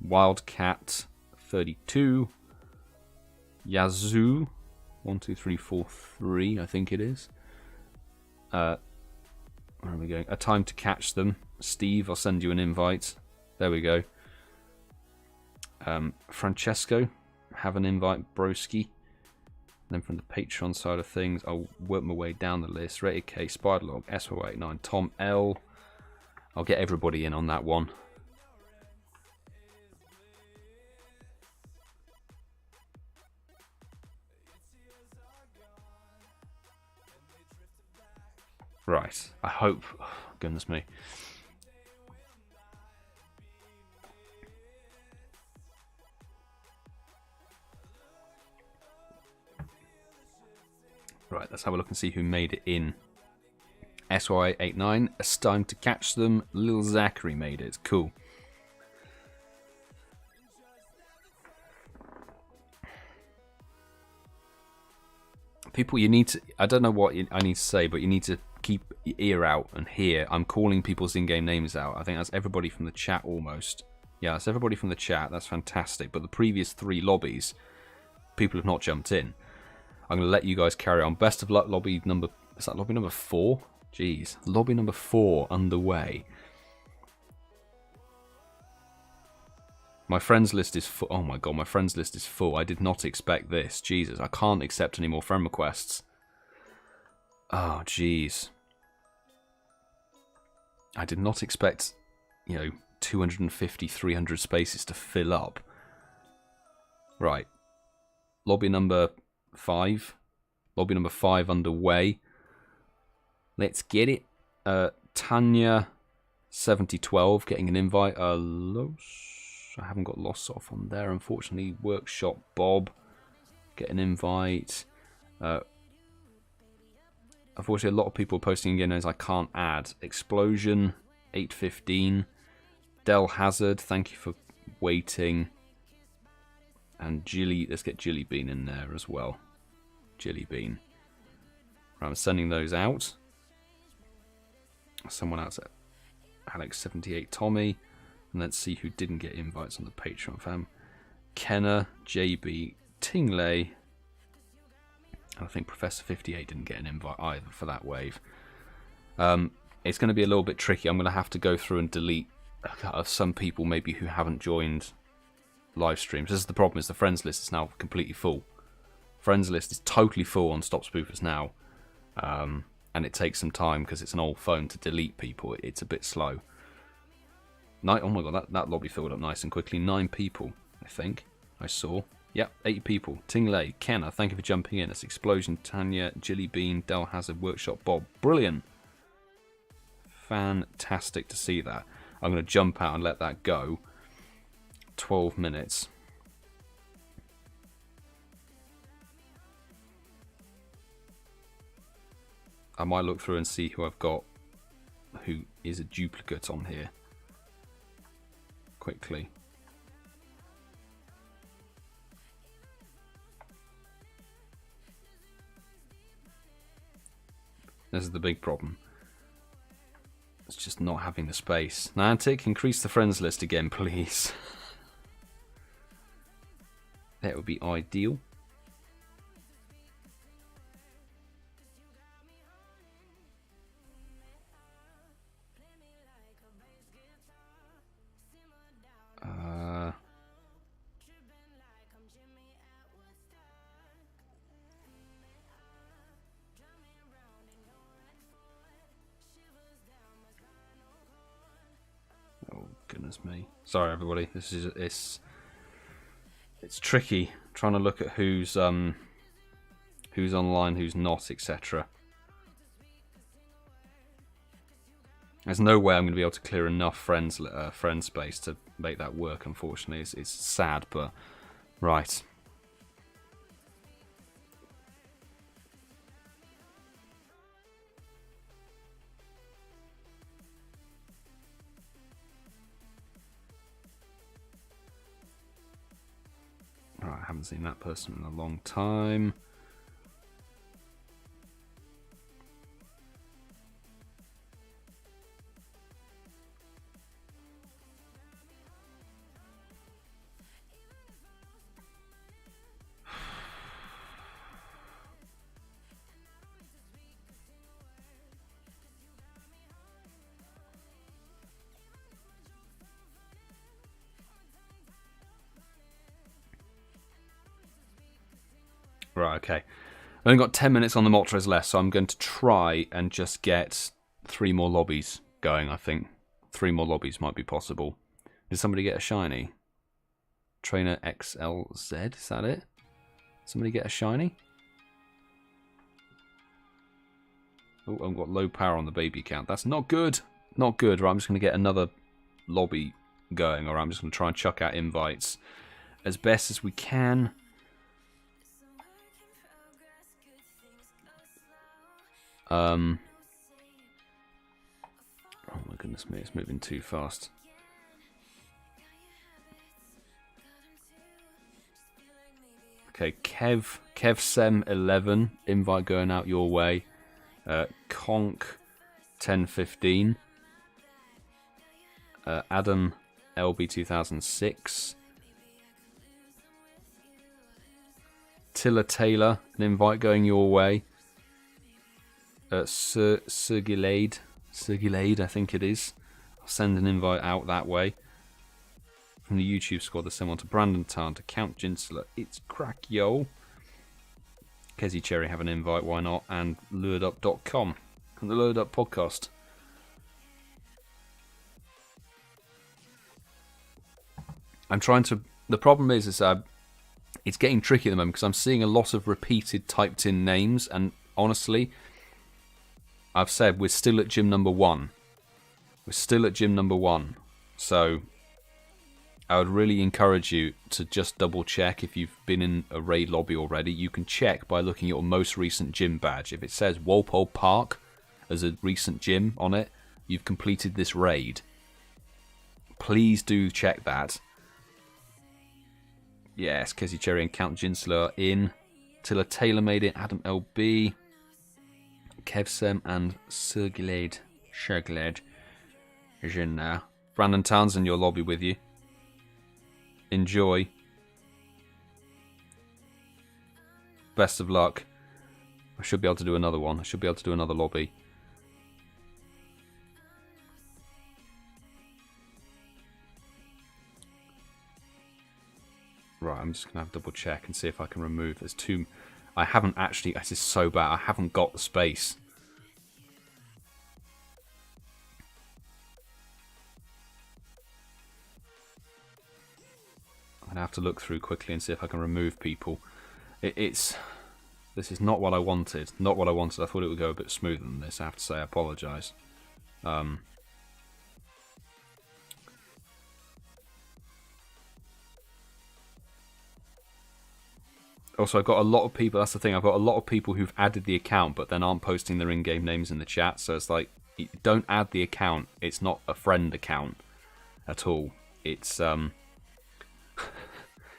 Wildcat 32, Yazoo 1 2 3 4 3 I think it is, Where are we going? A time to catch them. Steve, I'll send you an invite. There we go. Francesco, have an invite, broski. Then from the Patreon side of things, I'll work my way down the list. RatedK, SpydaLog, SO89, Tom L. I'll get everybody in on that one. Right, I hope. Oh, goodness me. Right, let's have a look and see who made it in. SY89, a time to catch them. Lil Zachary made it. Cool. People, you need to. I don't know what I need to say, but you need to keep your ear out and hear. I'm calling people's in-game names out. I think that's everybody from the chat almost. Yeah, that's everybody from the chat. That's fantastic. But the previous 3 lobbies, people have not jumped in. I'm going to let you guys carry on. Best of luck, lobby number... Is that lobby number 4? Jeez. Lobby number 4 underway. My friends list is full. Oh my god, my friends list is full. I did not expect this. Jesus, I can't accept any more friend requests. Oh, jeez. I did not expect, 250, 300 spaces to fill up. Right. Lobby number 5. Lobby number 5 underway. Let's get it. Tanya 7012 getting an invite. I haven't got lost off on there, unfortunately. Workshop Bob get an invite. Unfortunately, a lot of people posting again as I can't add. Explosion 815. Del Hazard, thank you for waiting. And Jilly, let's get Jilly Bean in there as well. Jilly Bean. Right, I'm sending those out. Someone else, Alex78 Tommy. And let's see who didn't get invites on the Patreon fam. Kenner, JB, Tingley. And I think Professor 58 didn't get an invite either for that wave. It's going to be a little bit tricky. I'm going to have to go through and delete some people maybe who haven't joined live streams. This is the problem, is the friends list is now completely full. Friends list is totally full on StopSpoofersNow. And it takes some time because it's an old phone to delete people. It's a bit slow. Oh my god, that lobby filled up nice and quickly. 9 people, I think, I saw. Yep, 8 people. Tingley, Kenna, thank you for jumping in. It's Explosion, Tanya, Jilly Bean, Del Hazard, Workshop Bob. Brilliant. Fantastic to see that. I'm going to jump out and let that go. 12 minutes. I might look through and see who I've got who is a duplicate on here. Quickly. This is the big problem. It's just not having the space. Niantic, increase the friends list again, please. That would be ideal. Goodness me. Sorry everybody. This is it's tricky trying to look at who's online, who's not, etc. There's no way I'm going to be able to clear enough friend space to make that work, unfortunately. It's sad, but right. Alright, I haven't seen that person in a long time. Right, okay. I've only got 10 minutes on the Moltres left, so I'm going to try and just get 3 more lobbies going, I think. 3 more lobbies might be possible. Did somebody get a shiny? Trainer XLZ, is that it? Somebody get a shiny? Oh, I've got low power on the baby count. That's not good. Not good. Right, I'm just going to get another lobby going, or I'm just going to try and chuck out invites as best as we can. Oh my goodness me, it's moving too fast. Okay, KevSem11, invite going out your way. Conk1015. Adam LB2006. Tilla Taylor, an invite going your way. CeeCeeismad, I think it is. I'll send an invite out that way. From the YouTube squad, there's someone to Brandon Tarn, to Count Ginsler. It's crack, yo. Kezi Cherry have an invite, why not? And luredup.com from the Lured Up podcast. I'm trying to. The problem is it's getting tricky at the moment because I'm seeing a lot of repeated typed in names, and honestly, I've said we're still at gym number 1. We're still at gym number 1. So I would really encourage you to just double check if you've been in a raid lobby already. You can check by looking at your most recent gym badge. If it says Walpole Park as a recent gym on it, you've completed this raid. Please do check that. Yes, Kezi Cherry and Count Ginsler in. Tilla Taylor made it. Adam LB. Kevsem and CeeCeeismad is in now. Brandon Townsend, your lobby with you. Enjoy. Best of luck. I should be able to do another one. I should be able to do another lobby. Right, I'm just going to have a double check and see if I can remove. There's 2... I haven't actually... This is so bad. I haven't got the space. I'm going to have to look through quickly and see if I can remove people. This is not what I wanted. Not what I wanted. I thought it would go a bit smoother than this. I have to say I apologise. Also, I've got a lot of people, that's the thing, I've got a lot of people who've added the account but then aren't posting their in-game names in the chat, so it's like, don't add the account, it's not a friend account at all. It's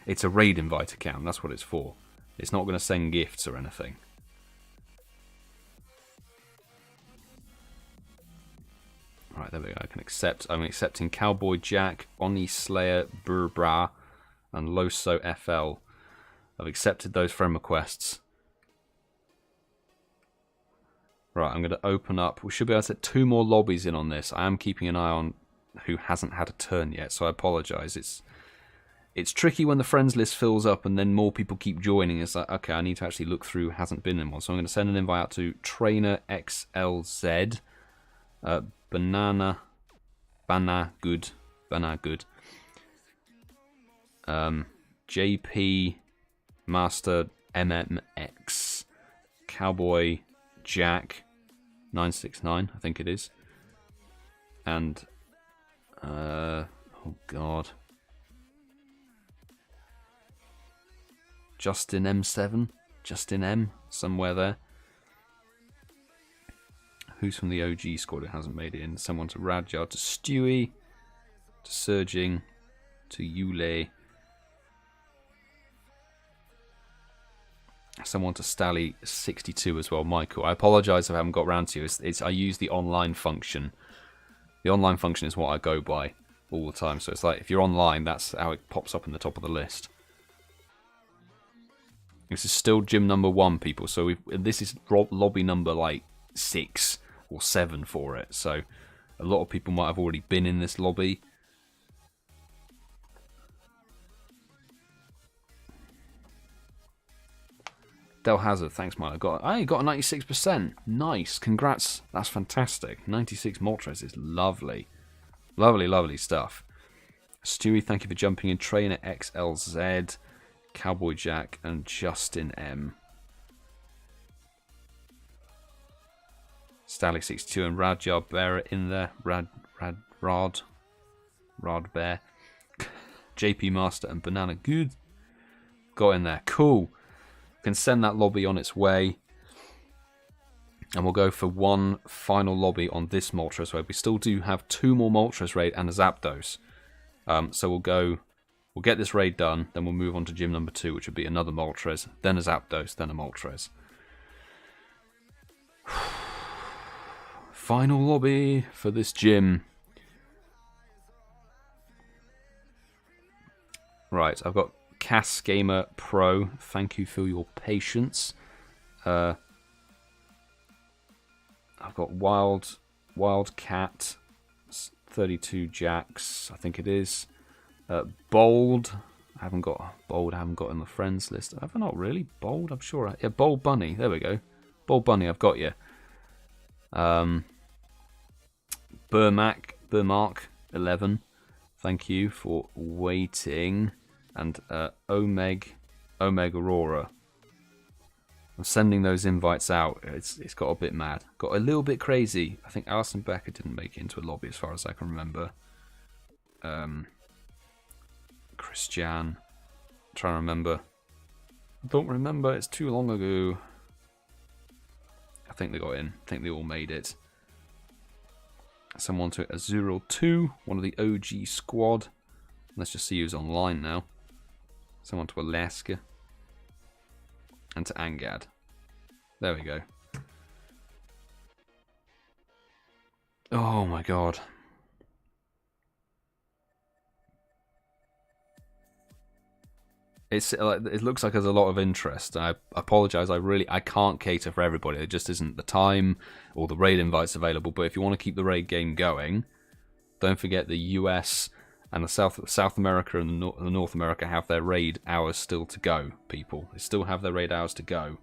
it's a raid invite account, that's what it's for. It's not going to send gifts or anything. Right, there we go, I can accept, I'm accepting Cowboy Jack, Oni Slayer, Burbra, and Loso FL. I've accepted those friend requests. Right, I'm going to open up. We should be able to set 2 more lobbies in on this. I am keeping an eye on who hasn't had a turn yet, so I apologise. It's tricky when the friends list fills up and then more people keep joining. It's like, okay, I need to actually look through who hasn't been in one. So I'm going to send an invite out to Trainer XLZ, Banana Good, JP Master MMX, Cowboy Jack 969, I think it is, and oh god, Justin M7, Justin M, somewhere there. Who's from the OG squad who hasn't made it in? Someone to Radjar, to Stewie, to Surging, to Yule. Someone to Stally62 as well, Michael. I apologise if I haven't got round to you. I use the online function. The online function is what I go by all the time. So it's like, if you're online, that's how it pops up in the top of the list. This is still gym number 1, people. So this is lobby number like 6 or 7 for it. So a lot of people might have already been in this lobby. Del Hazard, thanks, Milo. I got a 96%. Nice, congrats. That's fantastic. 96 Moltres is lovely. Lovely, lovely stuff. Stewie, thank you for jumping in. Trainer XLZ, Cowboy Jack, and Justin M. Stally62 and Radjar Bear in there. Rod Bear. JP Master and Banana Good. Got in there. Cool. Can send that lobby on its way. And we'll go for one final lobby on this Moltres Raid. We still do have 2 more Moltres Raid and a Zapdos. So we'll get this raid done, then we'll move on to gym number 2, which would be another Moltres, then a Zapdos, then a Moltres. Final lobby for this gym. Right, I've got Cass Gamer Pro. Thank you for your patience. I've got Wildcat, 32 Jacks, I think it is. Bold. I haven't got in the friends list. Have I not really? Bold, I'm sure. Yeah, Bold Bunny. There we go. Bold Bunny, I've got you. Burmark 11. Thank you for waiting. And Omeg Aurora. I'm sending those invites out. It's got a bit mad. Got a little bit crazy. I think Alison Becker didn't make it into a lobby as far as I can remember. ChrisJahn. Trying to remember. I don't remember. It's too long ago. I think they got in. I think they all made it. Someone to Azuro2, one of the OG squad. Let's just see who's online now. Someone to Alaska. And to Angad. There we go. Oh my god. It looks like there's a lot of interest. I apologize. I can't cater for everybody. There just isn't the time or the raid invites available. But if you want to keep the raid game going, don't forget the US and the South America and the North America have their raid hours still to go. People, they still have their raid hours to go.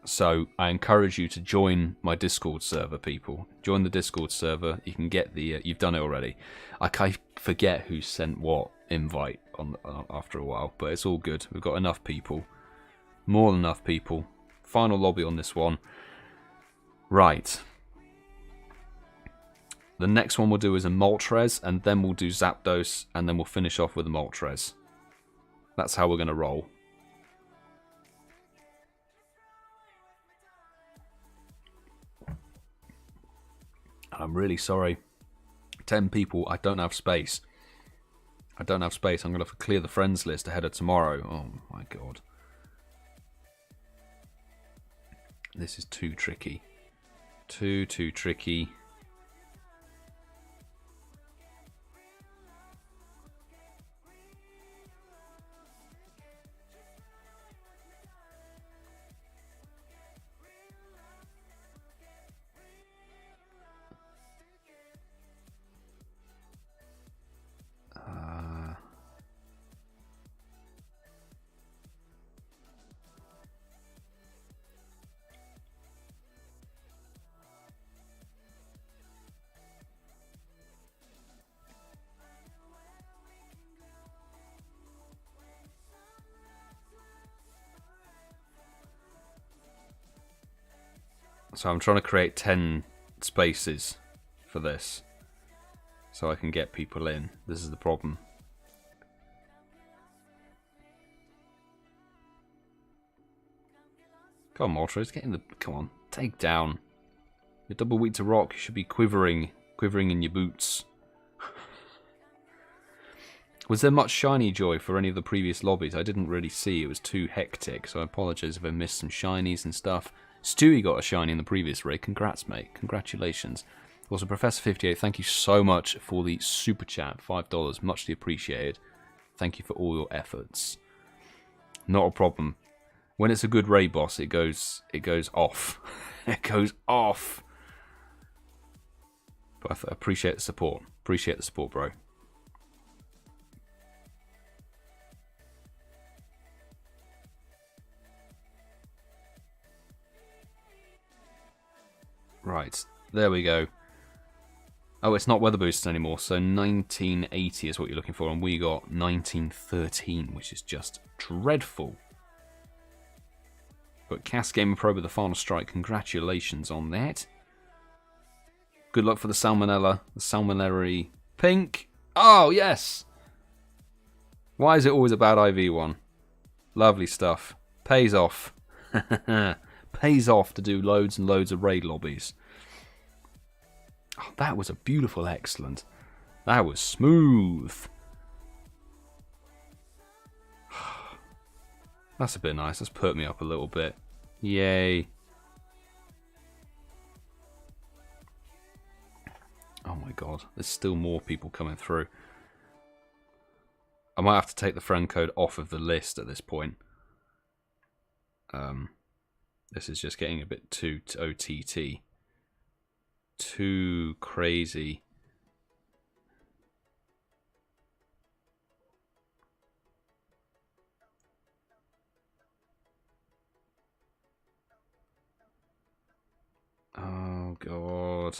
So I encourage you to join my Discord server, people. Join the Discord server. You can get the. You've done it already. I forget who sent what invite on after a while, but it's all good. We've got enough people, more than enough people. Final lobby on this one. Right. The next one we'll do is a Moltres, and then we'll do Zapdos, and then we'll finish off with a Moltres. That's how we're going to roll. I'm really sorry. 10 people, I don't have space. I don't have space. I'm going to have to clear the friends list ahead of tomorrow. Oh my god. This is too tricky. Too tricky. So I'm trying to create 10 spaces for this, so I can get people in. This is the problem. Come on, Moltres, get in the... Come on, take down. You're double weak to rock. You should be quivering in your boots. Was there much shiny joy for any of the previous lobbies? I didn't really see. It was too hectic, so I apologise if I missed some shinies and stuff. Stewie got a shiny in the previous raid. Congrats, mate. Congratulations. Also, Professor58, thank you so much for the super chat. $5. Muchly appreciated. Thank you for all your efforts. Not a problem. When it's a good raid boss, it goes off. It goes off. But I appreciate the support. Appreciate the support, bro. Right, there we go. Oh, it's not weather boosted anymore, so 1980 is what you're looking for, and we got 1913, which is just dreadful. But Cast Gamer Pro with the final strike, congratulations on that. Good luck for the Salmonella, the Salmonella Pink. Oh, yes! Why is it always a bad IV one? Lovely stuff. Pays off. Pays off to do loads and loads of raid lobbies. Oh, that was a beautiful excellent. That was smooth. That's a bit nice. That's perked me up a little bit. Yay. Oh my god. There's still more people coming through. I might have to take the friend code off of the list at this point. This is just getting a bit too OTT. Too crazy. Oh god.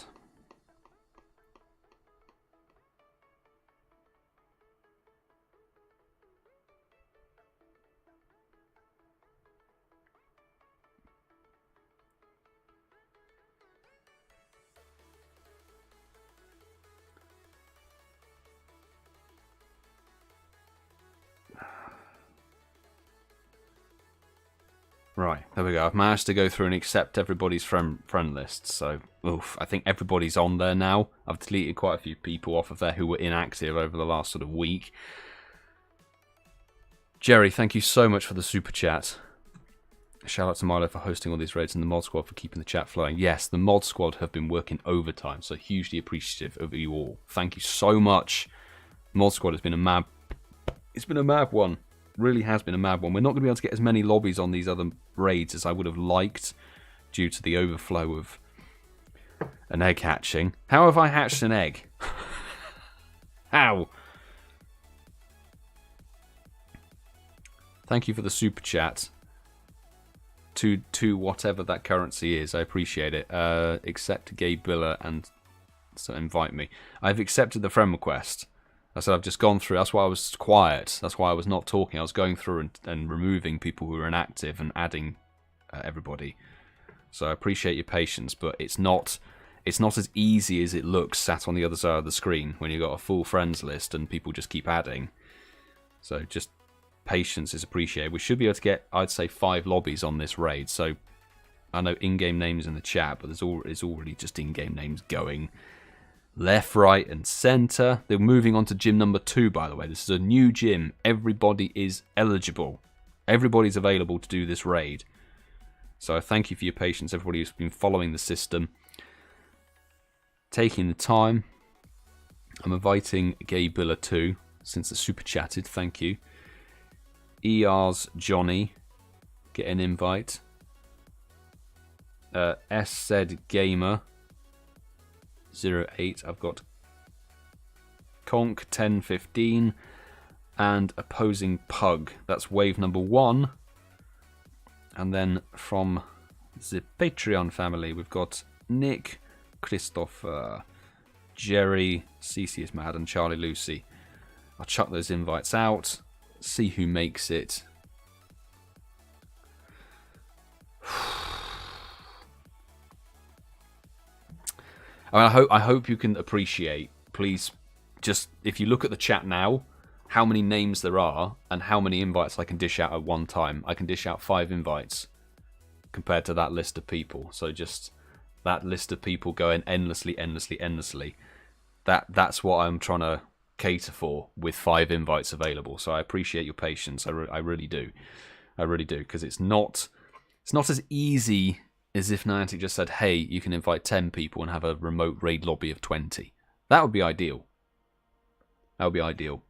Right, there we go. I've managed to go through and accept everybody's friend list. So, oof, I think everybody's on there now. I've deleted quite a few people off of there who were inactive over the last sort of week. Jerry, thank you so much for the super chat. Shout out to Milo for hosting all these raids and the mod squad for keeping the chat flowing. Yes, the mod squad have been working overtime, so hugely appreciative of you all. Thank you so much. Mod squad has been a mad... It's been a mad one. Really has been a mad one. We're not going to be able to get as many lobbies on these other raids as I would have liked due to the overflow of an egg hatching. How have I hatched an egg? How? Thank you for the super chat. To whatever that currency is. I appreciate it. Accept Gabe Biller and so invite me. I've accepted the friend request. I said I've just gone through. That's why I was quiet. That's why I was not talking. I was going through and removing people who were inactive and adding everybody. So I appreciate your patience, but it's not as easy as it looks sat on the other side of the screen when you've got a full friends list and people just keep adding. So just patience is appreciated. We should be able to get, I'd say, 5 lobbies on this raid. So I know in-game names in the chat, but there's already just in-game names going. Left, right, and centre. They're moving on to gym number 2, by the way. This is a new gym. Everybody is eligible. Everybody's available to do this raid. So thank you for your patience, everybody who's been following the system. Taking the time. I'm inviting Gay Biller too, since the super chatted. Thank you. ER's Johnny. Get an invite. S said Gamer. 08. I've got Conk 1015 and Opposing Pug. That's wave number 1. And then from the Patreon family, we've got Nick, Christopher, Jerry, CeeCeeismad, and CharleyLucy. I'll chuck those invites out, see who makes it. I mean, I hope you can appreciate, please, just if you look at the chat now, how many names there are and how many invites I can dish out at one time. I can dish out 5 invites compared to that list of people. So just that list of people going endlessly. That's what I'm trying to cater for with 5 invites available. So I appreciate your patience. I really do. I really do, because it's not as easy as if Niantic just said, hey, you can invite 10 people and have a remote raid lobby of 20. That would be ideal. That would be ideal.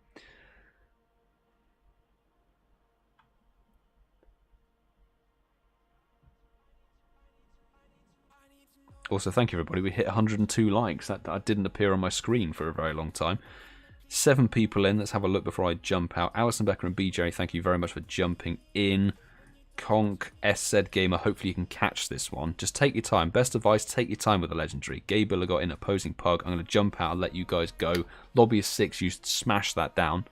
Also, thank you, everybody. We hit 102 likes. That didn't appear on my screen for a very long time. 7 people in. Let's have a look before I jump out. Alison Becker and BGerry, thank you very much for jumping in. Conk SZ Gamer, hopefully you can catch this one. Just take your time. Best advice, take your time with the legendary. Gabriel got in opposing pug. I'm going to jump out and let you guys go. Lobby is 6. You smash that down.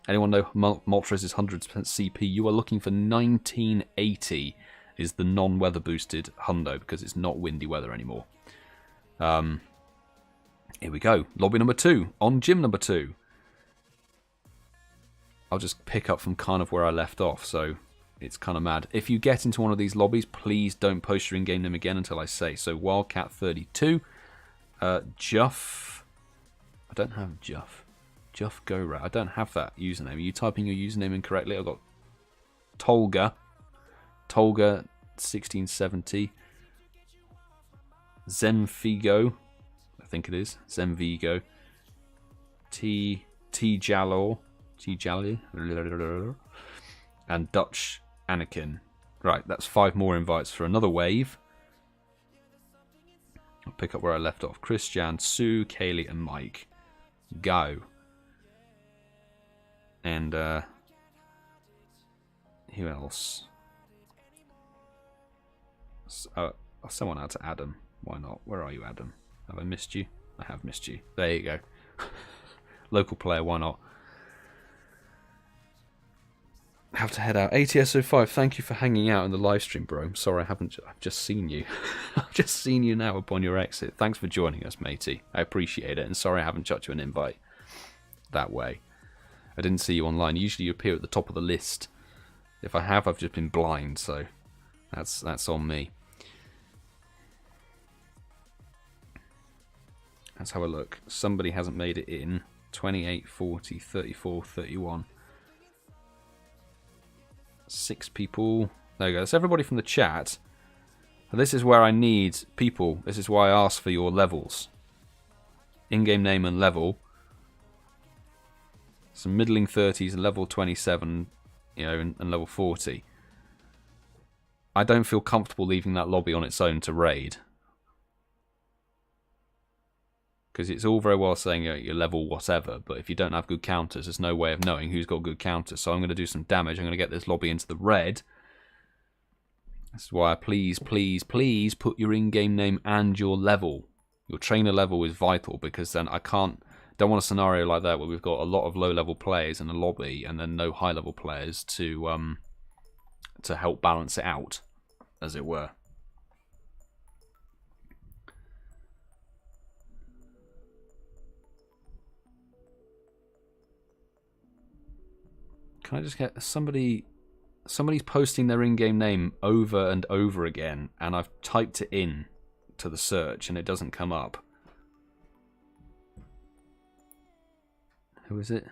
Anyone know Moltres is 100% CP? You are looking for 1980 is the non-weather boosted hundo because it's not windy weather anymore. Here we go. Lobby number 2 on gym number 2. I'll just pick up from kind of where I left off, so it's kind of mad. If you get into one of these lobbies, please don't post your in-game name again until I say. So Wildcat32, Juff. I don't have Juff. Juff Go Raid. I don't have that username. Are you typing your username incorrectly? I've got Tolga. Tolga 1670. Zenfigo. I think it is. Zenvigo. T Jalor. T Jally. And Dutch Anakin. Right, that's 5 more invites for another wave. I'll pick up where I left off. ChrisJahn, Sue, Kayleigh, and Mike. Go. And who else? I'll send one out to Adam. Why not? Where are you, Adam? Have I missed you? I have missed you. There you go. Local player, why not? Have to head out. ATSO5, thank you for hanging out in the live stream, bro. I'm sorry, I've just seen you. I've just seen you now upon your exit. Thanks for joining us, matey. I appreciate it. And sorry I haven't chucked you an invite that way. I didn't see you online. Usually you appear at the top of the list. If I have, I've just been blind, so that's on me. Let's have a look. Somebody hasn't made it in. 28, 40, 34, 31. 6 people. There we go. That's everybody from the chat. And this is where I need people. This is why I ask for your levels. In-game name and level. Some middling 30s and level 27, you know, and level 40. I don't feel comfortable leaving that lobby on its own to raid. Because it's all very well saying you're level whatever, but if you don't have good counters, there's no way of knowing who's got good counters. So I'm going to do some damage. I'm going to get this lobby into the red. That's why please, please, please put your in-game name and your level. Your trainer level is vital, because then don't want a scenario like that where we've got a lot of low-level players in a lobby and then no high-level players to help balance it out, as it were. Can I just get somebody's posting their in-game name over and over again, and I've typed it in to the search and it doesn't come up. Who is it?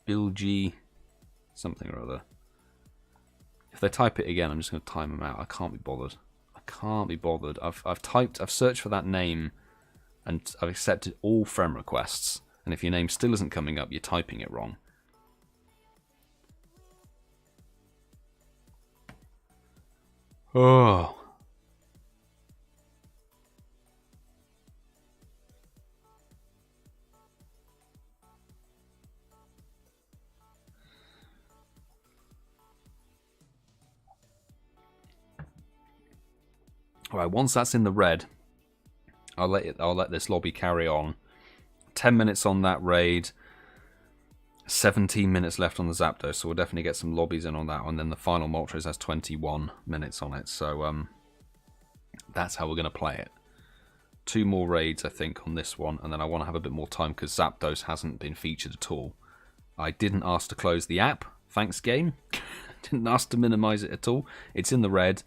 Bill G something or other. If they type it again, I'm just going to time them out. I can't be bothered. I can't be bothered. I've searched for that name and I've accepted all friend requests, and if your name still isn't coming up, you're typing it wrong. Oh. Alright, once that's in the red, I'll let this lobby carry on. 10 minutes on that raid. 17 minutes left on the Zapdos, so we'll definitely get some lobbies in on that one. Then the final Moltres has 21 minutes on it, so that's how we're going to play it. 2 more raids, I think, on this one, and then I want to have a bit more time because Zapdos hasn't been featured at all. I didn't ask to close the app, thanks game. Didn't ask to minimize it at all. It's in the red.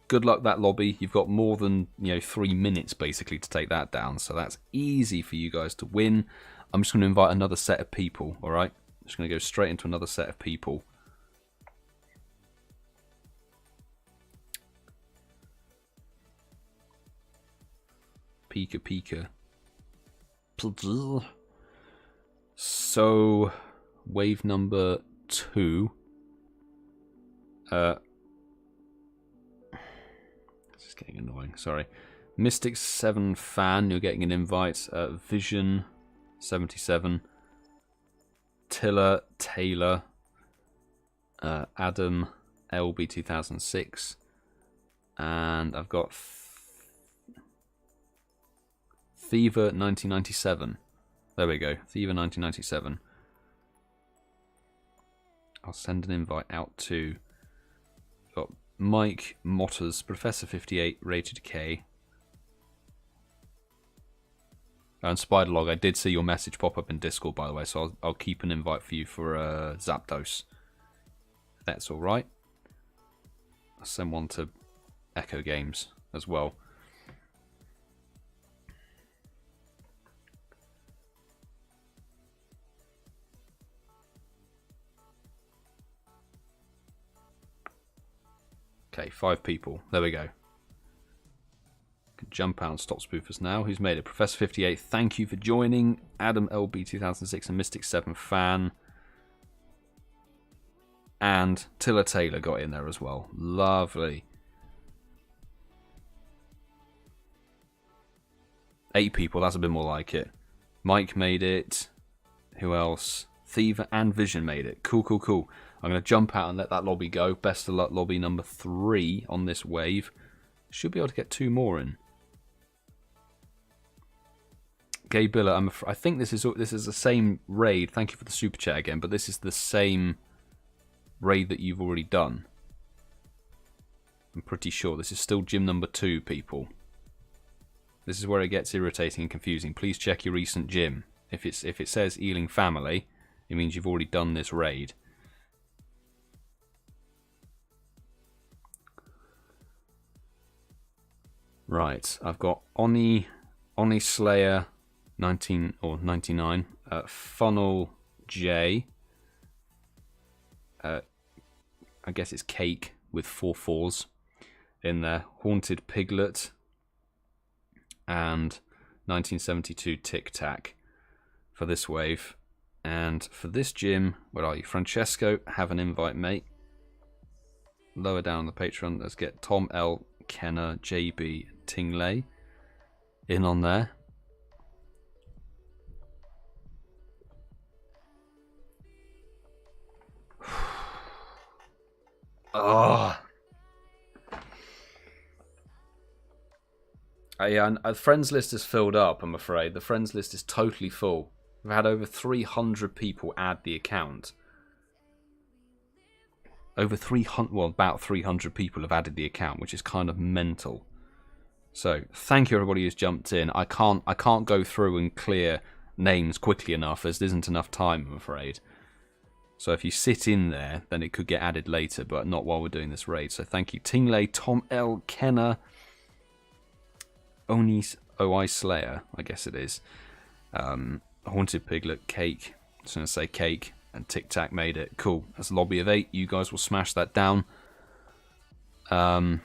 Good luck that lobby. You've got more than 3 minutes basically to take that down, so that's easy for you guys to win. I'm just going to invite another set of people, alright? I'm just going to go straight into another set of people. Pika. So, wave number 2. This is getting annoying, sorry. Mystic7 fan, you're getting an invite. Vision 77, Tiller, Taylor, Adam LB 2006, and I've got Fever 1997. There we go, Fever 1997. I'll send an invite out to got Mike Motters, Professor 58, RatedK, and SpydaLog. I did see your message pop up in Discord, by the way, so I'll keep an invite for you for Zapdos. That's all right. I'll send one to Echo Games as well. Okay, 5 people. There we go. Can jump out and stop spoofers now. Who's made it? Professor 58, thank you for joining. Adam LB 2006 and Mystic 7 fan. And Tilla Taylor got in there as well. Lovely. 8 people, that's a bit more like it. Mike made it. Who else? Thiever and Vision made it. Cool, cool, cool. I'm going to jump out and let that lobby go. Best of luck, lobby number 3 on this wave. Should be able to get 2 more in. Gay Billa, I think this is the same raid. Thank you for the super chat again, but this is the same raid that you've already done. I'm pretty sure this is still gym number 2, people. This is where it gets irritating and confusing. Please check your recent gym. If it says Ealing Family, it means you've already done this raid. Right, I've got Oni Slayer 19 or 99, Funnel J. I guess it's Cake with 4 4s in there. Haunted Piglet and 1972 Tic Tac for this wave. And for this gym, where are you? Francesco, have an invite, mate. Lower down on the Patreon, let's get Tom L, Kenner, JB, Tingley in on there. Oh. Yeah, the friends list is filled up, I'm afraid. The friends list is totally full. We've had over 300 people add the account. Over 300, well, about 300 people have added the account, which is kind of mental. So, thank you everybody who's jumped in. I can't go through and clear names quickly enough, as there isn't enough time, I'm afraid. So if you sit in there, then it could get added later, but not while we're doing this raid. So thank you, Tingley, Tom L, Kenner, Oni's OI Slayer, I guess it is. Haunted Piglet, Cake. I was going to say Cake, and Tic Tac made it. Cool. That's a lobby of 8. You guys will smash that down. Can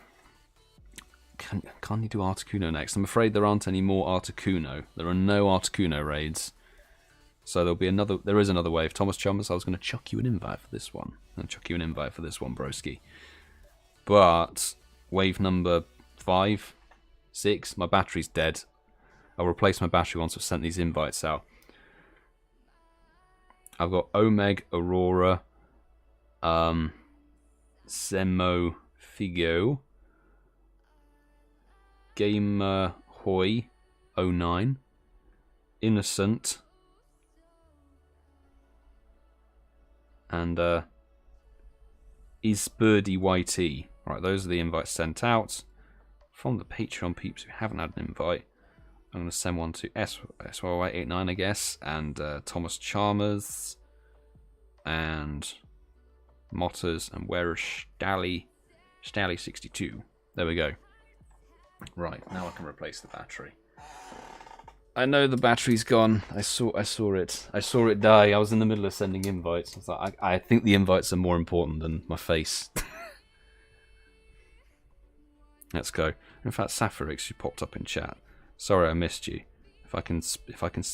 you do Articuno next? I'm afraid there aren't any more Articuno. There are no Articuno raids. So there'll be another. There is another wave. ThomasChalmers, I was going to chuck you an invite for this one. And chuck you an invite for this one, broski. But wave number 5, 6. My battery's dead. I'll replace my battery once I've sent these invites out. I've got Omeg, Aurora, Semo Figo, Gamer Hoy 09, Innocent, and IsBirdie YT. Right, those are the invites sent out. From the Patreon peeps who haven't had an invite, I'm going to send one to SYY89, I guess, and ThomasChalmers, and Motters, and where is Stally62. There we go. Right, now I can replace the battery. I know the battery's gone. I saw it. I saw it die. I was in the middle of sending invites. I was like, I think the invites are more important than my face. Let's go. In fact, Saphirix, you popped up in chat. Sorry, I missed you. If I can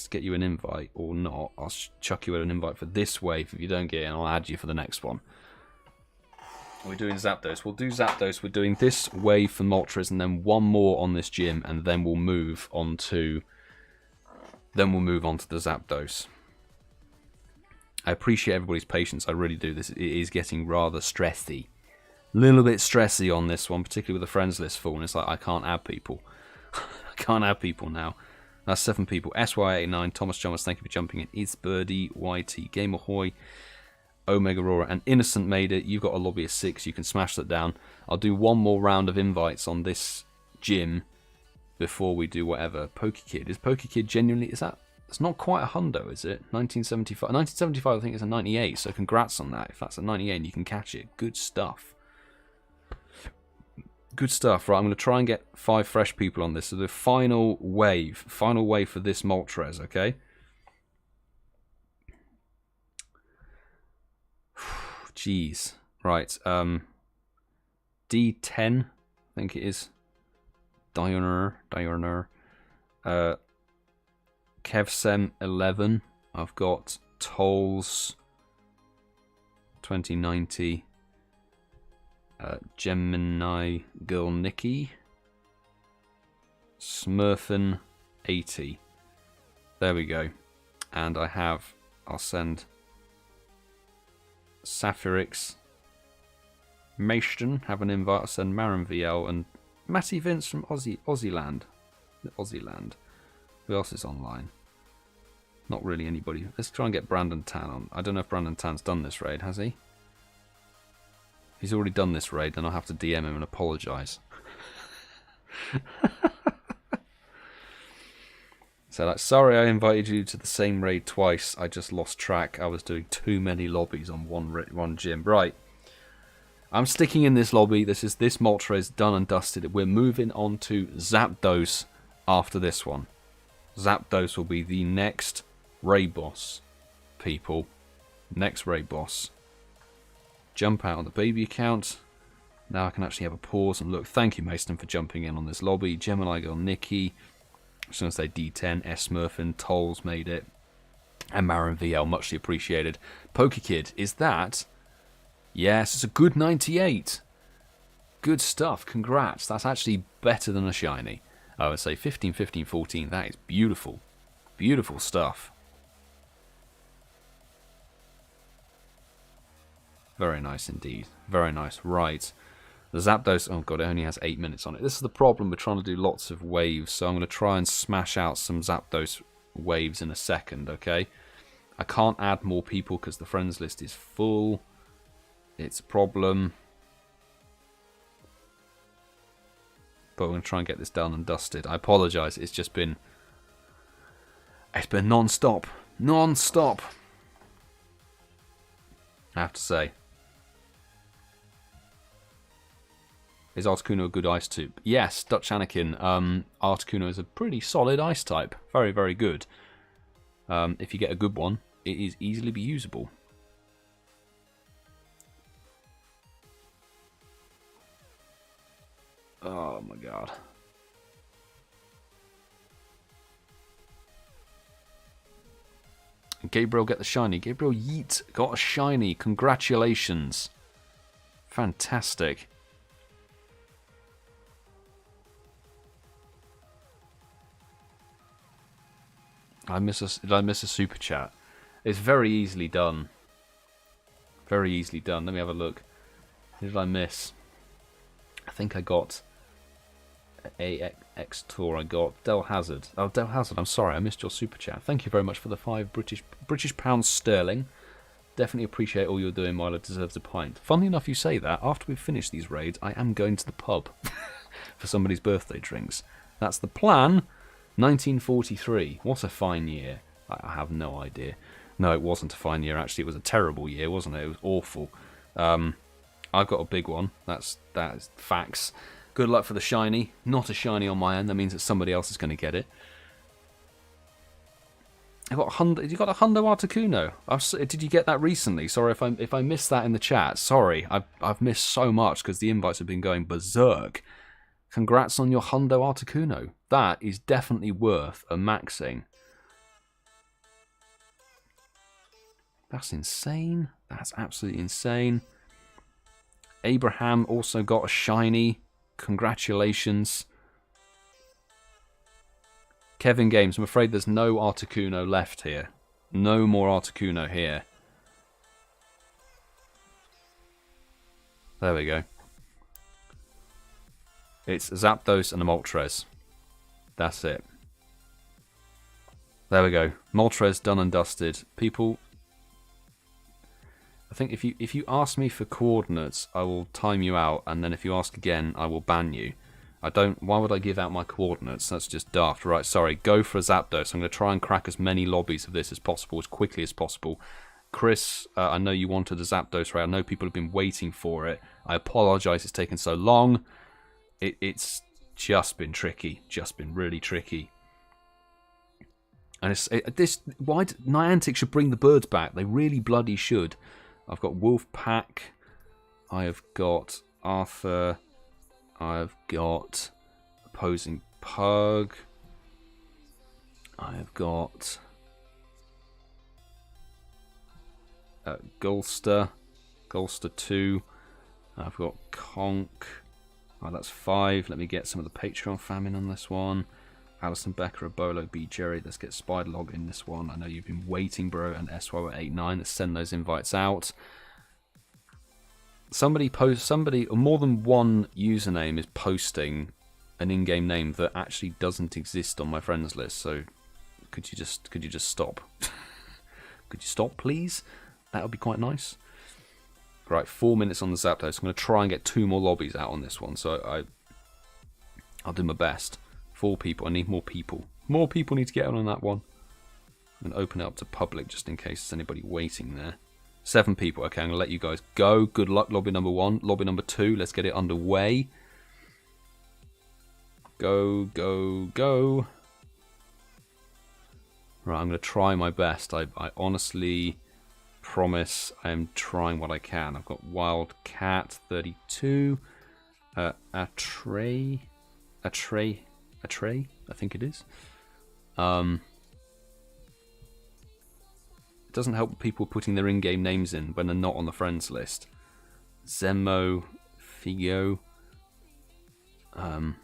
get you an invite or not, I'll chuck you an invite for this wave. If you don't get it, I'll add you for the next one. We're doing Zapdos. We'll do Zapdos. We're doing this wave for Moltres, and then one more on this gym, and then we'll move on to. Then we'll move on to the Zapdos. I appreciate everybody's patience. I really do. It is getting rather stressy. A little bit stressy on this one, particularly with the friends list full. And it's like, I can't add people. I can't add people now. That's 7 people. SY89, ThomasChalmers, thank you for jumping in. IsBirdie, YT, Game Ahoy, Omega Aurora, and Innocent made it. You've got a lobby of 6. You can smash that down. I'll do one more round of invites on this gym before we do whatever. PokeKid. Is PokeKid genuinely... Is that... It's not quite a hundo, is it? 1975. 1975, I think, is a 98, so congrats on that. If that's a 98 and you can catch it. Good stuff. Good stuff. Right, I'm going to try and get 5 fresh people on this. So the final wave for this Moltres, okay? Jeez. Right, D10, I think it is. Diurner. Kevsem 11. I've got Tolls 2090. Gemini Girl Nikki. Smurfen 80. There we go. And I'll send Saphirix. Maishton, have an invite. I'll send Marin VL and Matty Vince from Aussieland. Who else is online? Not really anybody. Let's try and get Brandon Tan on. I don't know if Brandon Tan's done this raid, has he? He's already done this raid, then I'll have to DM him and apologise. So, like, sorry I invited you to the same raid twice. I just lost track. I was doing too many lobbies on one gym. Right. I'm sticking in this lobby. This Moltres done and dusted. We're moving on to Zapdos after this one. Zapdos will be the next raid boss, people. Next raid boss. Jump out on the baby account. Now I can actually have a pause and look. Thank you, Mason, for jumping in on this lobby. Gemini Girl Nikki. I was going to say D10. S. Murphin. Tolls made it. And Marin VL, muchly appreciated. PokeKid, is that? Yes, it's a good 98. Good stuff. Congrats. That's actually better than a shiny. I would say 15, 15, 14. That is beautiful. Beautiful stuff. Very nice indeed. Very nice. Right. The Zapdos... Oh, God, it only has 8 minutes on it. This is the problem. We're trying to do lots of waves, so I'm going to try and smash out some Zapdos waves in a second, okay? I can't add more people because the friends list is full. It's a problem. But we're going to try and get this done and dusted. I apologise. It's just been... It's been non-stop. Non-stop. I have to say. Is Articuno a good ice type? Yes, Dutch Anakin. Articuno is a pretty solid ice type. Very, very good. If you get a good one, it is easily be usable. Oh my god. Gabriel get the shiny. Gabriel Yeet got a shiny. Congratulations. Fantastic. Did I miss a super chat? It's very easily done. Very easily done. Let me have a look. Who did I miss? I think I got AX Tour. I got Del Hazard. Oh, Del Hazard, I'm sorry, I missed your super chat. Thank you very much for the 5 British pounds sterling. Definitely appreciate all you're doing. Milo deserves a pint. Funnily enough, you say that. After we finish these raids, I am going to the pub for somebody's birthday drinks. That's the plan. 1943. What a fine year. I have no idea. No, it wasn't a fine year. Actually, it was a terrible year, wasn't it? It was awful. I've got a big one. That is facts. Good luck for the shiny. Not a shiny on my end. That means that somebody else is going to get it. You got a Hundo Articuno. Did you get that recently? Sorry if I missed that in the chat. Sorry, I've missed so much because the invites have been going berserk. Congrats on your Hundo Articuno. That is definitely worth a maxing. That's insane. That's absolutely insane. Abraham also got a shiny. Congratulations. Kevin Games, I'm afraid there's no Articuno left here. No more Articuno here. There we go. It's Zapdos and a Moltres. That's it. There we go. Moltres done and dusted. People, I think if you ask me for coordinates, I will time you out, and then if you ask again, I will ban you. Why would I give out my coordinates? That's just daft. Right, sorry. Go for a Zapdos. I'm going to try and crack as many lobbies of this as possible, as quickly as possible. Chris, I know you wanted a Zapdos raid. I know people have been waiting for it. I apologise it's taken so long. It's just been tricky. Just been really tricky. And why Niantic should bring the birds back. They really bloody should. I've got Wolfpack. I have got Arthur. I've got Opposing Pug. I have got Golster 2. I've got Conk. Oh, that's 5. Let me get some of the Patreon famine on this one. Alison Becker, Abolo, BGerry. Let's get SpydaLog in this one. I know you've been waiting, bro. And SY89. Let's send those invites out. Somebody, or more than one username is posting an in-game name that actually doesn't exist on my friends list. So could you just stop? Could you stop, please? That would be quite nice. Right, 4 minutes on the Zapdos. I'm going to try and get 2 more lobbies out on this one. So I'll do my best. 4 people. I need more people. More people need to get on that one. I'm going to open it up to public just in case there's anybody waiting there. 7 people. Okay, I'm going to let you guys go. Good luck, lobby number 1. Lobby number 2. Let's get it underway. Go, go, go. Right, I'm going to try my best. I honestly promise I am trying what I can. I've got Wildcat 32. A tray, I think it is. It doesn't help people putting their in-game names in when they're not on the friends list. Zemo, Figo, and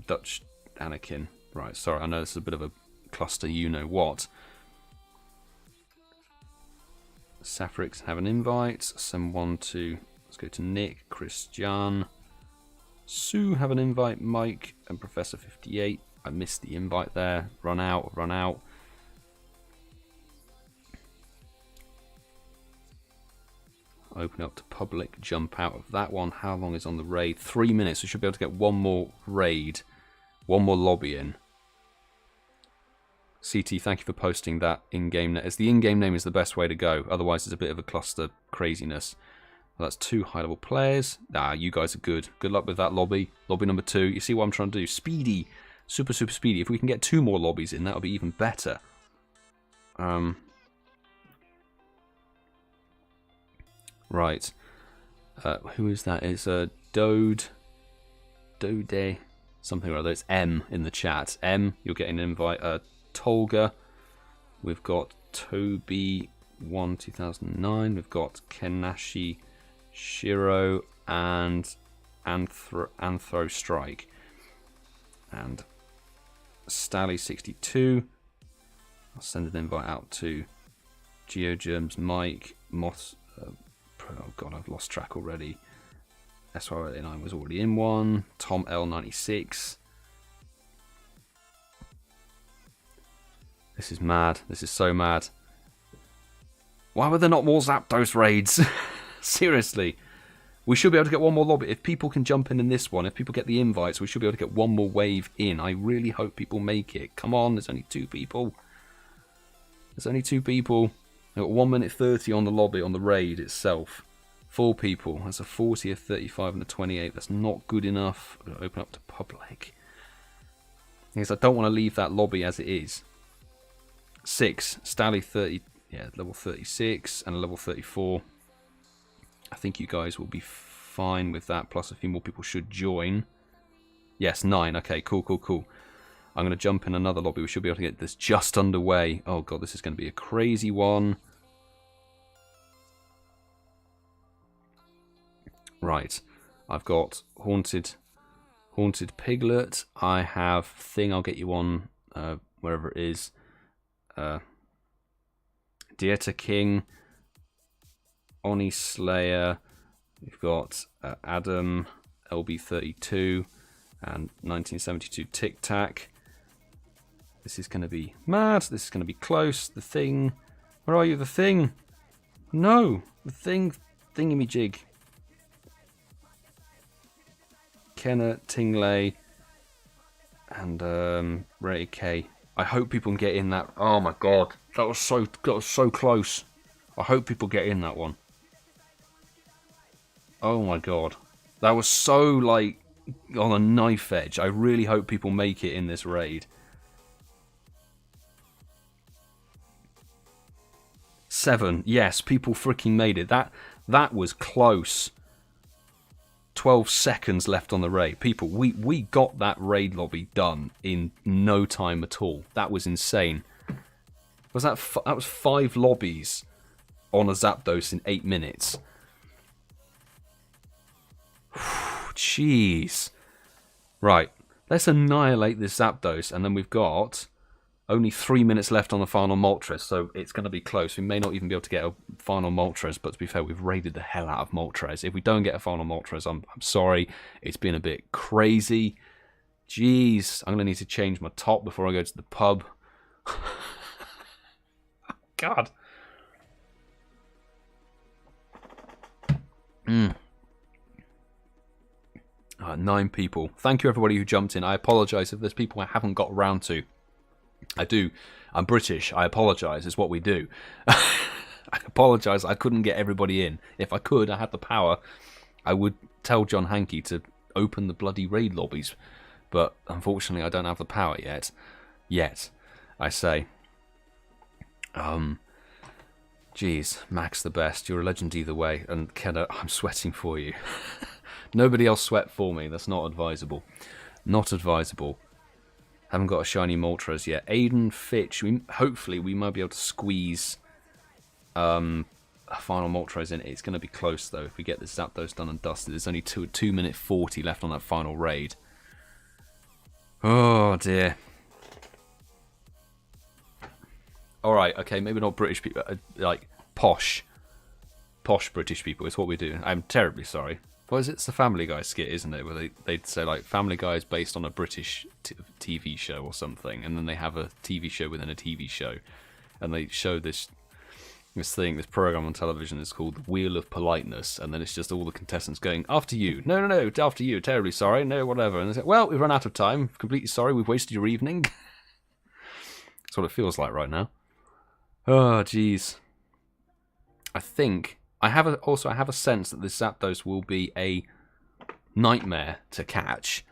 Dutch Anakin. Right, sorry, I know this is a bit of a cluster, you know what. Safarix have an invite. Send one to, let's go to Nick, ChrisJahn. Sue have an invite, Mike, and Professor 58. I missed the invite there. Run out, run out. Open up to public, jump out of that one. How long is on the raid? 3 minutes. We should be able to get one more raid, one more lobby in. CT, thank you for posting that in-game name. As the in-game name is the best way to go. Otherwise, it's a bit of a cluster craziness. Well, that's 2 high-level players. Ah, you guys are good. Good luck with that lobby. Lobby number 2. You see what I'm trying to do? Speedy. Super, super speedy. If we can get 2 more lobbies in, that'll be even better. Right. Who is that? It's Dode, something or other. It's M in the chat. M, you're getting an invite. Tolga. We've got Toby 1 2009. We've got Kenashi Shiro and Anthro Strike. And Stally 62. I'll send an invite out to GeoGerms, Mike, Moss. Oh god, I've lost track already. SY89 was already in one. Tom L96. This is mad. This is so mad. Why were there not more Zapdos raids? Seriously. We should be able to get one more lobby. If people can jump in this one, if people get the invites, we should be able to get one more wave in. I really hope people make it. Come on, there's only 2 people. There's only 2 people. I've got 1 minute 30 on the lobby, on the raid itself. 4 people. That's a 40, a 35, and a 28. That's not good enough. I'm going to open up to public. Because I don't want to leave that lobby as it is. 6. Stally 30. Yeah, level 36 and a level 34. I think you guys will be fine with that. Plus a few more people should join. Yes, 9. Okay, cool, cool, cool. I'm going to jump in another lobby. We should be able to get this just underway. Oh god, this is going to be a crazy one. Right. I've got Haunted Piglet. I have Thing I'll get you on wherever it is. Dieta King. Oni Slayer. We've got Adam, LB32, and 1972 Tic Tac. This is going to be mad. This is going to be close. The thing. Where are you? The thing. No. The thing. Thingamajig. Kenna, Tingley, and RatedK. I hope people can get in that. Oh my god. That was so close. I hope people get in that one. Oh my god. That was so, like, on a knife edge. I really hope people make it in this raid. 7. Yes, people freaking made it. That was close. 12 seconds left on the raid. People, we got that raid lobby done in no time at all. That was insane. That was 5 lobbies on a Zapdos in 8 minutes. Jeez. Right, let's annihilate this Zapdos, and then we've got only 3 minutes left on the final Moltres, so it's going to be close. We may not even be able to get a final Moltres, but to be fair, we've raided the hell out of Moltres. If we don't get a final Moltres, I'm sorry. It's been a bit crazy. Jeez, I'm going to need to change my top before I go to the pub. God. 9 people. Thank you everybody who jumped in. I apologise if there's people I haven't got around to. I'm British. I apologise. It's what we do. I apologise. I couldn't get everybody in. If I could, I had the power, I would tell John Hankey to open the bloody raid lobbies. But unfortunately, I don't have the power yet. Yet, I say. Jeez, Max the best. You're a legend either way. And Kenna, I'm sweating for you. Nobody else sweat for me. That's not advisable. Not advisable. Haven't got a shiny Moltres yet. Aiden Fitch. Hopefully, we might be able to squeeze a final Moltres in. It's going to be close, though, if we get this Zapdos done and dusted. There's only 2 minute 40 left on that final raid. Oh, dear. Alright, okay, maybe not British people. Like, posh British people is what we do. I'm terribly sorry. What is it? It's the Family Guy skit, isn't it? Where they'd say, like, Family Guy is based on a British TV show or something, and then they have a TV show within a TV show, and they show this program on television is called The Wheel of Politeness, and then it's just all the contestants going, after you, no, after you, terribly sorry, no, whatever, and they say, well, we've run out of time, completely sorry, we've wasted your evening. That's what it feels like right now. Oh, jeez. I think... I have a sense that this Zapdos will be a nightmare to catch.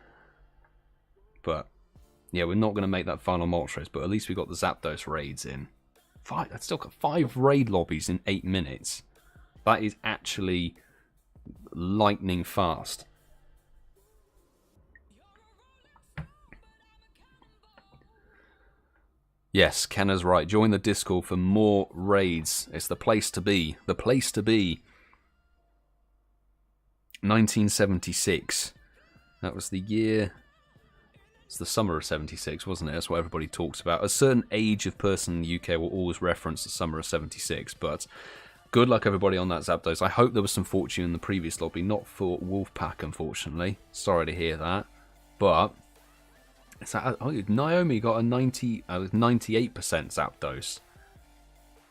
But, yeah, we're not going to make that final Moltres, but at least we got the Zapdos raids in. I've still got 5 raid lobbies in 8 minutes. That is actually lightning fast. Yes, Kenna's right. Join the Discord for more raids. It's the place to be. The place to be. 1976. That was the year... It's the summer of 76, wasn't it? That's what everybody talks about. A certain age of person in the UK will always reference the summer of 76, but good luck everybody on that Zapdos. I hope there was some fortune in the previous lobby, not for Wolfpack, unfortunately. Sorry to hear that. But... Naomi got a 98% Zapdos.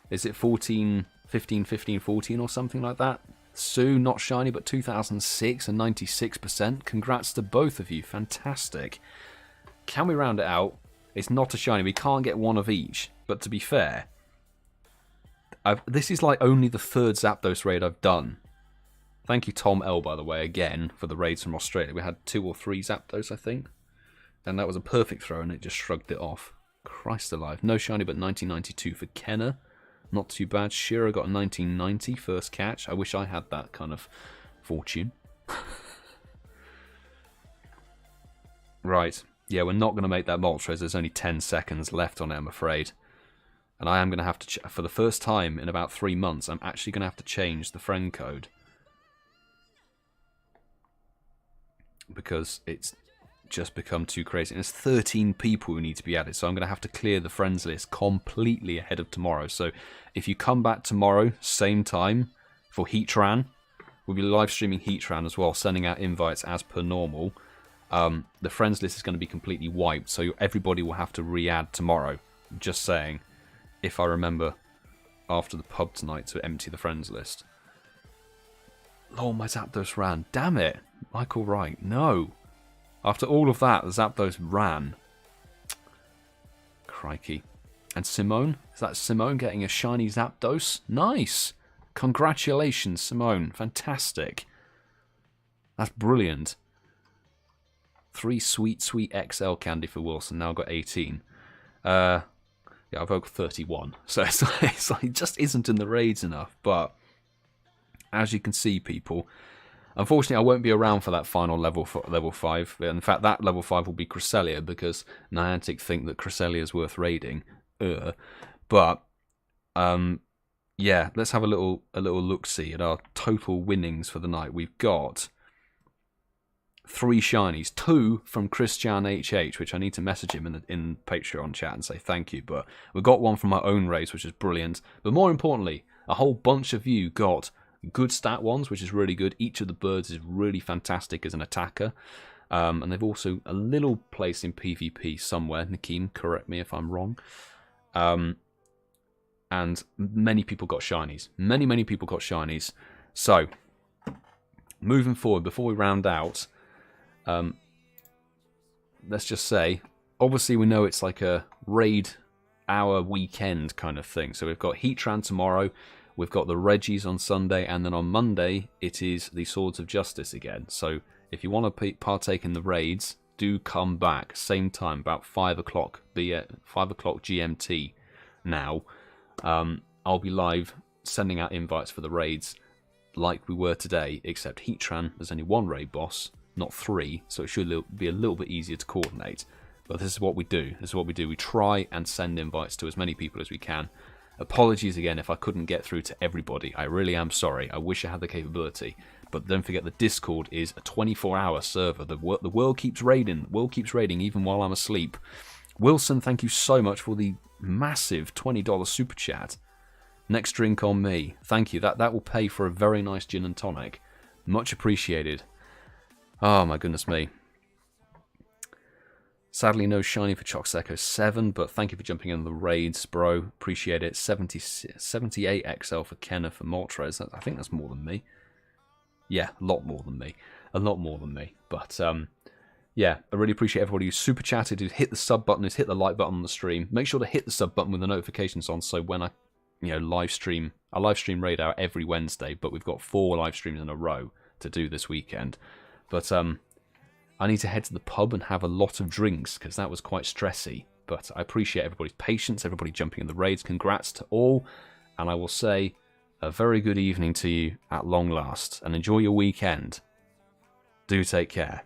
Is it 15, 15, 14 or something like that? Sue, not shiny, but 2006 and 96%. Congrats to both of you. Fantastic. Can we round it out? It's not a shiny. We can't get one of each. But to be fair, this is like only the 3rd Zapdos raid I've done. Thank you, Tom L, by the way, again, for the raids from Australia. We had 2 or 3 Zapdos, I think. And that was a perfect throw, and it just shrugged it off. Christ alive. No shiny, but 1992 for Kenna. Not too bad. Shira got a 1990 first catch. I wish I had that kind of fortune. Right. Yeah, we're not going to make that Moltres. There's only 10 seconds left on it, I'm afraid. And I am going to have to... For the first time in about 3 months, I'm actually going to have to change the friend code. Because it's... just become too crazy. And there's 13 people who need to be added, so I'm going to have to clear the friends list completely ahead of tomorrow. So if you come back tomorrow, same time, for Heatran, we'll be live streaming Heatran as well, sending out invites as per normal. The friends list is going to be completely wiped, so everybody will have to re-add tomorrow. Just saying, if I remember after the pub tonight to empty the friends list. Lol, my Zapdos ran. Damn it. Michael Wright. No. After all of that, the Zapdos ran. Crikey. And Simone? Is that Simone getting a shiny Zapdos? Nice. Congratulations, Simone. Fantastic. That's brilliant. 3 sweet XL candy for Wilson. Now I've got 18. Yeah, I've got 31. So it's like it just isn't in the raids enough. But as you can see, people, unfortunately, I won't be around for that final level 5. In fact, that level 5 will be Cresselia because Niantic think that Cresselia is worth raiding. But yeah, let's have a little look-see at our total winnings for the night. We've got 3 shinies, 2 from ChrisJahnHH, which I need to message him in Patreon chat and say thank you. But we got 1 from our own raids, which is brilliant. But more importantly, a whole bunch of you got good stat ones, which is really good. Each of the birds is really fantastic as an attacker. And they've also a little place in PvP somewhere. Nakeem, correct me if I'm wrong. And many people got shinies. Many people got shinies. So, moving forward, before we round out, let's just say, obviously we know it's like a raid hour weekend kind of thing. So we've got Heatran tomorrow, we've got the Reggies on Sunday, and then on Monday it is the Swords of Justice again. So if you want to partake in the raids, do come back, same time, about 5 o'clock, 5 o'clock GMT now. I'll be live sending out invites for the raids like we were today, except Heatran, there's only 1 raid boss, not 3, so it should be a little bit easier to coordinate. But this is what we do. This is what we do. We try and send invites to as many people as we can. Apologies again if I couldn't get through to everybody. I really am sorry. I wish I had the capability. But don't forget the Discord is a 24-hour server. The world keeps raiding. The world keeps raiding even while I'm asleep. Wilson, thank you so much for the massive $20 super chat. Next drink on me. Thank you. That will pay for a very nice gin and tonic. Much appreciated. Oh my goodness me. Sadly no shiny for Choxeco 7, but thank you for jumping in the raids, bro. Appreciate it. 78 XL for Kenna for Moltres. I think that's more than me. Yeah, a lot more than me. A lot more than me. But yeah, I really appreciate everybody who super chatted, who's hit the sub button, who's hit the like button on the stream. Make sure to hit the sub button with the notifications on, so when I live stream Raid Hour every Wednesday, but we've got 4 live streams in a row to do this weekend. But I need to head to the pub and have a lot of drinks because that was quite stressy. But I appreciate everybody's patience, everybody jumping in the raids. Congrats to all. And I will say a very good evening to you at long last. And enjoy your weekend. Do take care.